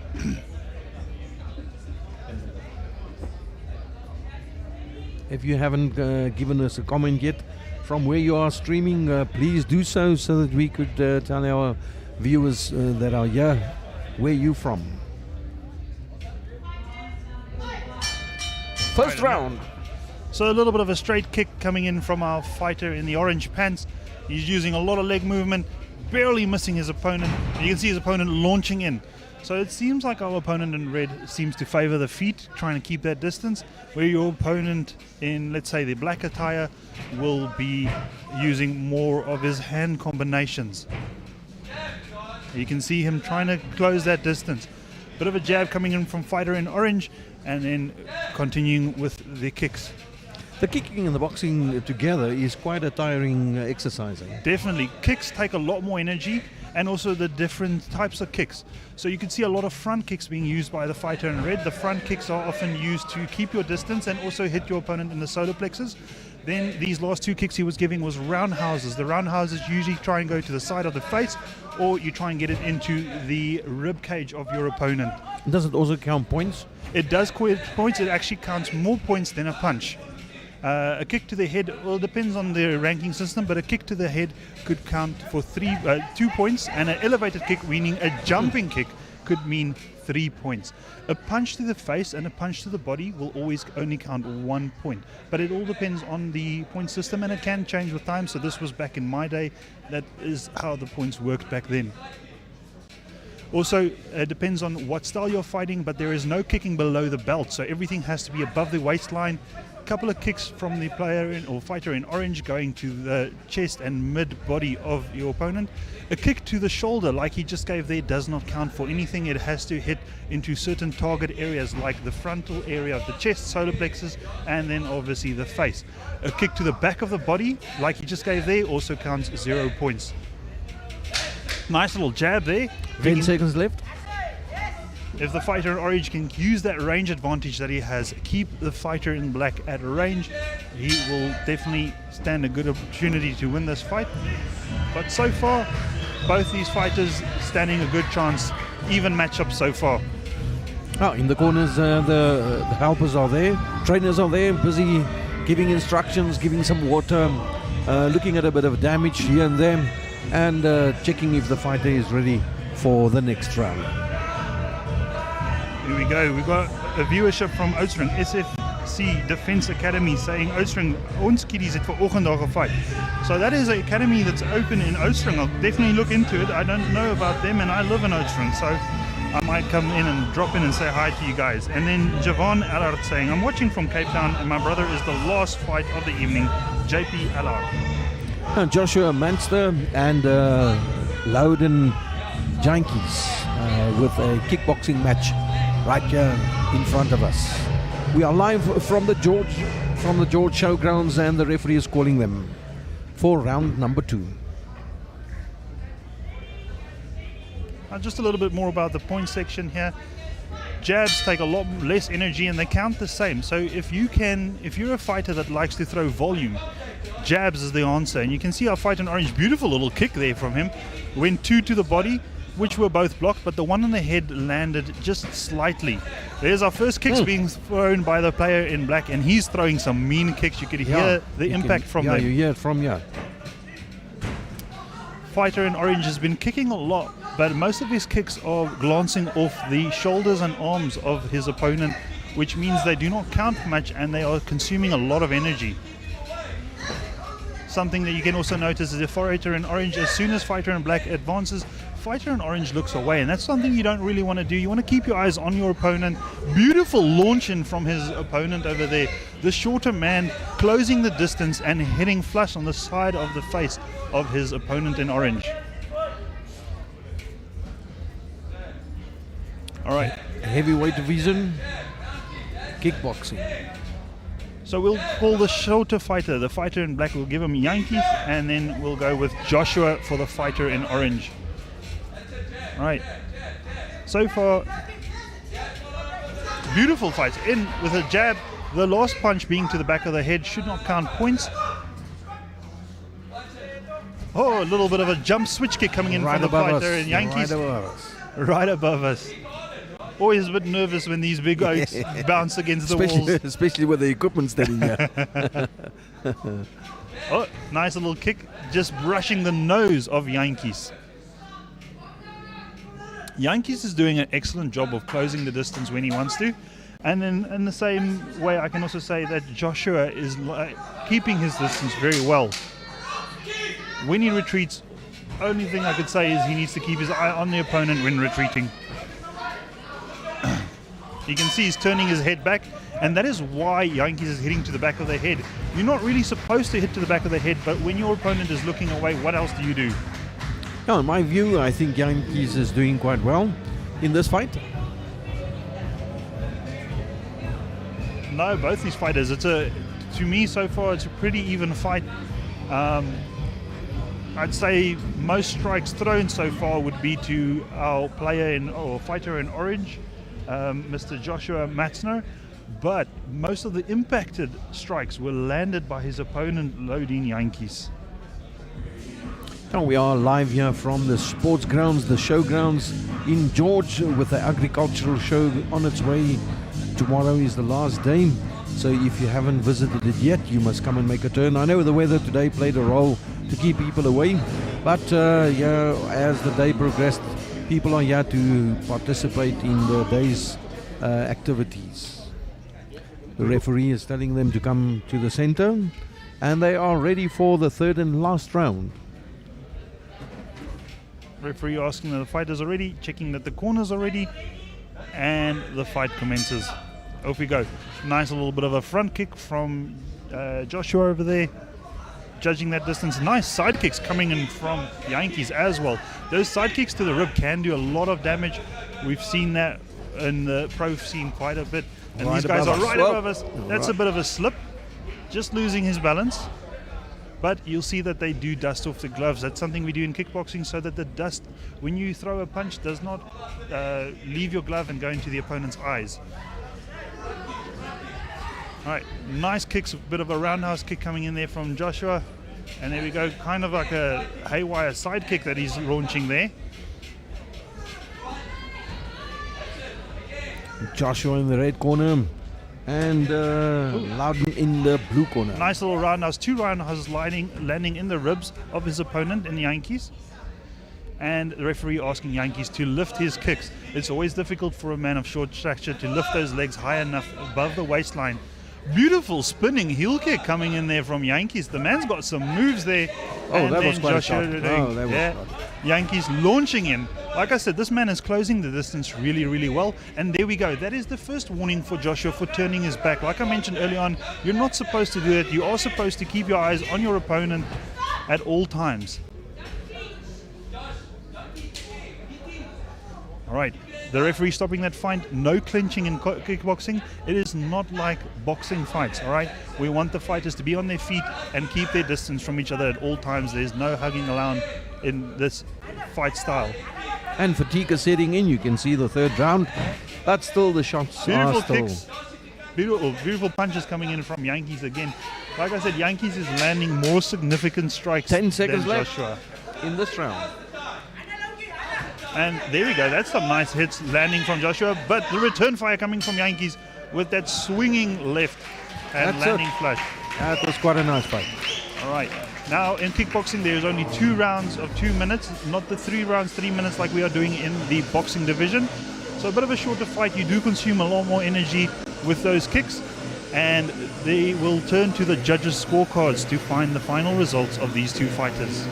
If you haven't given us a comment yet from where you are streaming, please do so that we could tell our viewers that are here where you from. First round. So a little bit of a straight kick coming in from our fighter in the orange pants. He's using a lot of leg movement, barely missing his opponent. You can see his opponent launching in. So it seems like our opponent in red seems to favor the feet, trying to keep that distance, where your opponent in, let's say, the black attire will be using more of his hand combinations. You can see him trying to close that distance. Bit of a jab coming in from fighter in orange, and then continuing with the kicks. The kicking and the boxing together is quite a tiring exercise. Definitely. Kicks take a lot more energy, and also the different types of kicks. So you can see a lot of front kicks being used by the fighter in red. The front kicks are often used to keep your distance and also hit your opponent in the solar plexus. Then these last 2 kicks he was giving was roundhouses. The roundhouses usually try and go to the side of the face, or you try and get it into the rib cage of your opponent. Does it also count points? It does count points. It actually counts more points than a punch. A kick to the head, well, it depends on the ranking system, but a kick to the head could count for 2 points, and an elevated kick, meaning a jumping kick, could mean 3 points. A punch to the face and a punch to the body will always only count 1 point, but it all depends on the point system, and it can change with time. So this was back in my day. That is how the points worked back then. Also, it depends on what style you're fighting, but there is no kicking below the belt, so everything has to be above the waistline. Couple of kicks from the player or fighter in orange going to the chest and mid body of your opponent. A kick to the shoulder like he just gave there does not count for anything. It has to hit into certain target areas like the frontal area of the chest, solar plexus, and then obviously the face. A kick to the back of the body like he just gave there also counts 0 points. Nice little jab there. 10 seconds left. If the fighter in orange can use that range advantage that he has, keep the fighter in black at range, he will definitely stand a good opportunity to win this fight. But so far, both these fighters standing a good chance. Even matchup so far. Oh, in the corners, the helpers are there, trainers are there, busy giving instructions, giving some water, looking at a bit of damage here and there, and checking if the fighter is ready for the next round. Here we go. We've got a viewership from Oudtshoorn, SFC Defence Academy, saying Oudtshoorn, ons kiddies het vanoggend daar gefight. So that is an academy that's open in Oudtshoorn. I'll definitely look into it. I don't know about them, and I live in Oudtshoorn, so I might come in and drop in and say hi to you guys. And then Javon Allard saying, I'm watching from Cape Town, and my brother is the last fight of the evening, JP Allard. Joshua Manster and Loudon Yankees with a kickboxing match right here in front of us. We are live from the George Showgrounds, and the referee is calling them for round number 2. Just a little bit more about the point section here. Jabs take a lot less energy and they count the same. So if you're a fighter that likes to throw volume, jabs is the answer. And you can see our fight in orange, beautiful little kick there from him. Went 2 to the body, which were both blocked, but the one on the head landed just slightly. There's our first kicks being thrown by the player in black, and he's throwing some mean kicks. You could hear the impact from them. Yeah, you hear it from here. Fighter in orange has been kicking a lot, but most of his kicks are glancing off the shoulders and arms of his opponent, which means they do not count much and they are consuming a lot of energy. Something that you can also notice is the fighter in orange, as soon as fighter in black advances, fighter in orange looks away, and that's something you don't really want to do. You want to keep your eyes on your opponent. Beautiful launch in from his opponent over there. The shorter man closing the distance and hitting flush on the side of the face of his opponent in orange. All right. Heavyweight division, kickboxing. So we'll call the shorter fighter. The fighter in black will give him Yankees, and then we'll go with Joshua for the fighter in orange. Right. So far, beautiful fights. In with a jab, the last punch being to the back of the head should not count points. Oh, a little bit of a jump switch kick coming in from the fighter in Yankees. Right above us. Always a bit nervous when these big oaks bounce against the walls. Especially with the equipment standing here. Oh, nice little kick, just brushing the nose of Yankees. Yankees is doing an excellent job of closing the distance when he wants to. And then in the same way, I can also say that Joshua is keeping his distance very well. When he retreats, only thing I could say is he needs to keep his eye on the opponent when retreating. You can see he's turning his head back, and that is why Yankees is hitting to the back of the head. You're not really supposed to hit to the back of the head, but when your opponent is looking away, what else do you do? No, in my view, I think Yankees is doing quite well in this fight. No, both these fighters. To me so far, it's a pretty even fight. I'd say most strikes thrown so far would be to our fighter in orange, Mr. Joshua Matzner, but most of the impacted strikes were landed by his opponent, Lodin Yankees. Now we are live here from the sports grounds, the showgrounds in George, with the agricultural show on its way. Tomorrow is the last day, so if you haven't visited it yet, you must come and make a turn. I know the weather today played a role to keep people away, but as the day progressed, people are here to participate in the day's activities. The referee is telling them to come to the center, and they are ready for the third and last round. Referee asking that the fight is already, checking that the corners are ready, and the fight commences. Off we go. Nice little bit of a front kick from Joshua over there, judging that distance. Nice side kicks coming in from Yankees as well. Those side kicks to the rib can do a lot of damage. We've seen that in the pro scene quite a bit. And Right these guys above are us. right Well, above us. That's a right. bit of a slip. Just losing his balance. But you'll see that they do dust off the gloves. That's something we do in kickboxing so that the dust, when you throw a punch, does not leave your glove and go into the opponent's eyes. All right, nice kicks, a bit of a roundhouse kick coming in there from Joshua. And there we go, kind of like a haywire side kick that he's launching there. Joshua in the red corner and Loudon in the blue corner. Nice little roundhouse, 2 roundhouses landing in the ribs of his opponent in the Yankees. And the referee asking Yankees to lift his kicks. It's always difficult for a man of short stature to lift those legs high enough above the waistline. Beautiful spinning heel kick coming in there from Yankees. The man's got some moves there. Oh, And that was then quite a Joshua shot. doing- Oh, that was yeah, a shot. Yankees launching in. Like I said, this man is closing the distance really, really well. And there we go. That is the first warning for Joshua for turning his back. Like I mentioned early on, you're not supposed to do it. You are supposed to keep your eyes on your opponent at all times. All right, the referee stopping that fight. No clinching in kickboxing. It is not like boxing fights, all right? We want the fighters to be on their feet and keep their distance from each other at all times. There's no hugging allowed in this fight style. And fatigue is setting in. You can see the third round, but still the shots Beautiful are still... kicks. Beautiful punches coming in from Yankees again. Like I said, Yankees is landing more significant strikes 10 seconds than left Joshua. in this round. And there we go. That's some nice hits landing from Joshua. But the return fire coming from Yankees with that swinging left and That's landing it. flush. That was quite a nice fight. All right. Now in kickboxing, there's only 2 rounds of 2 minutes, not the 3 rounds, 3 minutes like we are doing in the boxing division. So a bit of a shorter fight. You do consume a lot more energy with those kicks. And they will turn to the judges' scorecards to find the final results of these 2 fighters.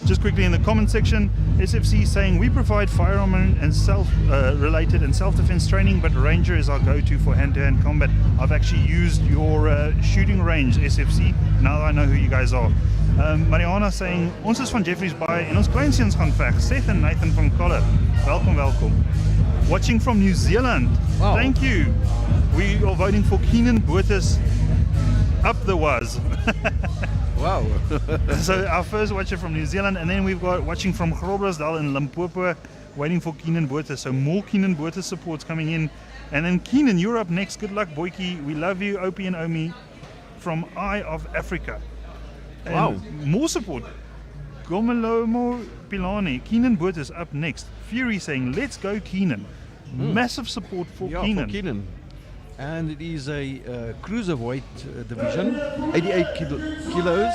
Just quickly in the comment section, SFC saying we provide firearm and self-related and self-defense training, but Ranger is our go-to for hand-to-hand combat. I've actually used your shooting range, SFC, now that I know who you guys are. Mariana saying, ons is van Jeffreys Bay en ons kleinseuns gaan veg. Seth and Nathan from Collar. Welkom, welkom. Watching from New Zealand. Wow. Thank you. We are voting for Keenan Boertes up the was. Wow. So our first watcher from New Zealand, and then we've got watching from Groblersdal in Limpopo, waiting for Keenan Boertes. So more Keenan Boertes supports coming in. And then Keenan, you're up next. Good luck, Boyki. We love you, Opie and Omi from Eye of Africa. And Wow. more support. Gomelomo Pilani. Keenan Boertes up next. Fury saying, let's go Keenan. Massive support for Yeah, Keenan. for Keenan. And it is a cruiserweight division, 88 kilos.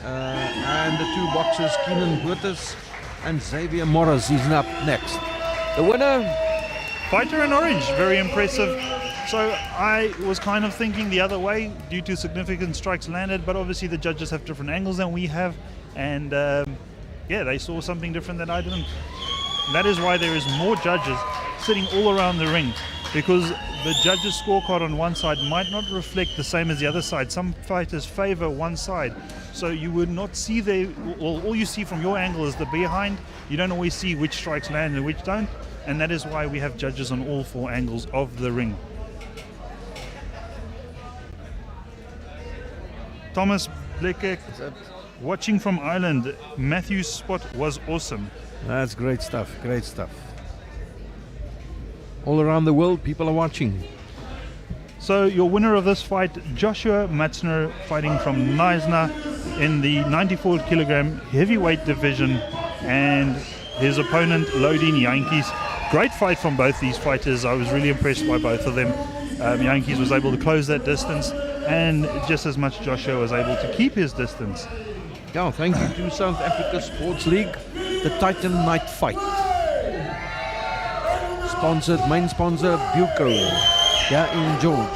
And the 2 boxers, Keenan Boertes and Xavier Morris, is up next. The winner, Fighter in orange, very impressive. So I was kind of thinking the other way due to significant strikes landed, but obviously the judges have different angles than we have. And yeah, they saw something different that I didn't. That is why there is more judges sitting all around the ring, because the judges' scorecard on one side might not reflect the same as the other side. Some fighters favor one side, so you would not see all you see from your angle is the behind. You don't always see which strikes land and which don't, and that is why we have judges on all 4 angles of the ring. Thomas Blekek, watching from Ireland, Matthew's spot was awesome. that's great stuff, great stuff. All around the world, people are watching. So your winner of this fight, Joshua Matzner, fighting from Neisner in the 94 kilogram heavyweight division, and his opponent, Lodin Yankees. Great fight from both these fighters. I was really impressed by both of them. Yankees was able to close that distance, and just as much Joshua was able to keep his distance. Yeah, thank you to South Africa Sports League, the Titan Night Fight. Sponsored, main sponsor, Buco, here in George.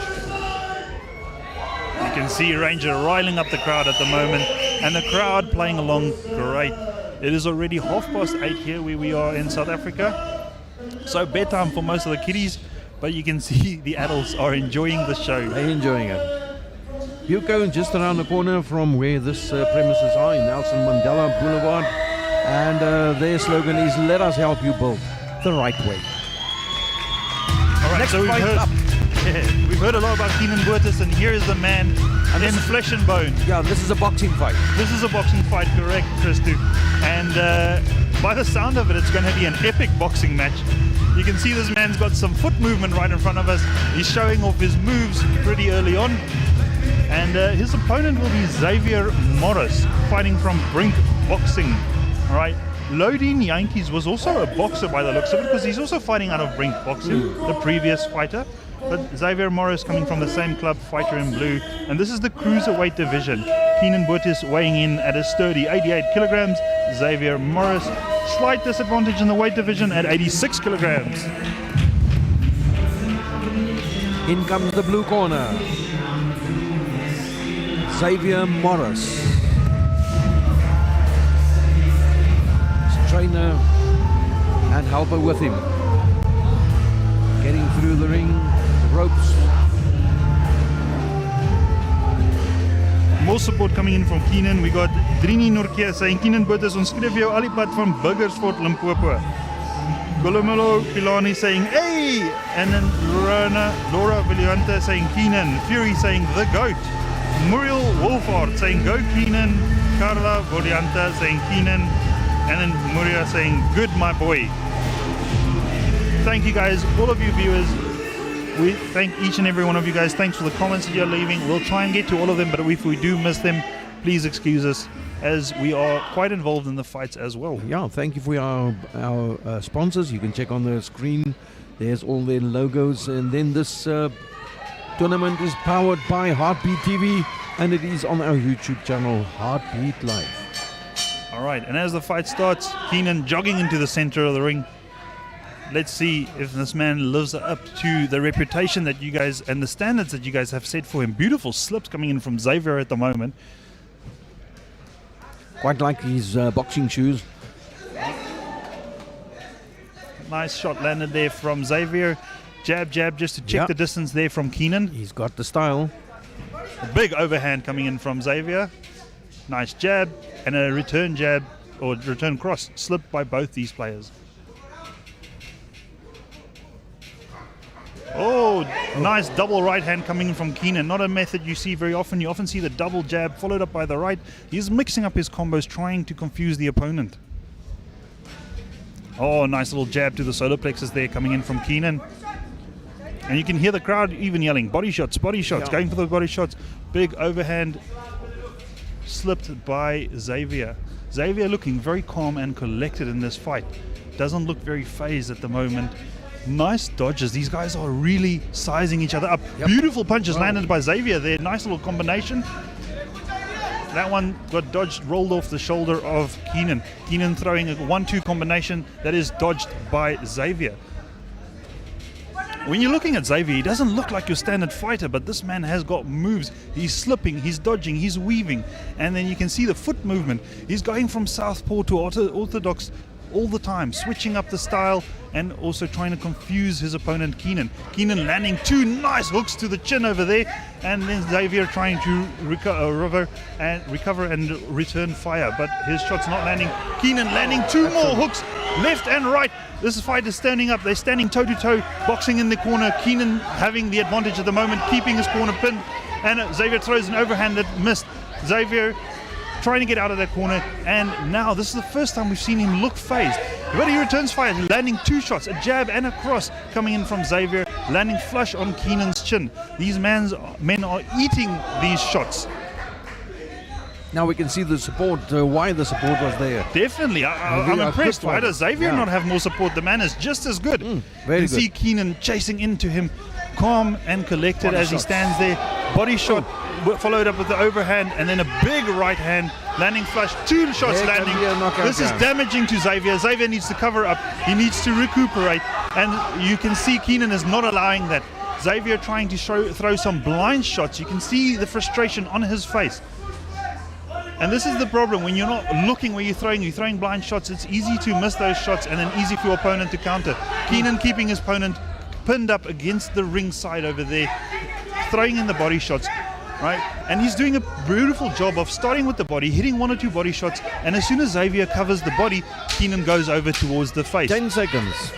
You can see Ranger riling up the crowd at the moment. and the crowd playing along great. It is already 8:30 here where we are in South Africa. So bedtime for most of the kiddies, but you can see the adults are enjoying the show. They're enjoying it. Buco just around the corner from where this premises are in Nelson Mandela Boulevard. And their slogan is, let us help you build the right way. All right, Next so fight up. we've heard a lot about Keenan Burtis, and here is the man in flesh and bone. Yeah, this is a boxing fight. This is a boxing fight, correct, Christu. And by the sound of it, it's going to be an epic boxing match. You can see this man's got some foot movement right in front of us. He's showing off his moves pretty early on. And his opponent will be Xavier Morris, fighting from Brink Boxing. All right. Lodin Yankees was also a boxer by the looks of it, because he's also fighting out of Brink Boxing, the previous fighter. But Xavier Morris coming from the same club, fighter in blue. And this is the cruiserweight division. Keenan Burtis weighing in at a sturdy 88 kilograms. Xavier Morris, slight disadvantage in the weight division at 86 kilograms. In comes the blue corner. Xavier Morris. Trainer and helper with him. Getting through the ring, ropes. More support coming in from Keenan. We got Drini Norkia saying, Keenan Burtis, ons skryf jou al die pad van Burgersfort, Limpopo. Golomolo Pilani saying, hey! And then Laura Villante saying, Keenan. Fury saying, the GOAT. Muriel Wolfhard saying, go Keenan. Carla Volianta saying, Keenan. And then Muria saying, good my boy. Thank you guys, all of you viewers. We thank each and every one of you guys. Thanks for the comments that you're leaving. We'll try and get to all of them, but if we do miss them, please excuse us, as we are quite involved in the fights as well. Yeah, thank you for our sponsors. You can check on the screen. There's all their logos. And then this tournament is powered by Heartbeat TV, and it is on our YouTube channel, Heartbeat Live. All right, and as the fight starts, Keenan jogging into the center of the ring. Let's see if this man lives up to the reputation that you guys and the standards that you guys have set for him. Beautiful slips coming in from Xavier at the moment. Quite like his boxing shoes. Nice shot landed there from Xavier. Jab, jab, just to check the distance there from Keenan. He's got the style. A big overhand coming in from Xavier. Nice jab and a return jab or return cross slipped by both these players. Oh, nice double right hand coming in from Keenan. Not a method you see very often. You often see the double jab followed up by the right. He's mixing up his combos, trying to confuse the opponent. Oh, nice little jab to the solar plexus there coming in from Keenan. And you can hear the crowd even yelling, body shots, going for the body shots. Big overhand slipped by Xavier. Xavier looking very calm and collected in this fight. Doesn't look very phased at the moment. Nice dodges. These guys are really sizing each other up. Beautiful punches landed by Xavier there. Nice little combination. That one got dodged, rolled off the shoulder of Keenan. Keenan throwing a 1-2 combination that is dodged by Xavier. When you're looking at Xavier, he doesn't look like your standard fighter, but this man has got moves. He's slipping, he's dodging, he's weaving, and then you can see the foot movement. He's going from southpaw to orthodox all the time, switching up the style and also trying to confuse his opponent Keenan. Keenan landing 2 nice hooks to the chin over there, and then Xavier trying to recover and return fire, but his shot's not landing. Keenan landing 2 more hooks, left and right. This fight is standing up. They're standing toe-to-toe, boxing in the corner. Keenan having the advantage at the moment, keeping his corner pinned, and Xavier throws an overhand that missed. Xavier trying to get out of that corner, and now this is the first time we've seen him look phased. But he returns fire, landing 2 shots, a jab and a cross coming in from Xavier, landing flush on Keenan's chin. These men are eating these shots. Now we can see the support, why the support was there. Definitely, I'm impressed. Why does Xavier not have more support? The man is just as good. Very you good. see Keenan chasing into him, calm and collected as he stands there. Body shot followed up with the overhand, and then a big right hand landing flush. 2 shots There can landing. be a knockout This is count. damaging to Xavier. Xavier needs to cover up. He needs to recuperate, and you can see Keenan is not allowing that. Xavier trying to throw some blind shots. You can see the frustration on his face. And this is the problem when you're not looking where you're throwing blind shots. It's easy to miss those shots and then easy for your opponent to counter. Keenan keeping his opponent pinned up against the ring side over there, throwing in the body shots, right? And he's doing a beautiful job of starting with the body, hitting 1 or 2 body shots, and as soon as Xavier covers the body, Keenan goes over towards the face. 10 seconds.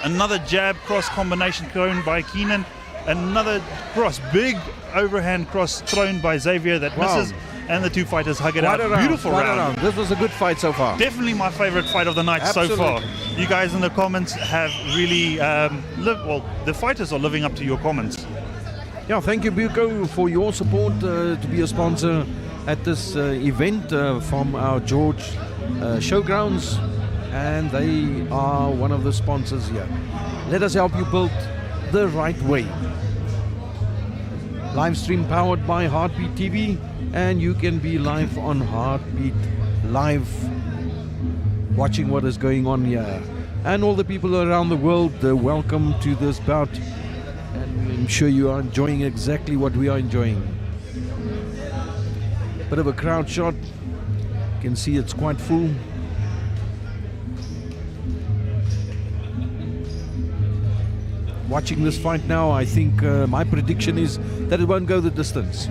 Another jab cross combination thrown by Keenan. Another cross, big overhand cross thrown by Xavier that misses, and the two fighters hug it out. Beautiful round. This was a good fight so far. Definitely my favorite fight of the night so far. You guys in the comments have really the fighters are living up to your comments. Yeah, thank you, Buko, for your support to be a sponsor at this event from our George Showgrounds, and they are one of the sponsors here. Let us help you build the right way. Live stream powered by Heartbeat TV, and you can be live on Heartbeat Live, watching what is going on here. And all the people around the world, welcome to this bout. And I'm sure you are enjoying exactly what we are enjoying. Bit of a crowd shot. You can see it's quite full. Watching this fight now, I think my prediction is that it won't go the distance.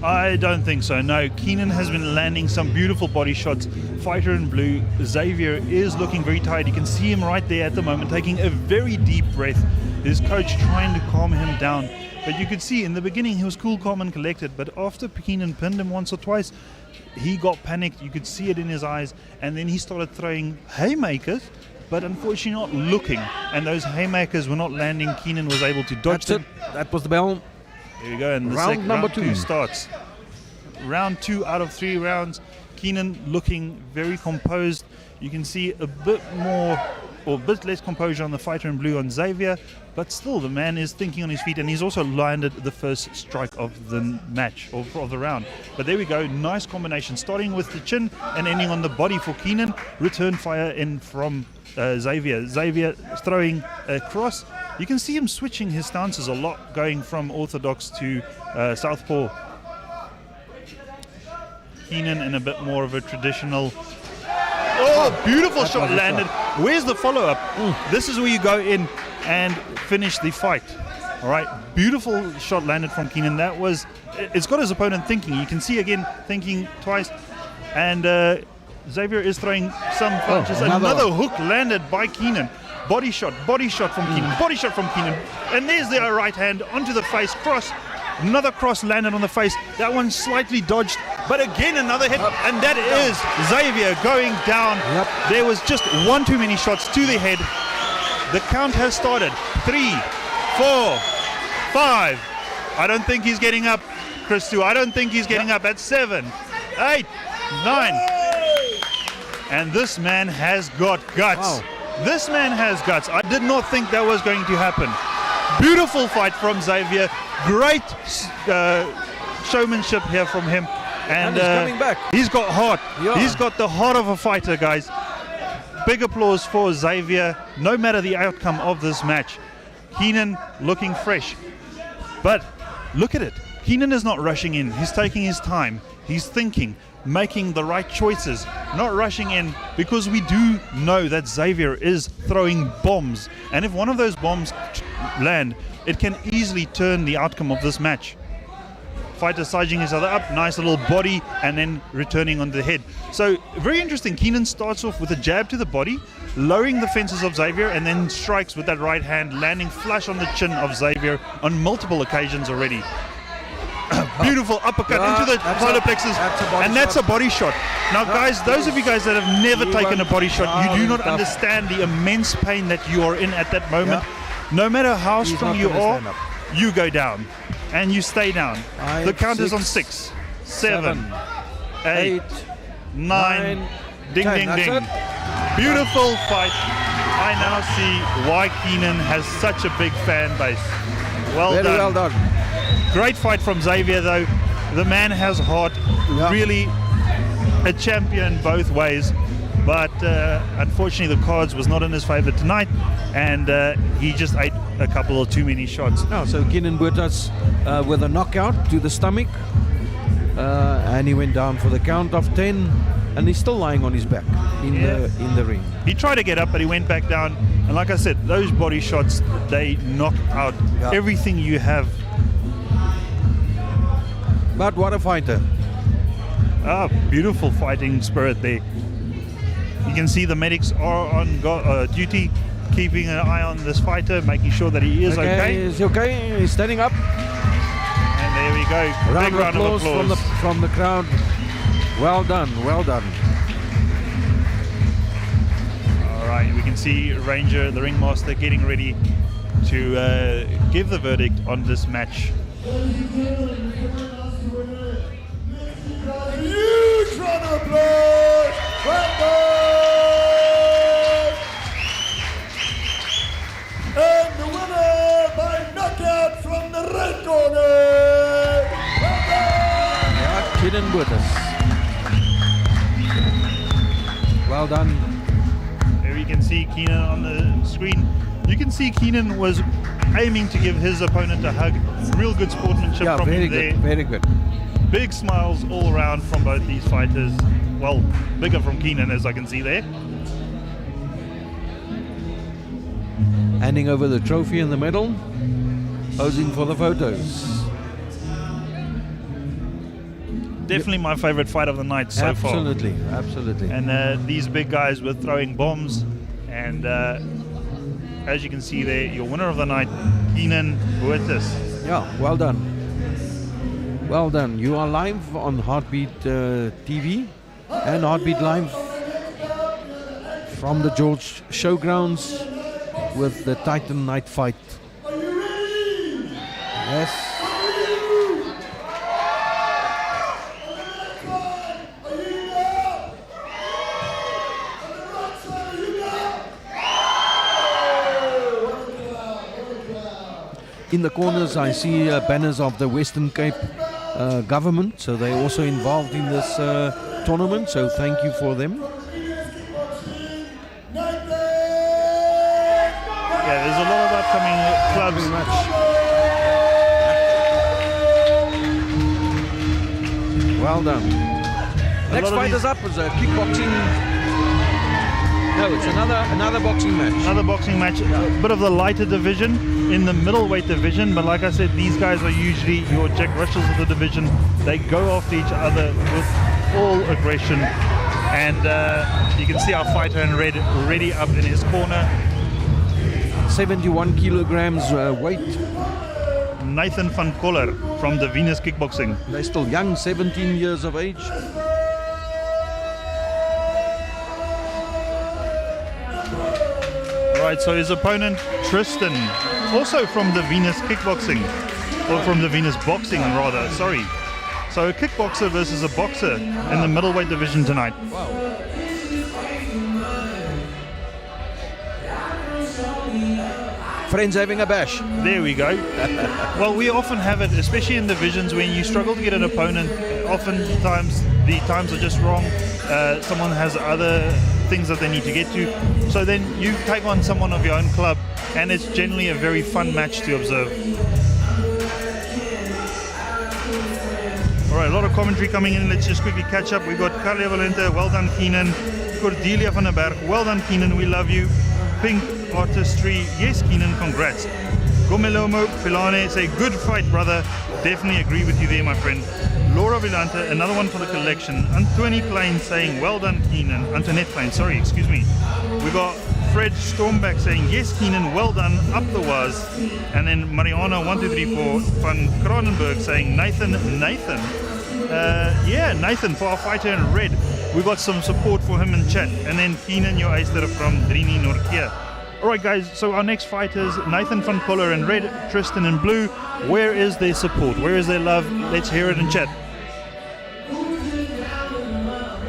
I don't think so, no. Keenan has been landing some beautiful body shots. Fighter in blue, Xavier, is looking very tired. You can see him right there at the moment, taking a very deep breath. His coach trying to calm him down. But you could see in the beginning he was cool, calm and collected. But after Keenan pinned him once or twice, he got panicked. You could see it in his eyes. And then he started throwing haymakers, but unfortunately not looking. And those haymakers were not landing. Keenan was able to dodge them. That was the bell. There we go. And the round number 2 starts. Round 2 out of 3 rounds. Keenan looking very composed. You can see a bit more or a bit less composure on the fighter in blue on Xavier, but still the man is thinking on his feet, and he's also landed the first strike of the match or of the round. But there we go, nice combination, starting with the chin and ending on the body for Keenan. Return fire in from Xavier. Xavier throwing a cross. You can see him switching his stances a lot, going from orthodox to southpaw. Keenan in a bit more of a traditional. Oh, beautiful shot landed. Where's the follow-up? This is where you go in and finish the fight. All right, beautiful shot landed from Keenan. That was, it's got his opponent thinking. You can see again, thinking twice. And Xavier is throwing some punches. Another hook landed by Keenan. Body shot from Keenan, body shot from Keenan. And there's the right hand onto the face, cross. Another cross landed on the face. That one slightly dodged, but again another hit, and that is Xavier going down. There was just one too many shots to the head. The count has started. 3, 4, 5. I don't think he's getting up, Christu. I don't think he's getting up. At 7, 8, 9. And this man has got guts. This man has guts. I did not think that was going to happen. Beautiful fight from Xavier. Great showmanship here from him. And he's coming back. He's got heart. Yeah. He's got the heart of a fighter, guys. Big applause for Xavier, no matter the outcome of this match. Keenan looking fresh. But look at it. Keenan is not rushing in. He's taking his time. He's thinking, making the right choices, not rushing in, because we do know that Xavier is throwing bombs. And if one of those bombs land, it can easily turn the outcome of this match. Fighters sizing each other up, nice little body, and then returning on the head. So very interesting. Keenan starts off with a jab to the body, lowering the fences of Xavier, and then strikes with that right hand, landing flush on the chin of Xavier on multiple occasions already. Beautiful uppercut into the polar plexus, and that's a body shot. Now guys, those of you guys that have never taken a body shot, you do not understand the immense pain that you are in at that moment. No matter how strong you are, you go down and you stay down. The count is on 6, 7, 8, 9, ding, ding, ding. Beautiful fight. I now see why Keenan has such a big fan base. Very well done. Great fight from Xavier, though. The man has heart. Really a champion both ways. But unfortunately, the cards was not in his favor tonight, and he just ate a couple of too many shots. So Keenan Buertas with a knockout to the stomach. and he went down for the count of 10, and he's still lying on his back in the ring. He tried to get up, but he went back down. And like I said, those body shots, they knock out everything you have. But what a fighter. Beautiful fighting spirit there. You can see the medics are on duty, keeping an eye on this fighter, making sure that he is okay. He's okay. He's standing up. And there we go. Big round of applause from the crowd. Well done, well done. All right, we can see Ranger, the ringmaster, getting ready to give the verdict on this match. Huge round of applause. Well done. And the winner by knockout from the red corner. Well done. Yeah, Keenan Butters. Well done. There you can see Keenan on the screen. You can see Keenan was aiming to give his opponent a hug. Real good sportsmanship from him there. Very good. Big smiles all around from both these fighters. Well, bigger from Keenan, as I can see there. Handing over the trophy and the medal. Posing for the photos. Definitely my favorite fight of the night so far. Absolutely, absolutely. And these big guys were throwing bombs. And as you can see there, your winner of the night, Keenan Butters. Yeah, well done. Well done. You are live on Heartbeat TV and Heartbeat Live from the George Showgrounds with the Titan Night Fight. Yes. In the corners I see banners of the Western Cape government, so they're also involved in this tournament, so thank you for them. Yeah, there's a lot of upcoming clubs. Well done. Next fight is up is a kickboxing. No, it's another boxing match. Another boxing match, a bit of the lighter division in the middleweight division, but like I said, these guys are usually your Jack Rushells of the division. They go after each other with all aggression, and you can see our fighter in red ready up in his corner. 71 kilograms weight. Nathan van Koller from the Venus Kickboxing. They're still young, 17 years of age. Right, so his opponent, Tristan, also from the Venus Kickboxing, or from the Venus Boxing rather, sorry. So a kickboxer versus a boxer in the middleweight division tonight. Wow. Friends having a bash. There we go. Well, we often have it, especially in divisions when you struggle to get an opponent. Oftentimes the times are just wrong. Someone has other things that they need to get to. So then you take on someone of your own club, and it's generally a very fun match to observe. All right, a lot of commentary coming in. Let's just quickly catch up. We've got Carlia Valente, well done Keenan. Cordelia van der Berg, well done Keenan, we love you. Pink Artistry, yes Keenan, congrats. Gomelomo Pilane say, good fight brother. Definitely agree with you there, my friend. Laura Villante, another one for the collection. Antoine Klein saying, well done Keenan. Antoinette Klein, sorry, excuse me. We got Fred Stormback saying, yes Keenan, well done, up the was. And then Mariana 1234 van Kronenberg saying, Nathan. Yeah, Nathan for our fighter in red. We got some support for him in chat. And then Keenan, your Eister from Drini Norkia. Alright guys, so our next fighters, Nathan van Koller in red, Tristan in blue. Where is their support? Where is their love? Let's hear it in chat.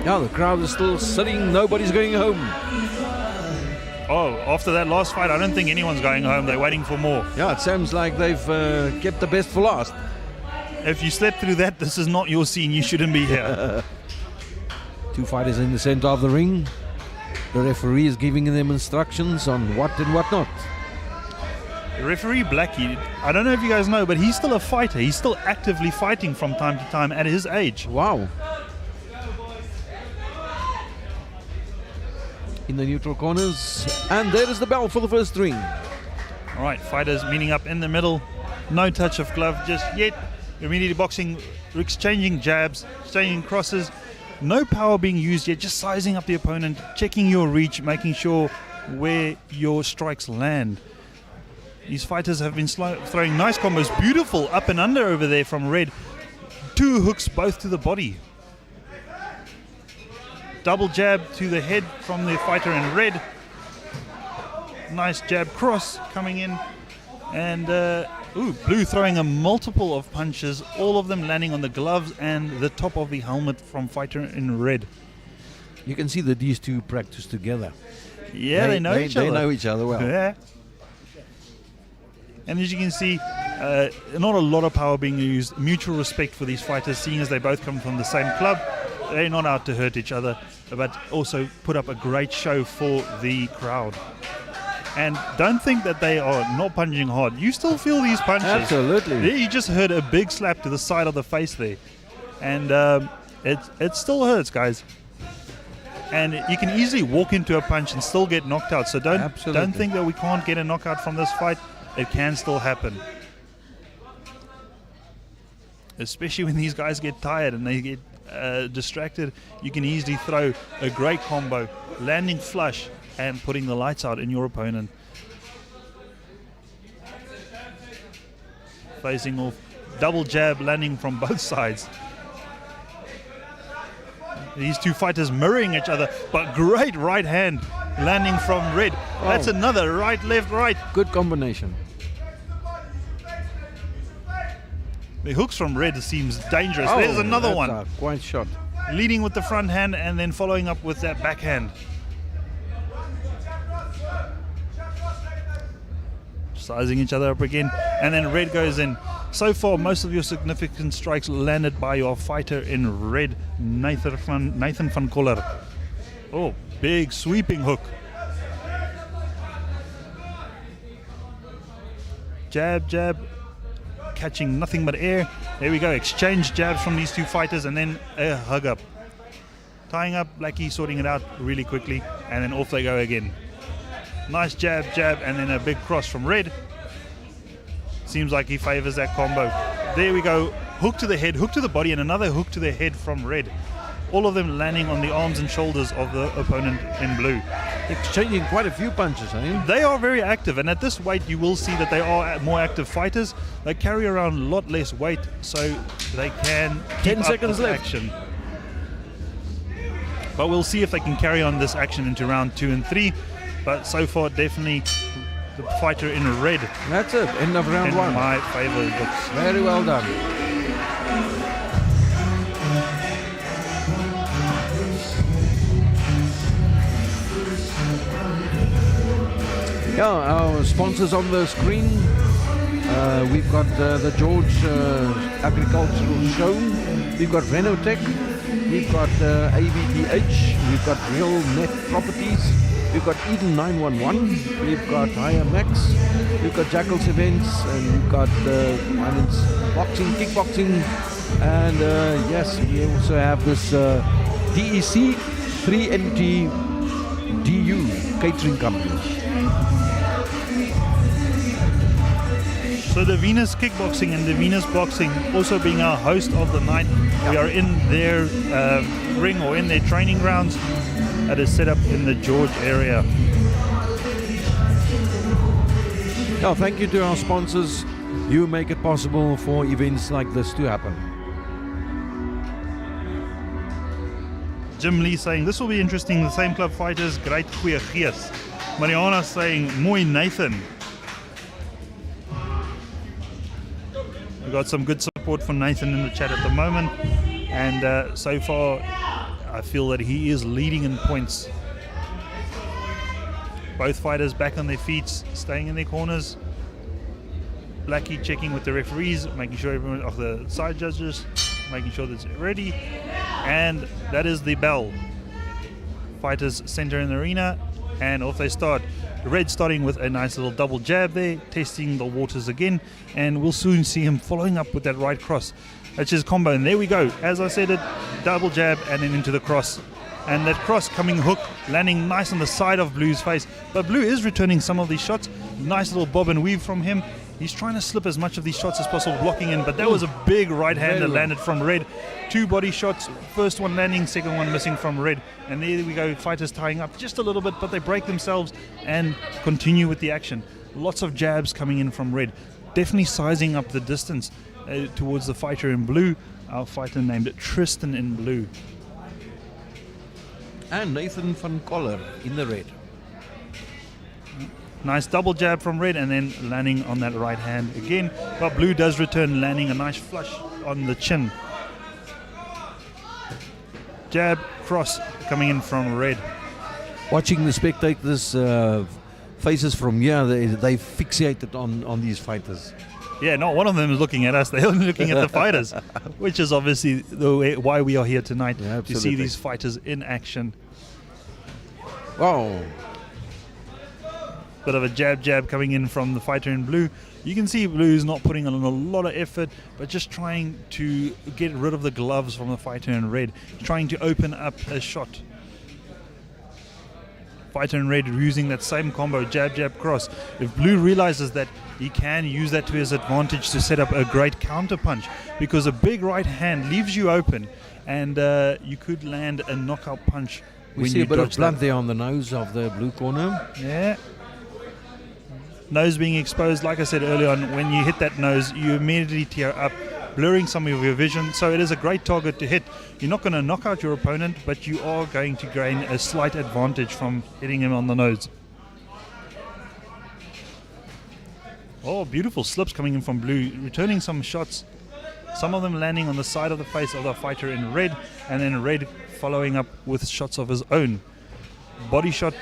Yeah, the crowd is still sitting, nobody's going home. Oh, after that last fight, I don't think anyone's going home. They're waiting for more. Yeah, it seems like they've kept the best for last. If you slept through that, this is not your scene. You shouldn't be here. Two fighters in the center of the ring. The referee is giving them instructions on what and what not. Referee Blackie, I don't know if you guys know, but he's still a fighter. He's still actively fighting from time to time at his age. Wow. In the neutral corners, and there is the bell for the first ring. All right, fighters meeting up in the middle. No touch of glove just yet. Immediately boxing, exchanging jabs, exchanging crosses. No power being used yet, just sizing up the opponent, checking your reach, making sure where your strikes land. These fighters have been throwing nice combos. Beautiful up and under over there from Red. 2 hooks both to the body. Double jab to the head from the fighter in red. Nice jab cross coming in. And Blue throwing a multiple of punches, all of them landing on the gloves and the top of the helmet from fighter in red. You can see that these two practice together. Yeah, they know each other. They know each other well. Yeah. And as you can see, not a lot of power being used. Mutual respect for these fighters, seeing as they both come from the same club. They're not out to hurt each other, but also put up a great show for the crowd. And don't think that they are not punching hard. You still feel these punches. Absolutely. Yeah, you just heard a big slap to the side of the face there. And it still hurts, guys. And you can easily walk into a punch and still get knocked out. So don't think that we can't get a knockout from this fight. It can still happen. Especially when these guys get tired and they get distracted, you can easily throw a great combo, landing flush and putting the lights out in your opponent. Facing off, double jab landing from both sides. These two fighters mirroring each other, but great right hand landing from red. Oh. That's another right, left, right. Good combination. The hooks from red seems dangerous. There's another one. A quite shot. Leading with the front hand and then following up with that backhand. Sizing each other up again, and then red goes in. So far, most of your significant strikes landed by your fighter in red, Nathan van Koller. Oh, big sweeping hook. Jab, jab, catching nothing but air. There we go, exchange jabs from these two fighters, and then a hug up. Tying up, Blackie sorting it out really quickly, and then off they go again. Nice jab, jab, and then a big cross from red. Seems like he favors that combo. There we go. Hook to the head, hook to the body, and another hook to the head from red. All of them landing on the arms and shoulders of the opponent in blue. Exchanging quite a few punches, eh? They are very active, and at this weight you will see that they are more active fighters. They carry around a lot less weight, so they can keep 10 up seconds this left. action. But we'll see if they can carry on this action into round 2 and 3. But so far, definitely the fighter in red. That's it. End of round in 1. my favor looks. Very well done. Yeah, our sponsors on the screen. We've got the George Agricultural Show. We've got Renotech. We've got AVDH. We've got Real Net Properties. We've got Eden 911, we've got Higher Max, we've got Jackal's Events, and we've got boxing, kickboxing, and yes, we also have this DEC 3NT DU catering company. So the Venus Kickboxing and the Venus Boxing also being our host of the night. We are in their ring or in their training grounds that is set up in the George area. Now, thank you to our sponsors. You make it possible for events like this to happen. Jim Lee saying, this will be interesting. The same club fighters, great goeie gees. Mariana saying, mooi Nathan. We got some good support from Nathan in the chat at the moment. And so far, I feel that he is leading in points. Both fighters back on their feet, staying in their corners. Blackie checking with the referees, making sure everyone of the side judges, making sure that's ready. And that is the bell. Fighters center in the arena, and off they start. Red starting with a nice little double jab there, testing the waters again, and we'll soon see him following up with that right cross. That's his combo, and there we go. As I said, a double jab and then into the cross. And that cross coming hook, landing nice on the side of Blue's face. But Blue is returning some of these shots. Nice little bob and weave from him. He's trying to slip as much of these shots as possible, blocking in, but that was a big right hand that landed from Red. 2 body shots, first one landing, second one missing from Red. And there we go, fighters tying up just a little bit, but they break themselves and continue with the action. Lots of jabs coming in from Red. Definitely sizing up the distance towards the fighter in blue, our fighter named Tristan in blue. And Nathan van Coller in the red. Nice double jab from Red and then landing on that right hand again. But Blue does return, landing a nice flush on the chin. Jab, cross coming in from Red. Watching the spectators' faces from here, they fixated on these fighters. Yeah, not one of them is looking at us. They're only looking at the fighters, which is obviously the way, why we are here tonight, to see these fighters in action. Wow. Bit of a jab coming in from the fighter in blue. You can see Blue's not putting in a lot of effort, but just trying to get rid of the gloves from the fighter in red, trying to open up a shot. Fighter in red using that same combo, jab, cross. If Blue realizes that, he can use that to his advantage to set up a great counter punch, because a big right hand leaves you open, and you could land a knockout punch. We see a bit of blood there on the nose of the blue corner. Yeah. Nose being exposed, like I said earlier on, when you hit that nose, you immediately tear up, blurring some of your vision. So it is a great target to hit. You're not going to knock out your opponent, but you are going to gain a slight advantage from hitting him on the nose. Oh, beautiful slips coming in from Blue, returning some shots. Some of them landing on the side of the face of the fighter in red, and then Red following up with shots of his own. Body shot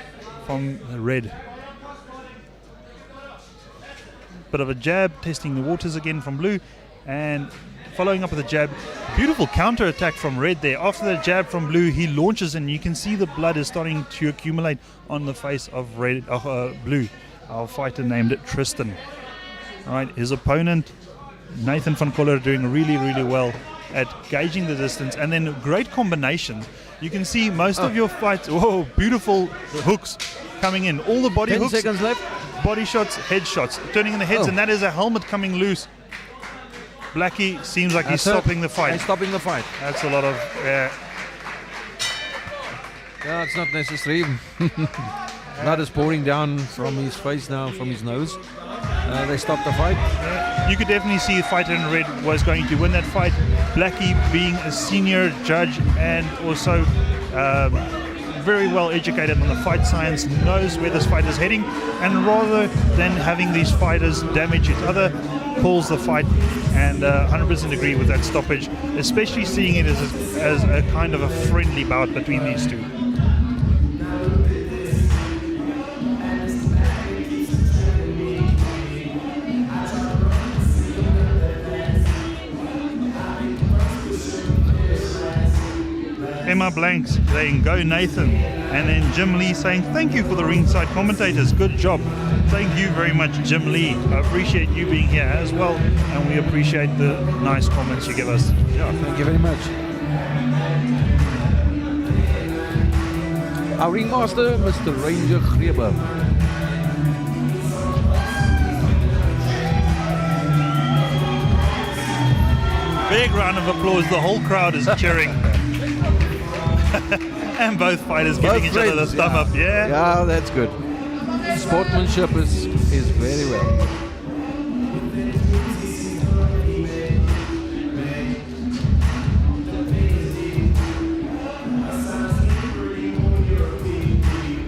from Red. Bit of a jab, testing the waters again from Blue, and following up with a jab. Beautiful counter attack from Red there. After the jab from Blue, he launches, and you can see the blood is starting to accumulate on the face of Blue, our fighter named Tristan. All right, his opponent Nathan van Coller doing really well at gauging the distance, and then great combinations. You can see most of your fights. Whoa, beautiful hooks coming in. All the body 10 hooks. seconds left. Body shots, head shots, turning in the heads, and that is a helmet coming loose. Blackie seems like he's stopping the fight. He's stopping the fight. That's a lot of. Yeah, it's not necessary. Blood is pouring down from his face now, from his nose. They stopped the fight. You could definitely see the fighter in red was going to win that fight. Blackie being a senior judge and also very well educated on the fight science, knows where this fight is heading, and rather than having these fighters damage each other, calls the fight, and 100% agree with that stoppage, especially seeing it as a kind of a friendly bout between these two. Emma Blanks saying, "Go Nathan," and then Jim Lee saying, "Thank you for the ringside commentators, good job." Thank you very much, Jim Lee. I appreciate you being here as well, and we appreciate the nice comments you give us. Yeah, thank you very much. Our ringmaster, Mr. Ranger Greber. Big round of applause, the whole crowd is cheering. And both fighters giving each other the thumb up, yeah? Yeah, that's good. Sportsmanship is very well.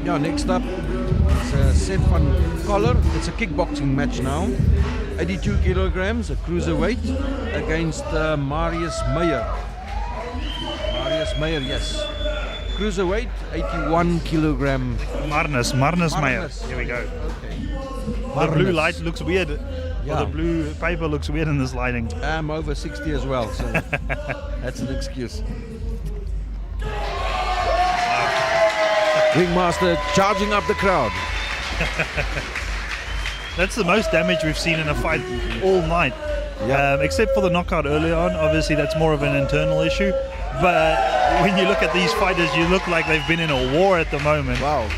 Yeah, next up is Seth van Coller. It's a kickboxing match now. 82 kilograms, a cruiserweight, against Marius Meyer. Marius Meyer, yes. Cruiserweight, 81 kilogram. Marnus Meyer. Here we go. Okay. The blue light looks weird. Yeah. Or the blue paper looks weird in this lighting. I'm over 60 as well, so that's an excuse. Ringmaster charging up the crowd. That's the most damage we've seen in a fight all night. Yeah. Except for the knockout early on. Obviously, that's more of an internal issue. But when you look at these fighters, you look like they've been in a war at the moment. Wow.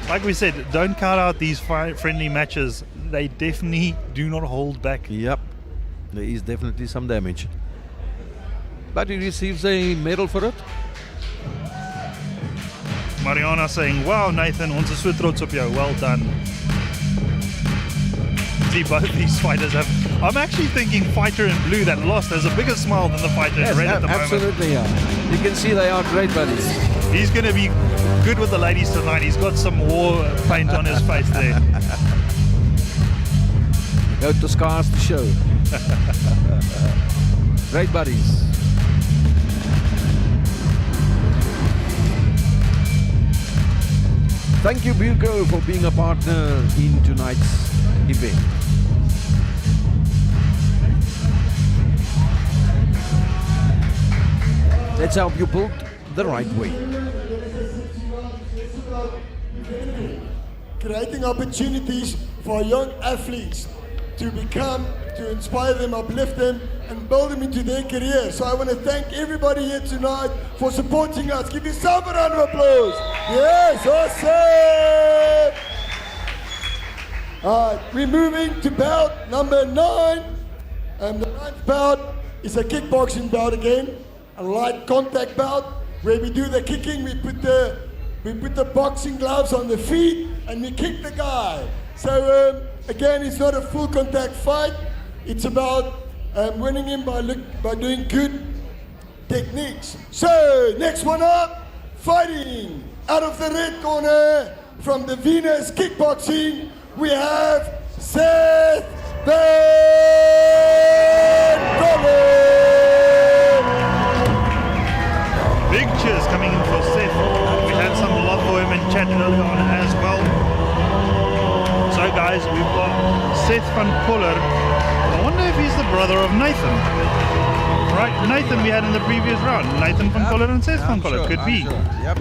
Like we said, don't count out these friendly matches. They definitely do not hold back. Yep. There is definitely some damage. But he receives a medal for it. Mariana saying, wow, Nathan, ons is so trots op jou. Well done. See, both these fighters have... I'm actually thinking fighter in blue that lost has a bigger smile than the fighter in red at the moment. Absolutely, yeah. You can see they are great buddies. He's going to be good with the ladies tonight. He's got some war paint on his face there. Go to scars to show. Great buddies. Thank you, Buko, for being a partner in tonight's event. Let's help you build the right way. Creating opportunities for young athletes to inspire them, uplift them, and build them into their career. So I want to thank everybody here tonight for supporting us. Give yourself a round of applause. Yes, awesome. We're moving to bout number 9. The 9th bout is a kickboxing bout again, a light contact bout where we do the kicking. We put the boxing gloves on the feet and we kick the guy. So again, it's not a full contact fight. It's about winning him by doing good techniques. So next one up, fighting out of the red corner from the Venus Kickboxing, we have Seth Big cheers coming in for Seth. We had some love for him in chat early on as well. So guys, we've got Seth van Koller. I wonder if he's the brother of Nathan. Right, Nathan we had in the previous round. Nathan van Koller and Seth van Koller. Could be. Sure. Yep.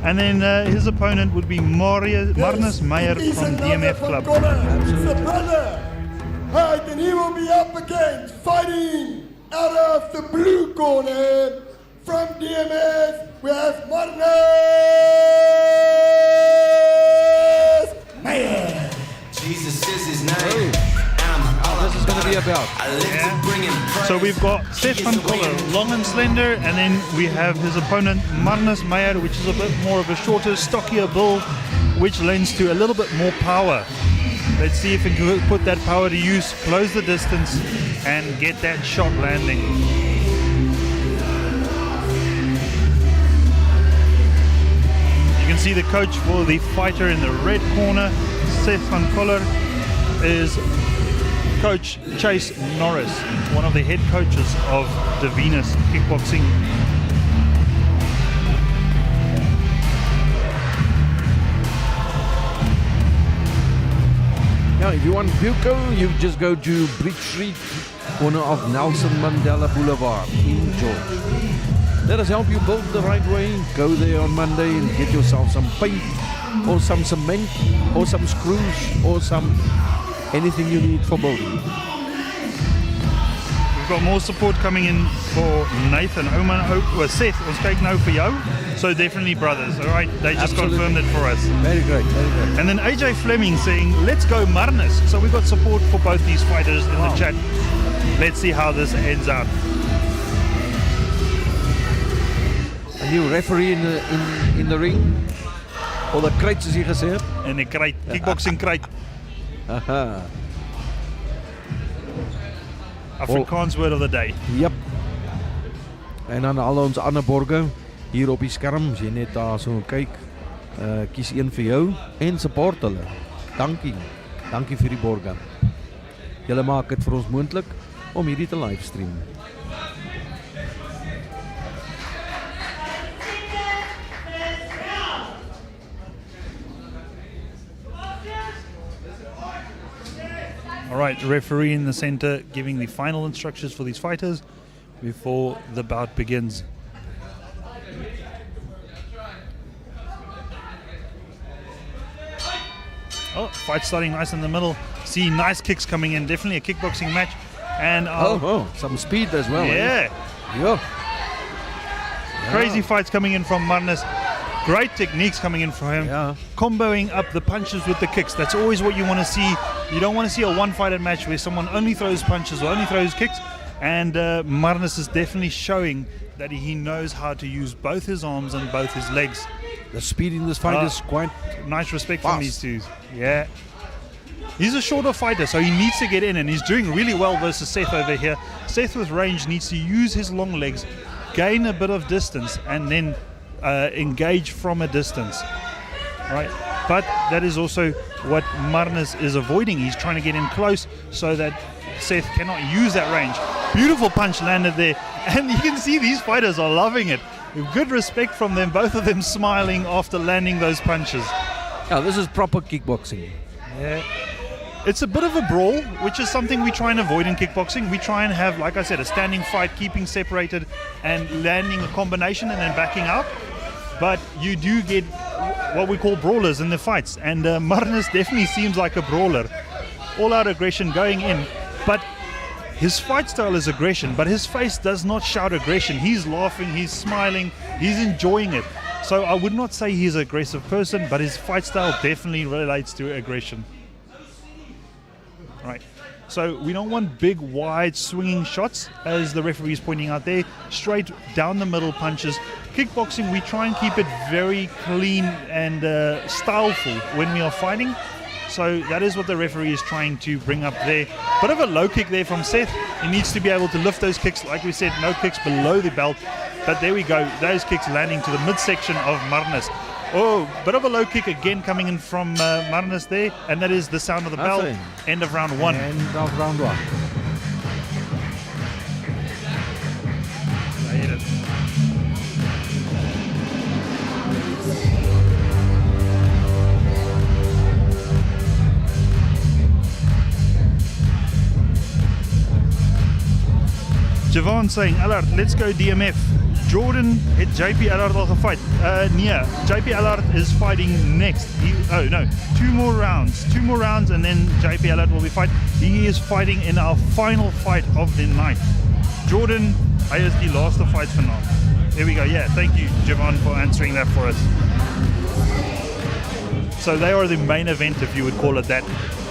And then his opponent would be Marnus Meyer from DMF Club. It's the brother. Right, and he will be up against, fighting out of the blue corner from DMF. We have Marnus Meyer. Jesus is his name. This is going to be about. Yeah. So we've got Seth van Koller, long and slender, and then we have his opponent Marnus Meyer, which is a bit more of a shorter, stockier build, which lends to a little bit more power. Let's see if we can put that power to use, close the distance, and get that shot landing. You can see the coach for the fighter in the red corner, Seth van Koller, is Coach Chase Norris, one of the head coaches of the Venus Kickboxing. Yeah, if you want Buko, you just go to Bridge Street, corner of Nelson Mandela Boulevard in George. Let us help you build the right way. Go there on Monday and get yourself some paint or some cement or some screws or anything you need for building. We've got more support coming in for Nathan. Seth, ons kyk nou vir jou. So definitely brothers, all right? They just confirmed it for us. Very great, very great. And then AJ Fleming saying, let's go Marnus. So we've got support for both these fighters in the chat. Let's see how this ends out. A new referee in the ring. Or the kruit soos jy gesê het. En die kruit, kickboxing kruit. Aha. Afrikaans word of the day. Yep. En dan al ons ander borge hier op die skerm, as jy net daar so kyk, kies een vir jou en support hulle. Dankie. Dankie vir die borge. Julle maak dit vir ons moontlik om hierdie te livestream. All right, referee in the center giving the final instructions for these fighters before the bout begins. Oh, fight starting nice in the middle. See, nice kicks coming in. Definitely a kickboxing match. And some speed as well. yeah, crazy fights coming in from Marnus. Great techniques coming in for him. Yeah. Comboing up the punches with the kicks. That's always what you want to see. You don't want to see a one-sided match where someone only throws punches or only throws kicks. And Marnus is definitely showing that he knows how to use both his arms and both his legs. The speed in this fight is quite nice. Respect fast from these two. Yeah. He's a shorter fighter, so he needs to get in, and he's doing really well versus Seth over here. Seth with range needs to use his long legs, gain a bit of distance, and then engage from a distance. Right? But that is also what Marnus is avoiding. He's trying to get in close so that Seth cannot use that range. Beautiful punch landed there, and you can see these fighters are loving it. Good respect from them, both of them smiling after landing those punches. Yeah, this is proper kickboxing. Yeah. It's a bit of a brawl, which is something we try and avoid in kickboxing. We try and have, like I said, a standing fight, keeping separated and landing a combination and then backing out. But you do get what we call brawlers in the fights, and Marnus definitely seems like a brawler. All-out aggression going in, but his fight style is aggression, but his face does not shout aggression. He's laughing, he's smiling, he's enjoying it. So I would not say he's an aggressive person, but his fight style definitely relates to aggression. Right. So we don't want big, wide, swinging shots, as the referee is pointing out there. Straight down the middle punches. Kickboxing, we try and keep it very clean and styleful when we are fighting. So that is what the referee is trying to bring up there. Bit of a low kick there from Seth. He needs to be able to lift those kicks. Like we said, no kicks below the belt. But there we go. Those kicks landing to the midsection of Marnus. Oh, bit of a low kick again coming in from Marnus there. And that is the sound of the bell. End of round one. End of round one. I hit it. Javon saying, Allard, let's go DMF. Jordan het JP Allard al gefight. Nee, JP Allard is fighting next. Two more rounds and then JP Allard will be fighting. He is fighting in our final fight of the night. Jordan, hy is die laaste fight vanaand. There we go. Yeah, thank you, Javon, for answering that for us. So they are the main event, if you would call it that.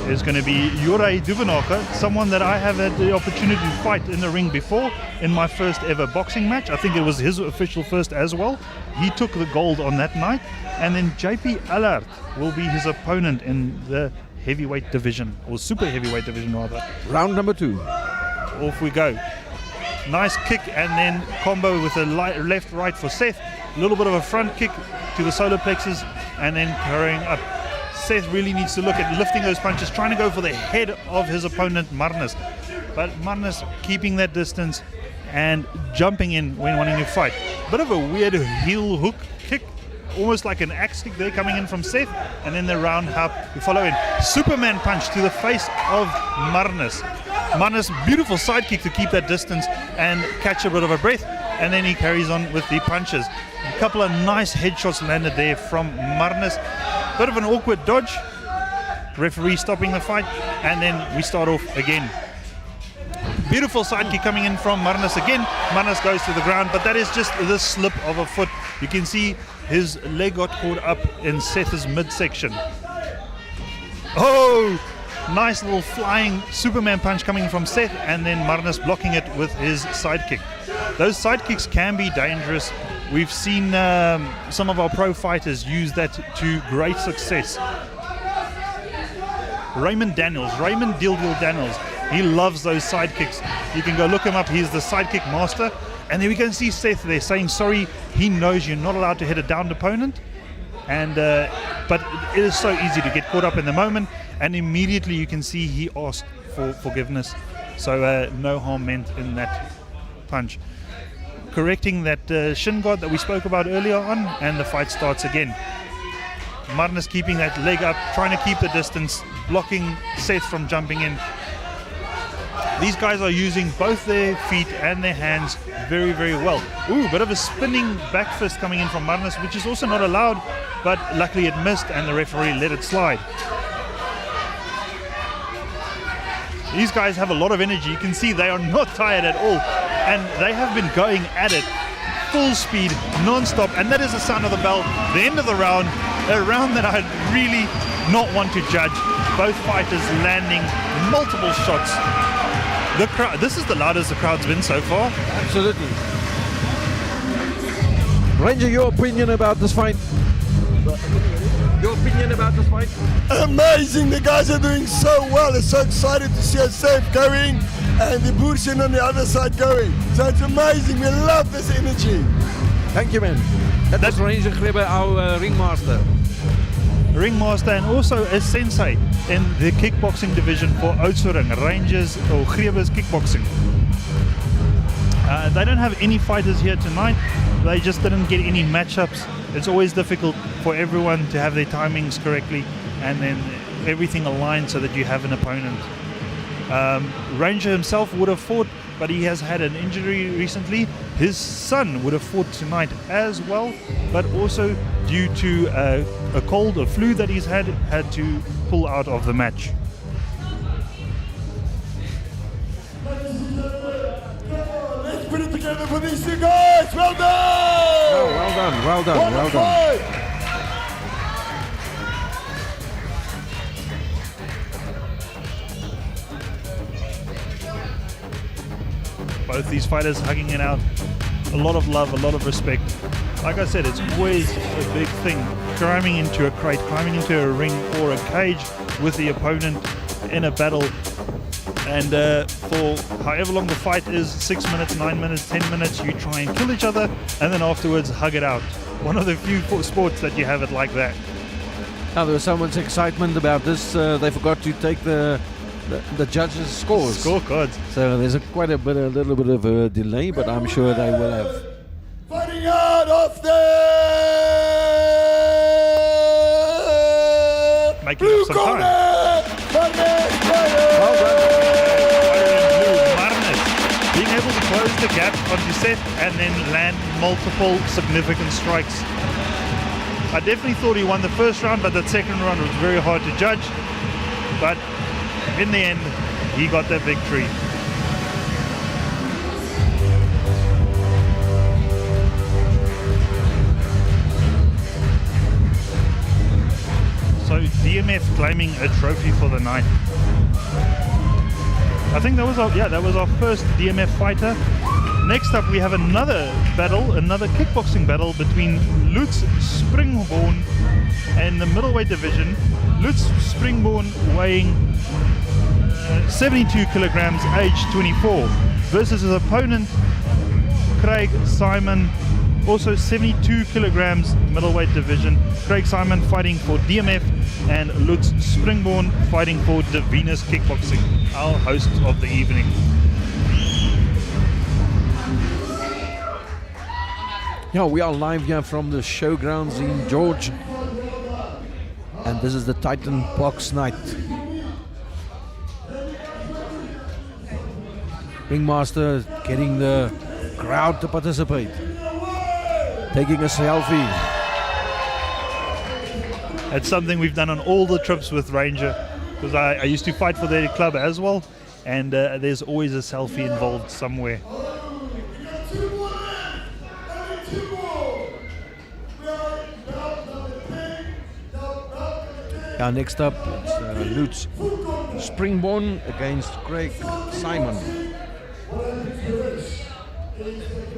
Is going to be Juraj Duvenaka, someone that I have had the opportunity to fight in the ring before in my first ever boxing match. I think it was his official first as well. He took the gold on that night. And then JP Allard will be his opponent in the heavyweight division, or super heavyweight division rather. Round number 2. Off we go. Nice kick and then combo with a left-right for Seth. A little bit of a front kick to the solar plexus and then carrying up. Seth really needs to look at lifting those punches, trying to go for the head of his opponent, Marnus. But Marnus keeping that distance and jumping in when wanting to fight. Bit of a weird heel hook kick, almost like an axe kick there coming in from Seth. And then the roundhouse we follow in. Superman punch to the face of Marnus. Marnus, beautiful side kick to keep that distance and catch a bit of a breath. And then he carries on with the punches. A couple of nice headshots landed there from Marnus. Bit of an awkward dodge. Referee stopping the fight. And then we start off again. Beautiful side kick coming in from Marnus again. Marnus goes to the ground, but that is just the slip of a foot. You can see his leg got caught up in Seth's midsection. Oh! Nice little flying Superman punch coming from Seth, and then Marnus blocking it with his side kick. Those side kicks can be dangerous. We've seen some of our pro fighters use that to great success. Raymond Deal Daniels, he loves those side kicks. You can go look him up, he's the side kick master. And then we can see Seth there saying sorry. He knows you're not allowed to hit a downed opponent. And but it is so easy to get caught up in the moment, and immediately you can see he asked for forgiveness. So no harm meant in that punch. Correcting that shin guard that we spoke about earlier on, and the fight starts again. Marnus keeping that leg up, trying to keep the distance, blocking Seth from jumping in. These guys are using both their feet and their hands very, very well. Ooh, bit of a spinning back fist coming in from Marnus, which is also not allowed, but luckily it missed and the referee let it slide. These guys have a lot of energy. You can see they are not tired at all. And they have been going at it full speed, non-stop. And that is the sound of the bell. The end of the round. A round that I'd really not want to judge. Both fighters landing multiple shots. The crowd. This is the loudest the crowd's been so far. Absolutely. Ranger, your opinion about this fight? Your opinion about this fight? Amazing, the guys are doing so well. It's so excited to see us safe going and the Boersen on the other side going. So it's amazing, we love this energy. Thank you, man. That's Ranger Grebe, our ringmaster. Ringmaster and also a sensei in the kickboxing division for Oudtshoorn, Rangers or Grebe's Kickboxing. They don't have any fighters here tonight. They just didn't get any matchups. It's always difficult for everyone to have their timings correctly and then everything aligned so that you have an opponent. Ranger himself would have fought, but he has had an injury recently. His son would have fought tonight as well, but also due to a cold, a flu that he's had to pull out of the match. Let's put it together for these two guys. Well done! Oh, well done, well done, well done. Both these fighters hugging it out. A lot of love, a lot of respect. Like I said, it's always a big thing. Climbing into a crate, climbing into a ring or a cage with the opponent in a battle. And for however long the fight is, 6 minutes, 9 minutes, 10 minutes, you try and kill each other and then afterwards hug it out. One of the few sports that you have it like that. Now, there was so much excitement about this, they forgot to take the judges' scores. Scorecards. So there's a little bit of a delay, but I'm sure they will have. Fighting out of the Making blue up some corner. time. Well done. Marnus being able to close the gap on Giuseppe and then land multiple significant strikes. I definitely thought he won the first round, but that second round was very hard to judge. But in the end, he got that victory. So DMF claiming a trophy for the night. I think that was our first DMF fighter. Next up we have another battle, another kickboxing battle between Lutz Springborn and the middleweight division. Lutz Springborn weighing 72 kilograms, age 24, versus his opponent Craig Simon, also 72 kilograms, middleweight division. Craig Simon fighting for DMF and Lutz Springborn fighting for Venus Kickboxing, our host of the evening. Yeah, we are live here from the showgrounds in George, and this is the Titan Box Night. Ringmaster getting the crowd to participate, taking a selfie. It's something we've done on all the trips with Ranger, because I used to fight for their club as well, and there's always a selfie involved somewhere. Next up, it's Lutz Springborn against Craig Simon.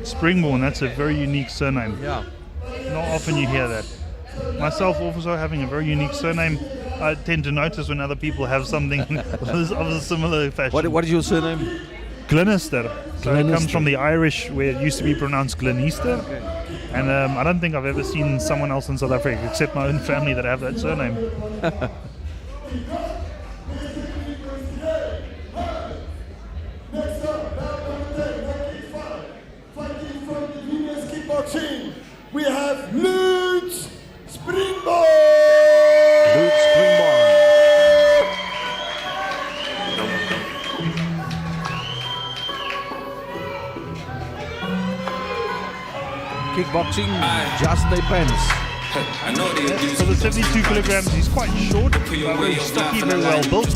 Springborn, that's a very unique surname. Yeah. Not often you hear that. Myself also having a very unique surname, I tend to notice when other people have something of a similar fashion. What is your surname? Glenister. So it comes Glenister. from the Irish where it used to be pronounced Glenister. Okay. And I don't think I've ever seen someone else in South Africa except my own family that have that surname. We have Lutz Springborn. Lutz Springborn. Kickboxing, just a pants. For the 72 kilograms, he's quite short, very stocky, very well built.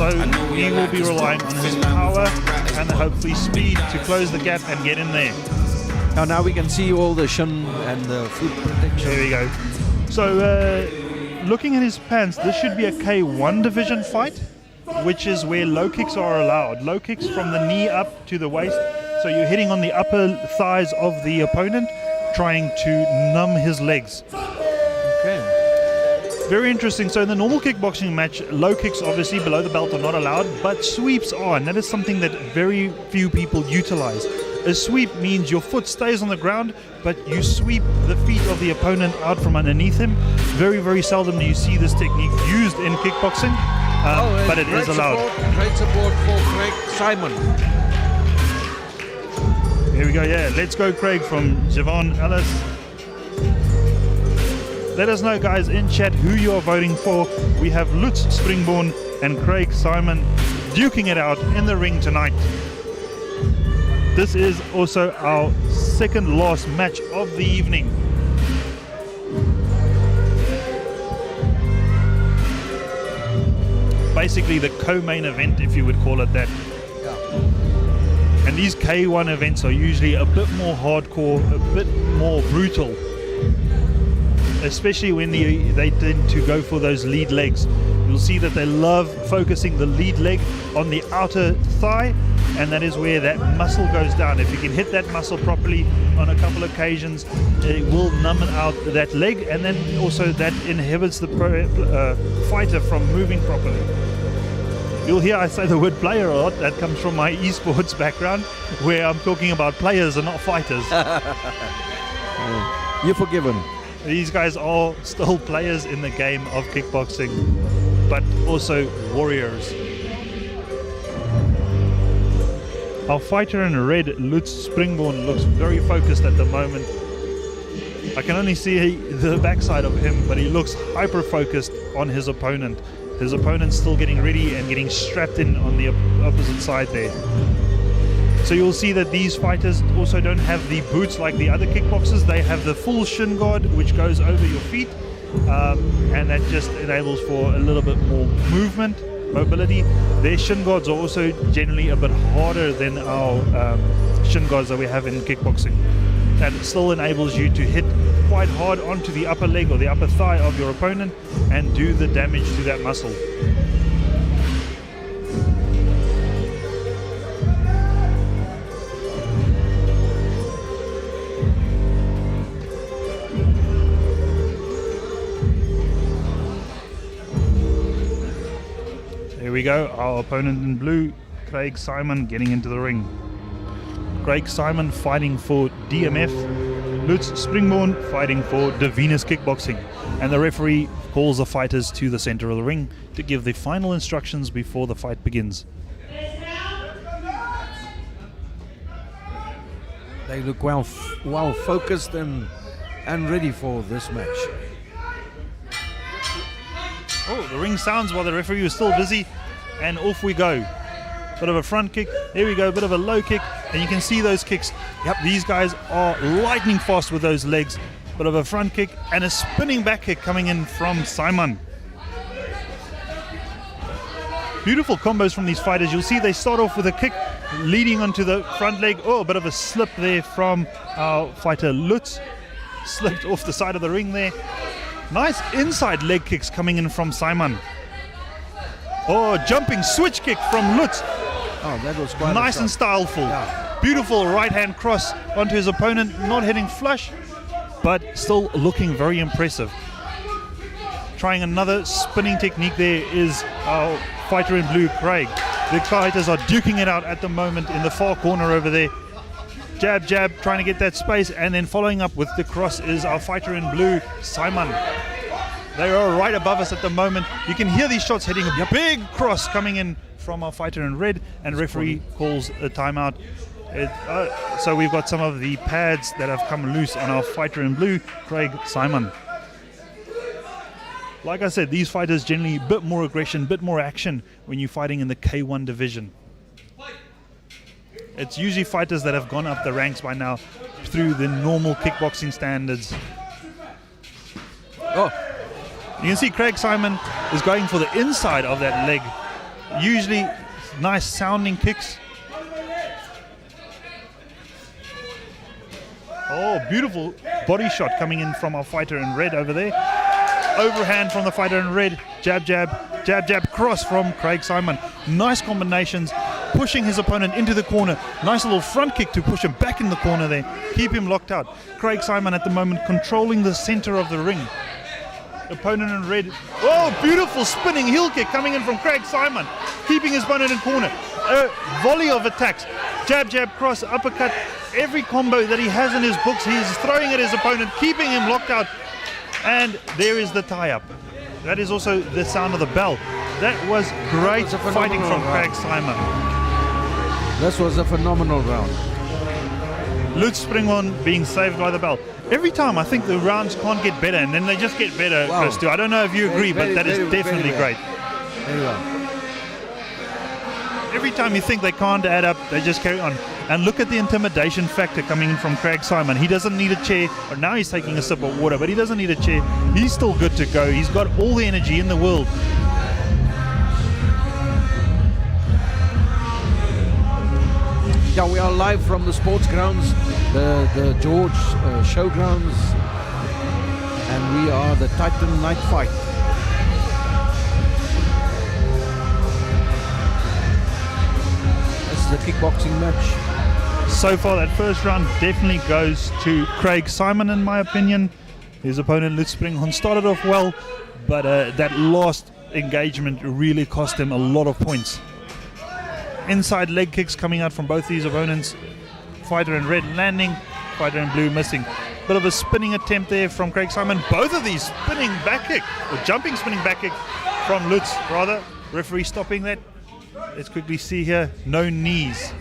So he will be relying on his power and hopefully speed to close the gap and get in there. Now we can see all the shin and the foot protection. There we go. So looking at his pants, this should be a K1 division fight, which is where low kicks are allowed. Low kicks from the knee up to the waist. So you're hitting on the upper thighs of the opponent, trying to numb his legs. Okay. Very interesting. So in the normal kickboxing match, low kicks obviously below the belt are not allowed, but sweeps are, and that is something that very few people utilize. A sweep means your foot stays on the ground, but you sweep the feet of the opponent out from underneath him. Very, very seldom do you see this technique used in kickboxing, but it is allowed. Great support for Craig Simon. Here we go, yeah. Let's go, Craig, from Javon Ellis. Let us know, guys, in chat who you are voting for. We have Lutz Springborn and Craig Simon duking it out in the ring tonight. This is also our second last match of the evening. Basically the co-main event, if you would call it that. And these K1 events are usually a bit more hardcore, a bit more brutal. Especially when they tend to go for those lead legs. You'll see that they love focusing the lead leg on the outer thigh, and that is where that muscle goes down. If you can hit that muscle properly on a couple of occasions, it will numb out that leg, and then also that inhibits the fighter from moving properly. You'll hear I say the word player a lot. That comes from my esports background, where I'm talking about players and not fighters. You're forgiven. These guys are still players in the game of kickboxing, but also warriors. Our fighter in red, Lutz Springborn, looks very focused at the moment. I can only see the backside of him, but he looks hyper-focused on his opponent. His opponent's still getting ready and getting strapped in on the opposite side there. So you'll see that these fighters also don't have the boots like the other kickboxers. They have the full shin guard, which goes over your feet, and that just enables for a little bit more movement, mobility. Their shin guards are also generally a bit harder than our shin guards that we have in kickboxing. That still enables you to hit quite hard onto the upper leg or the upper thigh of your opponent and do the damage to that muscle. Here we go, our opponent in blue, Craig Simon, getting into the ring. Craig Simon fighting for DMF, Lutz Springborn fighting for the Venus Kickboxing, and the referee calls the fighters to the center of the ring to give the final instructions before the fight begins. They look well focused and ready for this match. Oh, the ring sounds while the referee was still busy, and off we go. Bit of a front kick, there we go, bit of a low kick, and you can see those kicks. Yep, these guys are lightning fast with those legs. Bit of a front kick and a spinning back kick coming in from Simon. Beautiful combos from these fighters. You'll see they start off with a kick leading onto the front leg. Oh, a bit of a slip there from our fighter Lutz. Slipped off the side of the ring there. Nice inside leg kicks coming in from Simon. Oh, jumping switch kick from Lutz. Oh, that was quite nice and styleful. Yeah. Beautiful right hand cross onto his opponent, not hitting flush, but still looking very impressive. Trying another spinning technique there is our fighter in blue, Craig. The fighters are duking it out at the moment in the far corner over there. Jab, jab, trying to get that space, and then following up with the cross is our fighter in blue, Simon. They are right above us at the moment. You can hear these shots hitting a big cross coming in from our fighter in red, and referee calls a timeout. So we've got some of the pads that have come loose on our fighter in blue, Craig Simon. Like I said, these fighters generally a bit more aggression, a bit more action when you're fighting in the K1 division. It's usually fighters that have gone up the ranks by now through the normal kickboxing standards. Oh, you can see Craig Simon is going for the inside of that leg Usually nice sounding kicks. Oh, beautiful body shot coming in from our fighter in red over there. Overhand from the fighter in red. Jab, jab, jab, jab, cross from Craig Simon. Nice combinations, pushing his opponent into the corner. Nice little front kick to push him back in the corner there. Keep him locked out. Craig Simon at the moment controlling the center of the ring. Opponent in red. Oh, beautiful spinning heel kick coming in from Craig Simon. Keeping his opponent in corner. A volley of attacks. Jab, jab, cross, uppercut. Every combo that he has in his books, he's throwing at his opponent, keeping him locked out. And there is the tie-up. That is also the sound of the bell. That was great fighting from Craig Simon. This was a phenomenal round. Lutz Springhorn being saved by the bell. Every time I think the rounds can't get better, and then they just get better, Wow. Chris, too. I don't know if you agree, but that is definitely great. Very well. Every time you think they can't add up, they just carry on. And look at the intimidation factor coming in from Craig Simon. He doesn't need a chair. Or now he's taking a sip of water, but he doesn't need a chair. He's still good to go. He's got all the energy in the world. Yeah, we are live from the sports grounds, the George Showgrounds, and we are the Titan Night Fight. This is the kickboxing match. So far, that first round definitely goes to Craig Simon, in my opinion. His opponent, Lutz Springhorn, started off well, but that last engagement really cost him a lot of points. Inside leg kicks coming out from both these opponents. Fighter in red landing, fighter in blue missing. Bit of a spinning attempt there from Craig Simon. Both of these spinning back kick, or jumping spinning back kick from Lutz, rather. Referee stopping that. Let's quickly see here. No knees.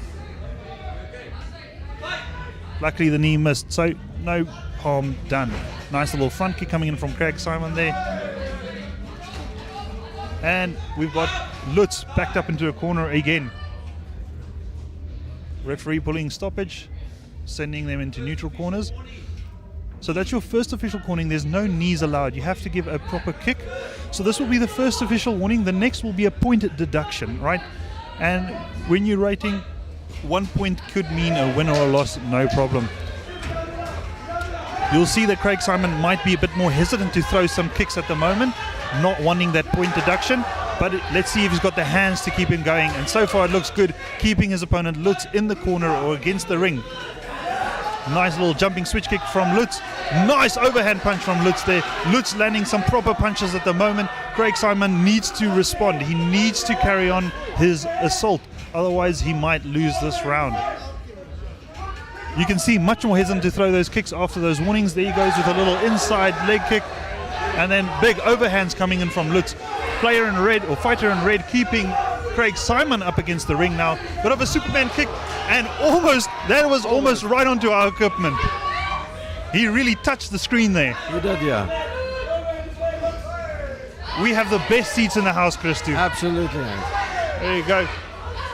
Luckily the knee missed, so no harm done. Nice little front kick coming in from Craig Simon there. And we've got Lutz backed up into a corner again. Referee pulling stoppage, sending them into neutral corners. So that's your first official warning. There's no knees allowed. You have to give a proper kick. So this will be the first official warning. The next will be a point deduction, right? And when you're rating, 1 point could mean a win or a loss, no problem. You'll see that Craig Simon might be a bit more hesitant to throw some kicks at the moment, not wanting that point deduction. But let's see if he's got the hands to keep him going. And so far it looks good, keeping his opponent Lutz in the corner or against the ring. Nice little jumping switch kick from Lutz. Nice overhand punch from Lutz there. Lutz landing some proper punches at the moment. Craig Simon needs to respond. He needs to carry on his assault. Otherwise he might lose this round. You can see much more hesitant to throw those kicks after those warnings. There he goes with a little inside leg kick. And then big overhands coming in from Lutz. Player in red, or fighter in red, keeping Craig Simon up against the ring now. Bit of a Superman kick, and that was almost right onto our equipment. He really touched the screen there. He did, yeah. We have the best seats in the house, Chris, too. Absolutely. There you go.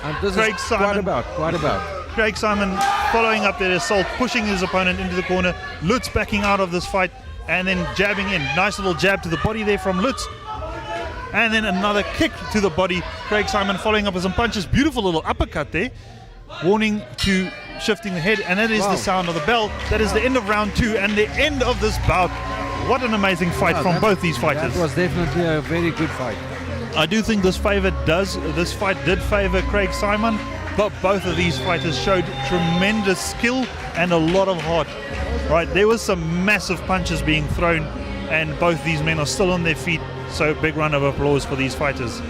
And this Craig is Simon. quite about. Craig Simon following up that assault, pushing his opponent into the corner. Lutz backing out of this fight, and then jabbing in. Nice little jab to the body there from Lutz. And then another kick to the body. Craig Simon following up with some punches. Beautiful little uppercut there. Warning to shifting the head. And that is the sound of the bell. That is the end of round 2 and the end of this bout. What an amazing fight from both these fighters. That was definitely a very good fight. I do think this fight did favor Craig Simon, but both of these fighters showed tremendous skill and a lot of heart. Right, there was some massive punches being thrown, and both these men are still on their feet. So big round of applause for these fighters.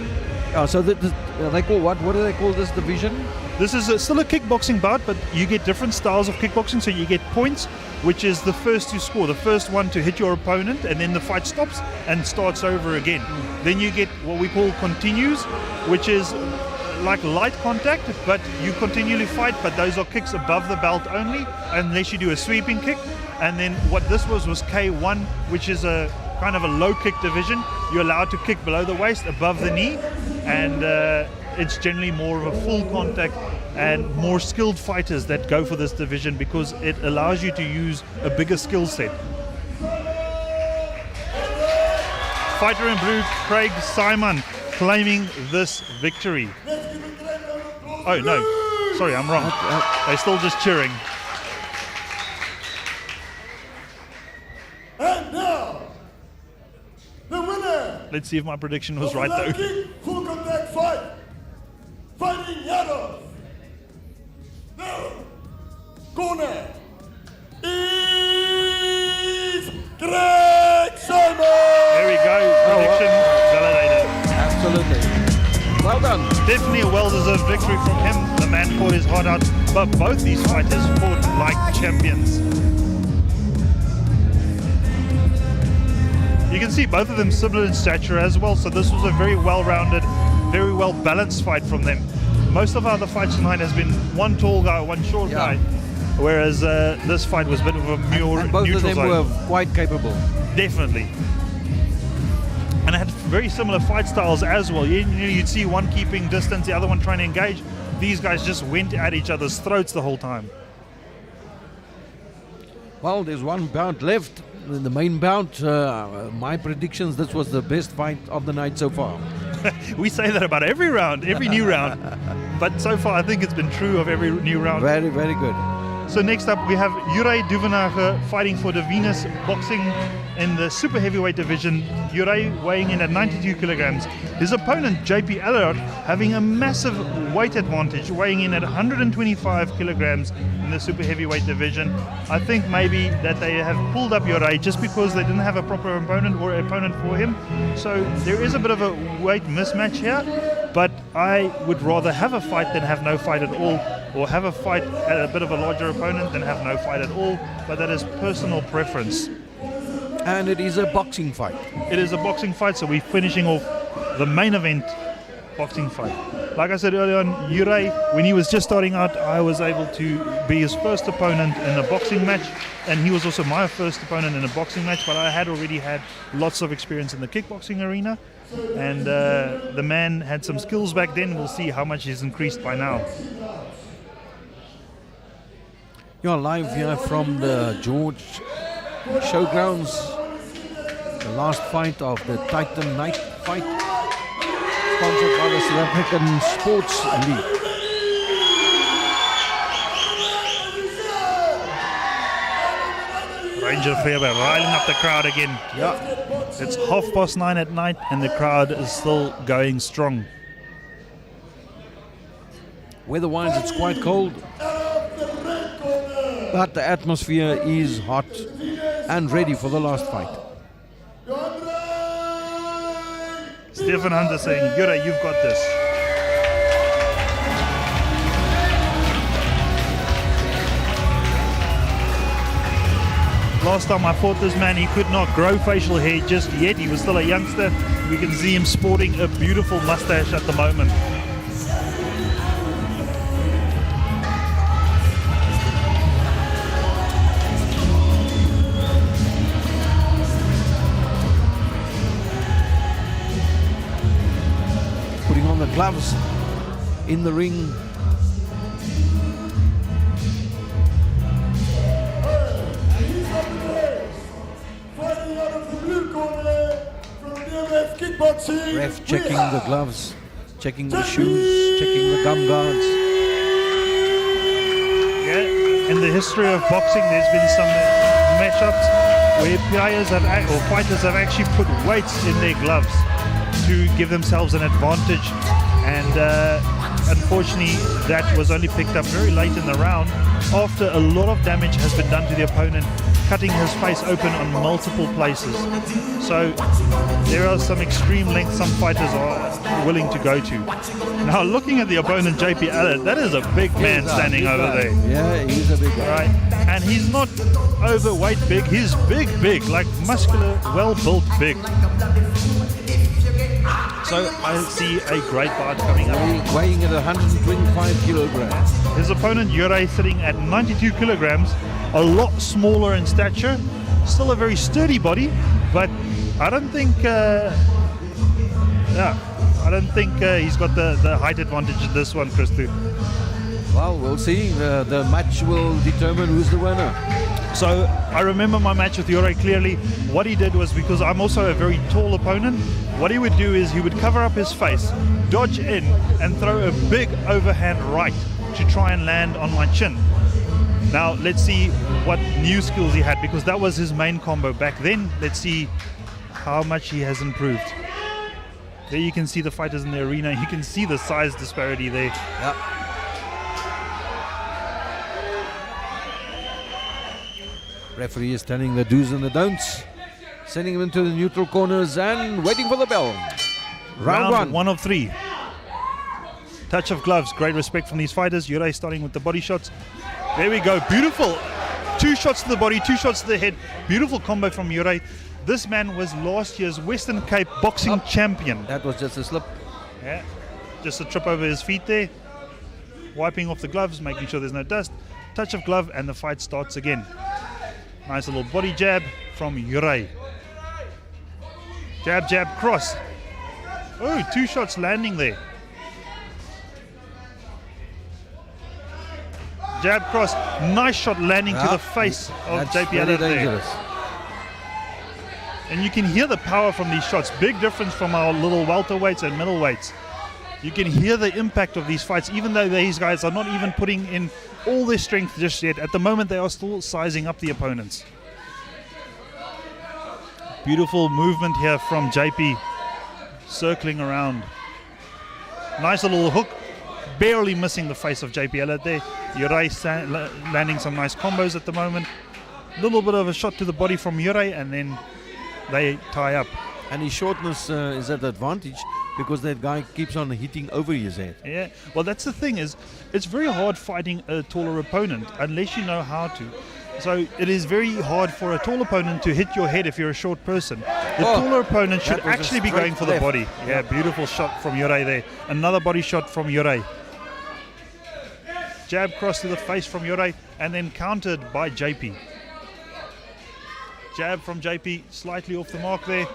So they call what do they call this division? This is still a kickboxing bout, but you get different styles of kickboxing. So you get points, which is the first to score, the first one to hit your opponent, and then the fight stops and starts over again. Then you get what we call continues, which is like light contact, but you continually fight, but those are kicks above the belt only, unless you do a sweeping kick. And then what this was K1, which is a kind of a low kick division. You're allowed to kick below the waist, above the knee, and it's generally more of a full contact and more skilled fighters that go for this division because it allows you to use a bigger skill set. Fighter in blue, Craig Simon, claiming this victory. Oh no, sorry, I'm wrong. They're still just cheering. And now, the winner. Let's see if my prediction was right of the though. kick full contact fight, fighting out of the corner is Greg Simon. There we go, prediction validated. Absolutely. Well done. Definitely a well-deserved victory from him. The man fought his heart out, but both these fighters fought like champions. You can see both of them similar in stature as well, so this was a very well-rounded, very well-balanced fight from them. Most of our other fights tonight has been one tall guy, one short guy, whereas this fight was a bit of a more And both of neutral them zone. were quite capable. Definitely. And it had very similar fight styles as well. You'd see one keeping distance, the other one trying to engage. These guys just went at each other's throats the whole time. Well, there's one bout left. In the main bout, my predictions, this was the best fight of the night so far. We say that about every round, every new round. But so far, I think it's been true of every new round. Very, very good. So next up, we have Juraj Duvenage fighting for the Venus Boxing in the super heavyweight division. Juraj weighing in at 92 kilograms. His opponent, JP Elliott, having a massive weight advantage, weighing in at 125 kilograms in the super heavyweight division. I think maybe that they have pulled up Juraj just because they didn't have a proper opponent or opponent for him. So there is a bit of a weight mismatch here, but I would rather have a fight than have no fight at all, or have a fight at a bit of a larger opponent than have no fight at all, but that is personal preference. And it is a boxing fight. It is a boxing fight, so we're finishing off the main event boxing fight. Like I said earlier on, Juraj, when he was just starting out, I was able to be his first opponent in a boxing match, and he was also my first opponent in a boxing match, but I had already had lots of experience in the kickboxing arena, and the man had some skills back then. We'll see how much he's increased by now. You're live here from the George Showgrounds. The last fight of the Titan Night fight, sponsored by the South African Sports League. Ranger Faber riling up the crowd again. Yeah. It's 9:30 at night and the crowd is still going strong. Weather-wise, it's quite cold, but the atmosphere is hot and ready for the last fight. Stefan Hunter saying, Juraj, you've got this. Last time I fought this man, he could not grow facial hair just yet. He was still a youngster. We can see him sporting a beautiful mustache at the moment. Putting on the gloves in the ring. Fighting out of the blue corner from BMF Kickboxing. Ref checking the gloves, checking the shoes, checking the gum guards. Yeah, in the history of boxing, there's been some matchups where players have or fighters have actually put weights in their gloves to give themselves an advantage, and unfortunately that was only picked up very late in the round after a lot of damage has been done to the opponent, cutting his face open on multiple places. So there are some extreme lengths some fighters are willing to go to. Now looking at the opponent, JP Elliott, that is a big man standing over there. Yeah, he's a big guy. Right, and he's not overweight big, he's big, like muscular, well-built big. So I see a great bout coming up. Weighing at 125 kilograms. His opponent Juraj sitting at 92 kilograms, a lot smaller in stature, still a very sturdy body, but I don't think, he's got the height advantage in this one, Christu. Well, we'll see. The match will determine who's the winner. So I remember my match with Yuri clearly. What he did was, because I'm also a very tall opponent, what he would do is he would cover up his face, dodge in, and throw a big overhand right to try and land on my chin. Now let's see what new skills he had, because that was his main combo back then. Let's see how much he has improved. There you can see the fighters in the arena. You can see the size disparity there. Yeah. Referee is telling the do's and the don'ts, sending him into the neutral corners and waiting for the bell. Round 1 of 3. Touch of gloves. Great respect from these fighters. Yuri starting with the body shots. There we go. Beautiful. 2 shots to the body, 2 shots to the head. Beautiful combo from Yuri. This man was last year's Western Cape boxing champion. That was just a slip. Yeah. Just a trip over his feet there. Wiping off the gloves, making sure there's no dust. Touch of glove, and the fight starts again. Nice little body jab from Yuri. Jab, jab, cross. Oh, 2 shots landing there. Jab, cross. Nice shot landing to the face of JP very there. dangerous. And you can hear the power from these shots. Big difference from our little welterweights and middleweights. You can hear the impact of these fights, even though these guys are not even putting in all their strength just yet. At the moment, they are still sizing up the opponents. Beautiful movement here from JP, circling around. Nice little hook, barely missing the face of JP Elliott there. Yuri landing some nice combos at the moment. A little bit of a shot to the body from Yuri, and then they tie up. And his shortness is at advantage, because that guy keeps on hitting over his head. Yeah, well, that's the thing, is it's very hard fighting a taller opponent unless you know how to. So it is very hard for a tall opponent to hit your head if you're a short person. The taller opponent should actually be going for the body. Yeah, beautiful shot from Yuri there. Another body shot from Yuri. Jab cross to the face from Yuri, and then countered by JP. Jab from JP, slightly off the mark there.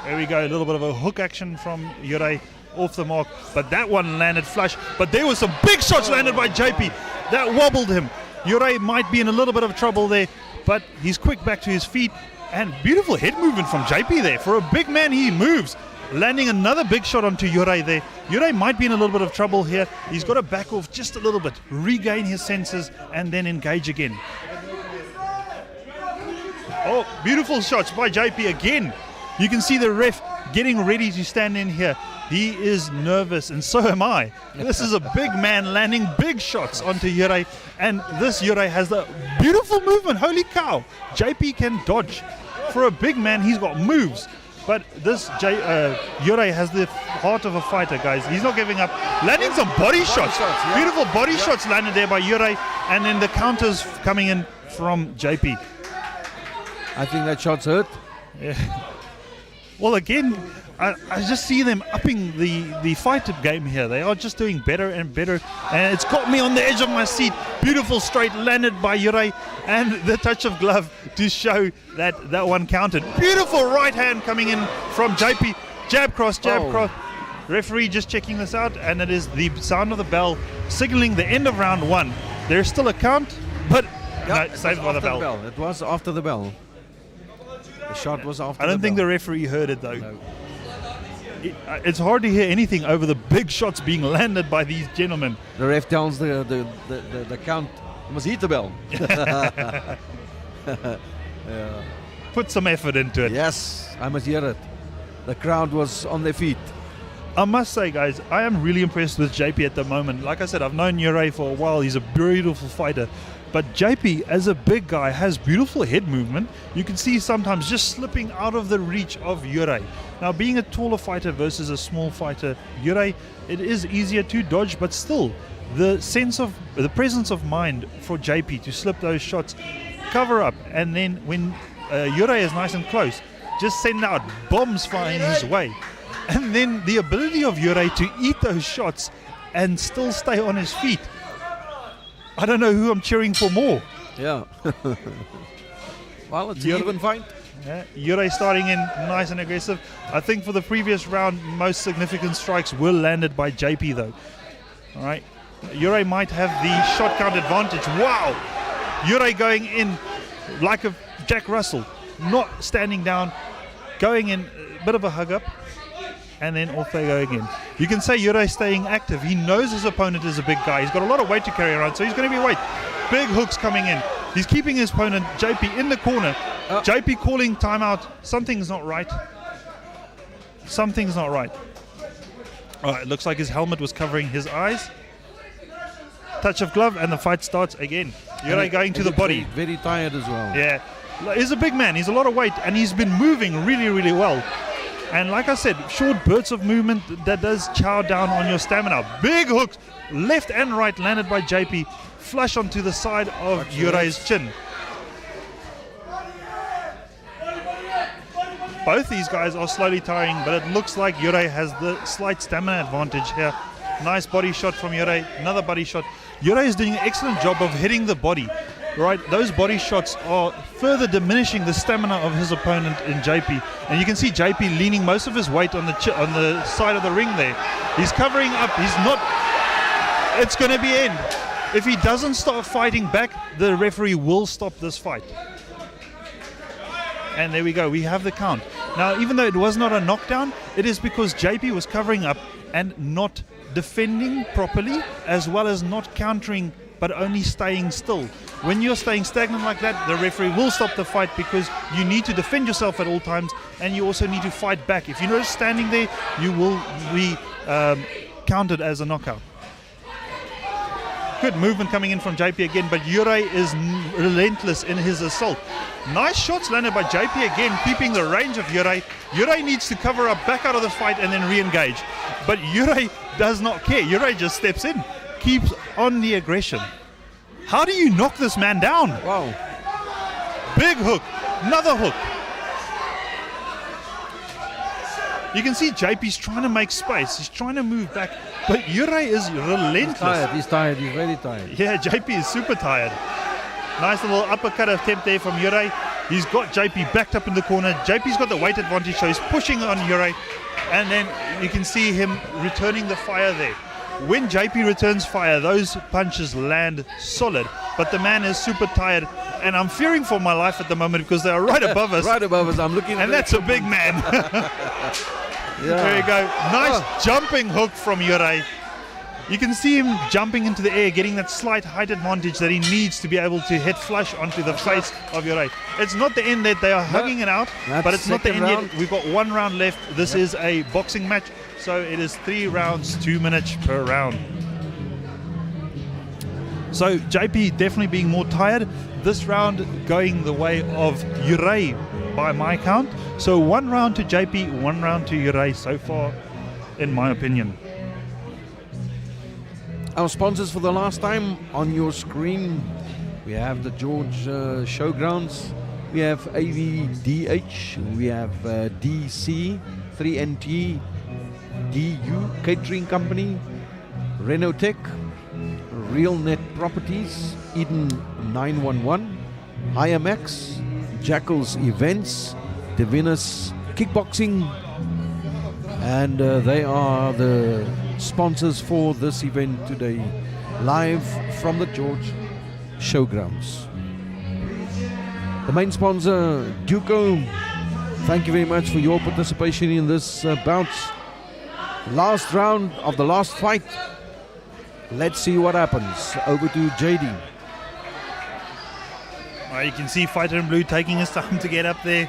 There we go, a little bit of a hook action from Yuri, off the mark, but that one landed flush. But there was some big shots landed by JP. That wobbled him. Yuri might be in a little bit of trouble there, but he's quick back to his feet, and beautiful head movement from JP there. For a big man, he moves. Landing another big shot onto Yuri there. Yuri might be in a little bit of trouble here. He's got to back off just a little bit, regain his senses, and then engage again. Oh, beautiful shots by JP again. You can see the ref getting ready to stand in here. He is nervous, and so am I. This is a big man landing big shots onto Yuri, and this Yuri has the beautiful movement. Holy cow. JP can dodge. For a big man, he's got moves. But this Yuri has the heart of a fighter, guys. He's not giving up. Landing some body shots. Yeah. Beautiful body shots landed there by Yuri, and then the counters coming in from JP. I think that shot's hurt. Yeah. Well, again, I just see them upping the fight game here. They are just doing better and better, and it's got me on the edge of my seat. Beautiful straight landed by Yuri, and the touch of glove to show that that one counted. Beautiful right hand coming in from JP. Jab cross, cross. Referee just checking this out, and it is the sound of the bell signaling the end of round 1. There's still a count, but no, saved by the bell. It was after the bell. The shot was after. I don't think the referee heard it though. No. It's hard to hear anything over the big shots being landed by these gentlemen. The ref tells the count. You must hit the bell. Yeah. Put some effort into it. Yes, I must hear it. The crowd was on their feet. I must say, guys, I am really impressed with JP at the moment. Like I said, I've known Yuri for a while. He's a beautiful fighter. But JP, as a big guy, has beautiful head movement. You can see sometimes just slipping out of the reach of Yuri. Now, being a taller fighter versus a small fighter, Yuri, it is easier to dodge, but still, the presence of mind for JP to slip those shots, cover up, and then when Yuri is nice and close, just send out bombs flying his way. And then the ability of Yuri to eat those shots and still stay on his feet. I don't know who I'm cheering for more. Yeah. Well, it's an even fight. Yeah, Yuri starting in nice and aggressive. I think for the previous round, most significant strikes were landed by JP though. All right. Yuri might have the shot count advantage. Wow. Yuray going in like a Jack Russell, not standing down, going in a bit of a hug up, and then off they go again. You can say Yuray staying active. He knows his opponent is a big guy. He's got a lot of weight to carry around, so he's going to be weight. Big hooks coming in. He's keeping his opponent, JP, in the corner. JP calling timeout. Something's not right. Something's not right. All right, it looks like his helmet was covering his eyes. Touch of glove, and the fight starts again. Yuray going to the body. Very tired as well. Yeah. He's a big man. He's a lot of weight, and he's been moving really, really well. And like I said, short bursts of movement that does chow down on your stamina. Big hooks, left and right, landed by JP. Flush onto the side of Yuray's chin. Both these guys are slowly tiring, but it looks like Yuray has the slight stamina advantage here. Nice body shot from Yuray. Another body shot. Yuray is doing an excellent job of hitting the body. Right, those body shots are further diminishing the stamina of his opponent in JP. And you can see JP leaning most of his weight on the side of the ring there. He's covering up. He's not. It's going to be end. If he doesn't start fighting back, the referee will stop this fight. And there we go. We have the count. Now, even though it was not a knockdown, it is because JP was covering up and not defending properly, as well as not countering, but only staying still. When you're staying stagnant like that, the referee will stop the fight because you need to defend yourself at all times, and you also need to fight back. If you're just standing there, you will be counted as a knockout. Good movement coming in from JP again, but Yuray is relentless in his assault. Nice shots landed by JP again, keeping the range of Yuray. Yuray needs to cover up back out of the fight and then re-engage. But Yuray does not care. Yuray just steps in, keeps on the aggression. How do you knock this man down? Wow. Big hook, another hook. You can see JP's trying to make space. He's trying to move back, but Yuray is relentless. He's tired. He's very tired. Yeah, JP is super tired. Nice little uppercut attempt there from Yuray. He's got JP backed up in the corner. JP's got the weight advantage, so he's pushing on Yuray. And then you can see him returning the fire there. When JP returns fire, those punches land solid. But the man is super tired. And I'm fearing for my life at the moment because they are right above us. Right above us. I'm looking. And that's a big man. There you go. Nice jumping hook from Yuray. You can see him jumping into the air, getting that slight height advantage that he needs to be able to hit flush onto the face of Yuray. It's not the end that they are hugging it out, but it's not the end yet. We've got one round left. This is a boxing match, so it is 3 rounds, 2 minutes per round. So JP definitely being more tired. This round going the way of Yuray by my count. So 1 round to JP, 1 round to Yuray so far, in my opinion. Our sponsors for the last time on your screen. We have the George Showgrounds. We have AVDH. We have DC, 3NT, DU Catering Company, Renotech, RealNet Properties, Eden 911, IMX, Jackals Events, Divinus Kickboxing, and they are the sponsors for this event today, live from the George Showgrounds. The main sponsor, Duco, thank you very much for your participation in this bout. Last round of the last fight. Let's see what happens. Over to JD. You can see Fighter in Blue taking his time to get up there.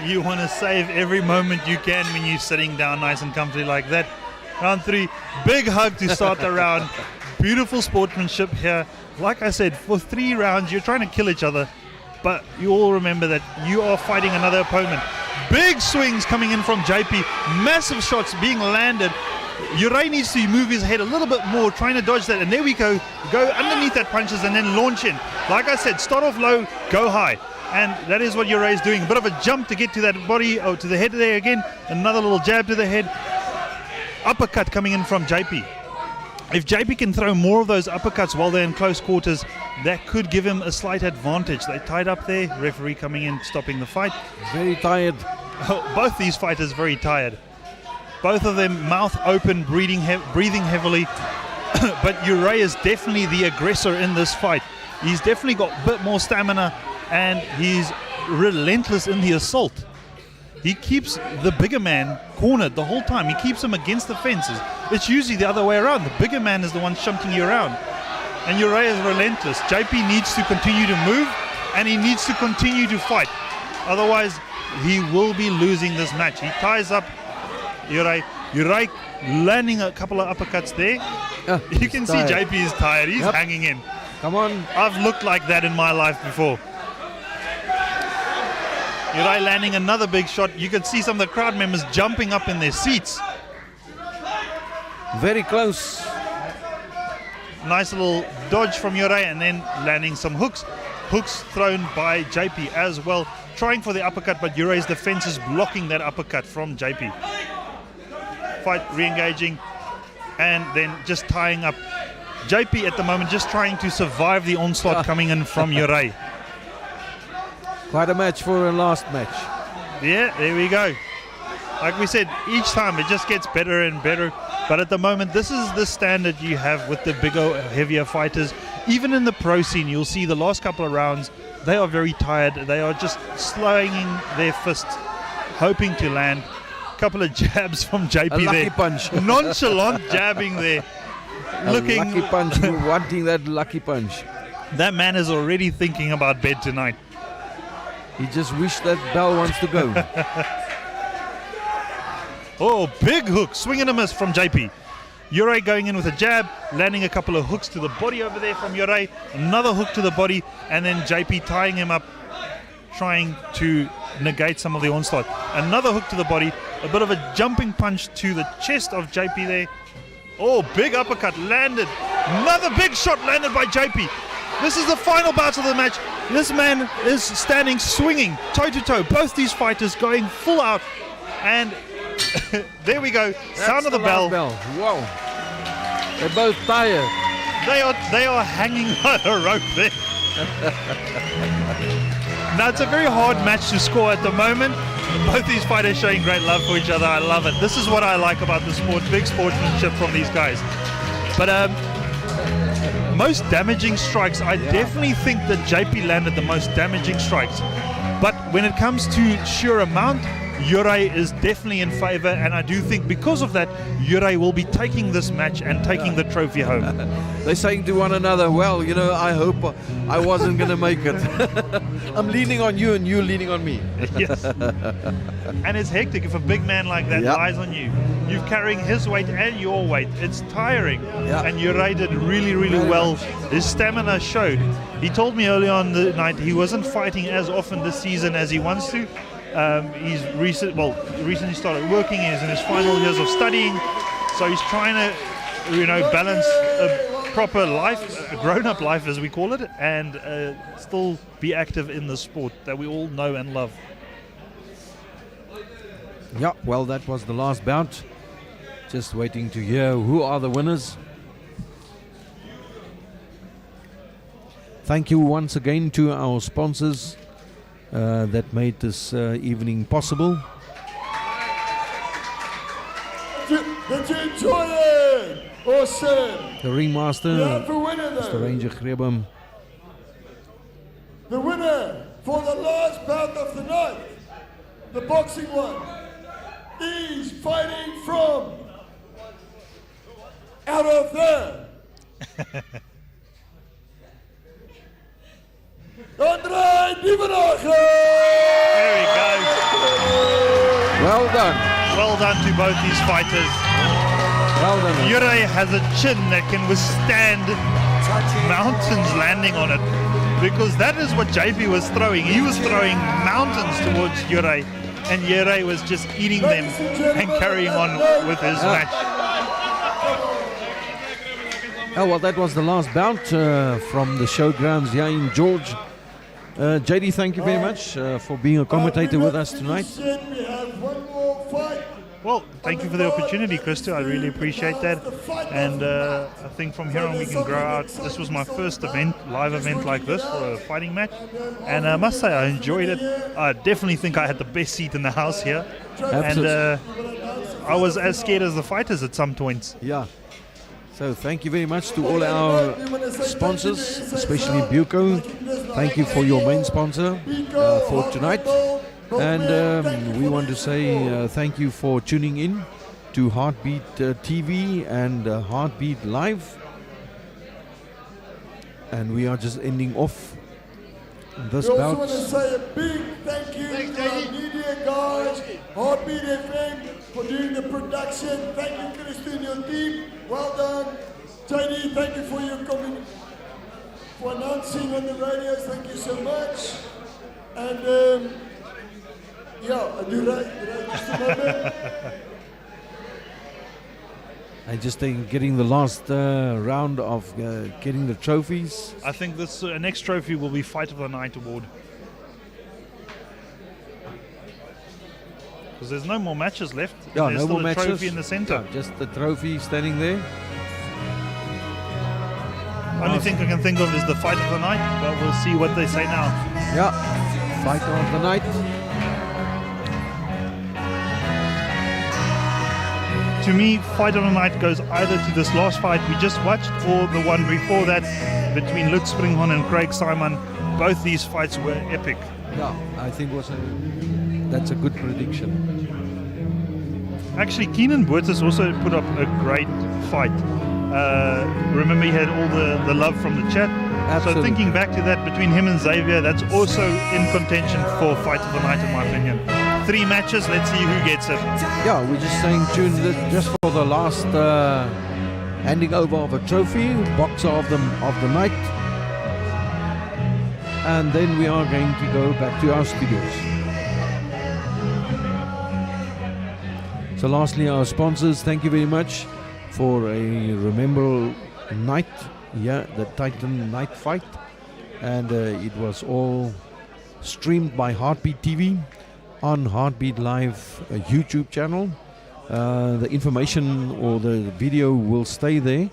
You want to save every moment you can when you're sitting down nice and comfortably like that. Round 3, big hug to start the round. Beautiful sportsmanship here. Like I said, for 3 rounds, you're trying to kill each other, but you all remember that you are fighting another opponent. Big swings coming in from JP. Massive shots being landed. Yuray needs to move his head a little bit more, trying to dodge that. And there we go. Go underneath that punches and then launch in. Like I said, start off low, go high. And that is what Yuray is doing. A bit of a jump to get to that body, to the head there again. Another little jab to the head. Uppercut coming in from JP. If JP can throw more of those uppercuts while they're in close quarters, that could give him a slight advantage. They tied up there. Referee coming in, stopping the fight. Very tired. Both these fighters very tired. Both of them mouth open, breathing heavily. But Yuray is definitely the aggressor in this fight. He's definitely got a bit more stamina, and he's relentless in the assault. He keeps the bigger man cornered the whole time. He keeps him against the fences. It's usually the other way around. The bigger man is the one shunting you around. And Uri is relentless. JP needs to continue to move, and he needs to continue to fight. Otherwise, he will be losing this match. He ties up Uri. Uri landing a couple of uppercuts there. You can see JP is tired. He's hanging in. Come on. I've looked like that in my life before. Uri landing another big shot. You can see some of the crowd members jumping up in their seats. Very close. Nice little dodge from Uri, and then landing some hooks. Hooks thrown by JP as well. Trying for the uppercut, but Uri's defense is blocking that uppercut from JP. Fight re-engaging, and then just tying up. JP at the moment just trying to survive the onslaught coming in from Uri. Quite a match for a last match. Yeah, there we go. Like we said, each time it just gets better and better. But at the moment, this is the standard you have with the bigger, heavier fighters. Even in the pro scene, you'll see the last couple of rounds, they are very tired. They are just slinging their fists, hoping to land. A couple of jabs from JP A lucky there. punch. Nonchalant jabbing there. Looking lucky punch, wanting that lucky punch. That man is already thinking about bed tonight. He just wished that bell wants to go. Oh, big hook, swing and a miss from JP. Uri going in with a jab, landing a couple of hooks to the body over there from Uri. Another hook to the body, and then JP tying him up, trying to negate some of the onslaught. Another hook to the body, a bit of a jumping punch to the chest of JP there. Oh, big uppercut landed. Another big shot landed by JP. This is the final bout of the match. This man is standing, swinging, toe-to-toe. Both these fighters going full out. And there we go. That's sound of the bell. Whoa. They're both tired. They are hanging on a rope there. Now, it's a very hard match to score at the moment. Both these fighters showing great love for each other. I love it. This is what I like about the sport. Big sportsmanship from these guys. But most damaging strikes, I definitely think that JP landed the most damaging strikes. But when it comes to sheer amount, Uri is definitely in favor, and I do think because of that, Uri will be taking this match and taking the trophy home. They're saying to one another, well, you know, I hope I wasn't going to make it. I'm leaning on you and you're leaning on me. Yes. And it's hectic if a big man like that lies on you. You're carrying his weight and your weight. It's tiring. And Uri did really, really well. His stamina showed. He told me early on the night he wasn't fighting as often this season as he wants to. He's recently started working. He's in his final years of studying, so he's trying to, balance a proper life, a grown-up life as we call it, and still be active in the sport that we all know and love. Yeah, well, that was the last bout. Just waiting to hear who are the winners. Thank you once again to our sponsors that made this evening possible. Did you enjoy it? Awesome. The ringmaster, We have a winner, though. Mr. Ranger Grebem. The winner for the last bout of the night, the boxing one, is fighting from out of there. André Dievenage! There we go. Well done. Well done to both these fighters. Well done. Uri has a chin that can withstand mountains landing on it, because that is what JP was throwing. He was throwing mountains towards Uri, and Uri was just eating them and carrying on with his match. Oh, well, that was the last bout from the showgrounds here in George. JD, thank you very much for being a commentator with us tonight. We have one more fight. Well, thank you for the opportunity, Christo. I really appreciate that. And I think from here on we can grow out. This was my first live event like this for a fighting match. And I must say I enjoyed it. I definitely think I had the best seat in the house here. Absolutely. And I was as scared as the fighters at some points. Yeah. So thank you very much to all our sponsors, especially Buco. Thank you for your main sponsor for tonight. And we want to say thank you for tuning in to Heartbeat TV and Heartbeat Live. And we are just ending off this We bout. also want to say a big thank you to our media guys, Heartbeat FM, for doing the production. Thank you, Christy and your team. Well done. JD, thank you for your for announcing on the radios. Thank you so much. And yeah, do right just a moment. And just getting the last round of getting the trophies. I think this next trophy will be Fight of the Night award. Because there's no more matches left. Yeah, there's no still more a matches. trophy in the center. Yeah, just the trophy standing there. Only thing I can think of is the Fight of the Night, but we'll see what they say now. Yeah, Fight of the Night. To me, Fight of the Night goes either to this last fight we just watched or the one before that between Lutz Springhorn and Craig Simon. Both these fights were epic. Yeah, I think that's a good prediction. Actually, Keenan Boertes also put up a great fight. Remember, he had all the love from the chat. Absolutely. So thinking back to that between him and Xavier, that's also in contention for Fight of the Night, in my opinion. 3 matches, let's see who gets it. Yeah, we're just staying tuned just for the last handing over of a trophy, boxer of the night. And then we are going to go back to our studios. So lastly, our sponsors, thank you very much for a Remember night, yeah, the Titan night fight. And it was all streamed by Heartbeat TV on Heartbeat Live YouTube channel. The information or the video will stay there,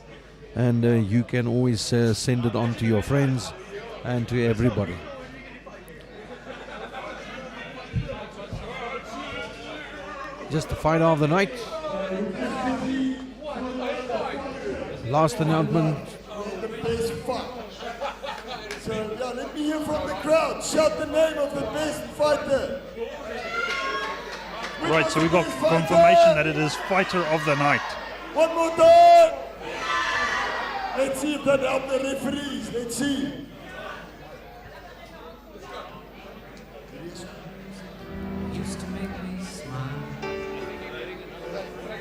and you can always send it on to your friends and to everybody. Just the fight of the night. Last announcement. The best fight. So yeah, let me hear from the crowd. Shout the name of the best fighter. Right, so we got confirmation that it is Fighter of the Night. One more time. Let's see if that helped the referees. Let's see.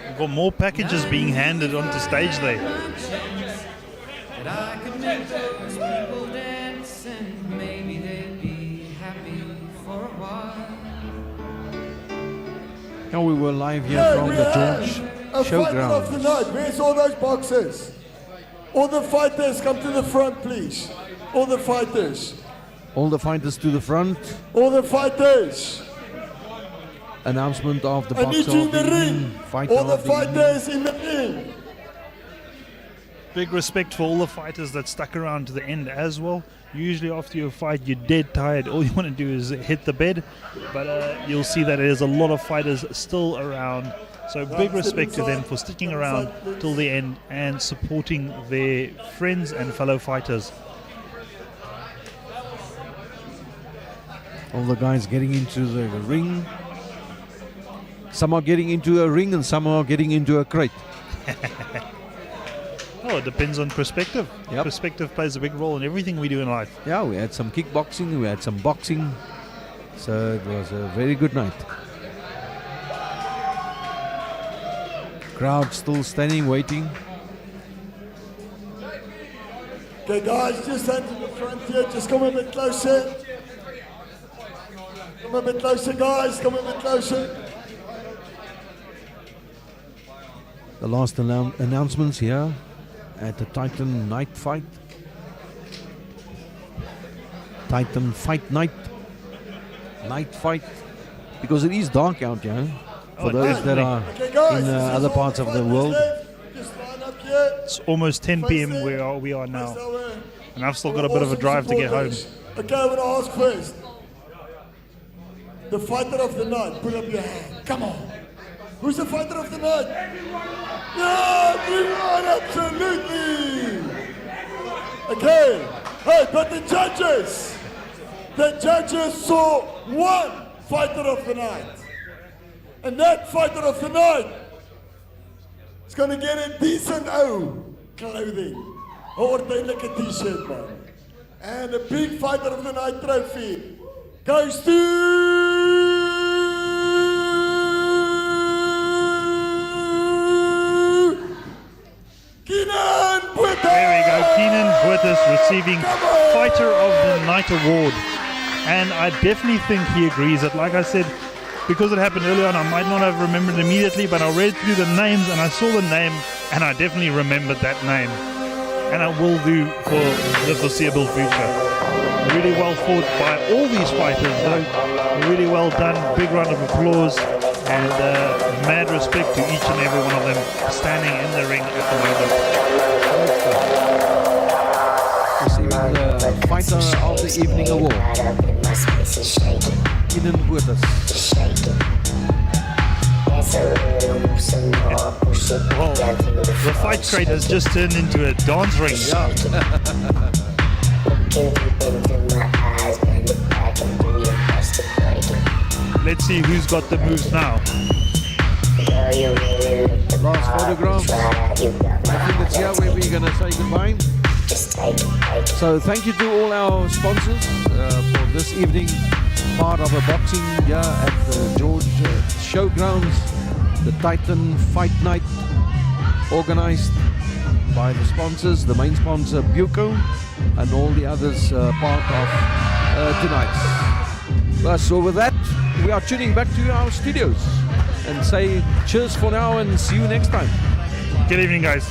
We've got more packages being handed onto stage there. I could make those people dance and maybe they'd be happy for a while. Now we were live here from the George A fighter of the Showground. night. Where's all those boxers? All the fighters, come to the front, please. All the fighters. All the fighters to the front. All the fighters. Announcement of the I need boxer you in of the the ring. evening, fighter All the of the evening. fighters in the ring. Big respect for all the fighters that stuck around to the end as well. Usually after your fight, you're dead tired. All you want to do is hit the bed. But you'll see that there's a lot of fighters still around. So big respect to them for sticking around till the end and supporting their friends and fellow fighters. All the guys getting into the ring. Some are getting into a ring and some are getting into a crate. Oh, it depends on perspective. Yep. Perspective plays a big role in everything we do in life. Yeah, we had some kickboxing, we had some boxing. So it was a very good night. Crowd still standing, waiting. Okay, guys, just stand to the front here. Just come a bit closer. Come a bit closer, guys. Come a bit closer. The last announcements here at the Titan night fight. Titan fight night. Night fight. Because it is dark out here. For those that are Okay, guys, in this is other all parts of the fighters world. left. Just line up here. It's almost 10 p.m. where we are now. And I've still got a bit of a drive to get home. Okay, I want to ask first. The fighter of the night, put up your hand. Come on. Who's the fighter of the night? Yeah, everyone, absolutely. Okay, hey, but the judges saw one fighter of the night. And that fighter of the night is going to get a decent clothing. Or like a t-shirt, man. And a big fighter of the night trophy goes to Keenan Buertas. There we go, Keenan Buertas receiving Fighter of the Night award. And I definitely think he agrees that, like I said, because it happened earlier on, I might not have remembered immediately, but I read through the names and I saw the name and I definitely remembered that name. And I will do for the foreseeable future. Really well fought by all these fighters, though. Really well done. Big round of applause and mad respect to each and every one of them standing in the ring at the moment. Receiving the Fighter of the Evening award. Keenan Buertas. Well, the fight crate has just turned into a dance ring. Let's see who's got the moves now. Last photographs. I think it's here where we're going to say goodbye. So thank you to all our sponsors for this evening, part of a boxing at the George Showgrounds, the Titan Fight Night, organized by the sponsors, the main sponsor Buco, and all the others part of tonight's. So with that, we are tuning back to our studios and say cheers for now and see you next time. Good evening, guys.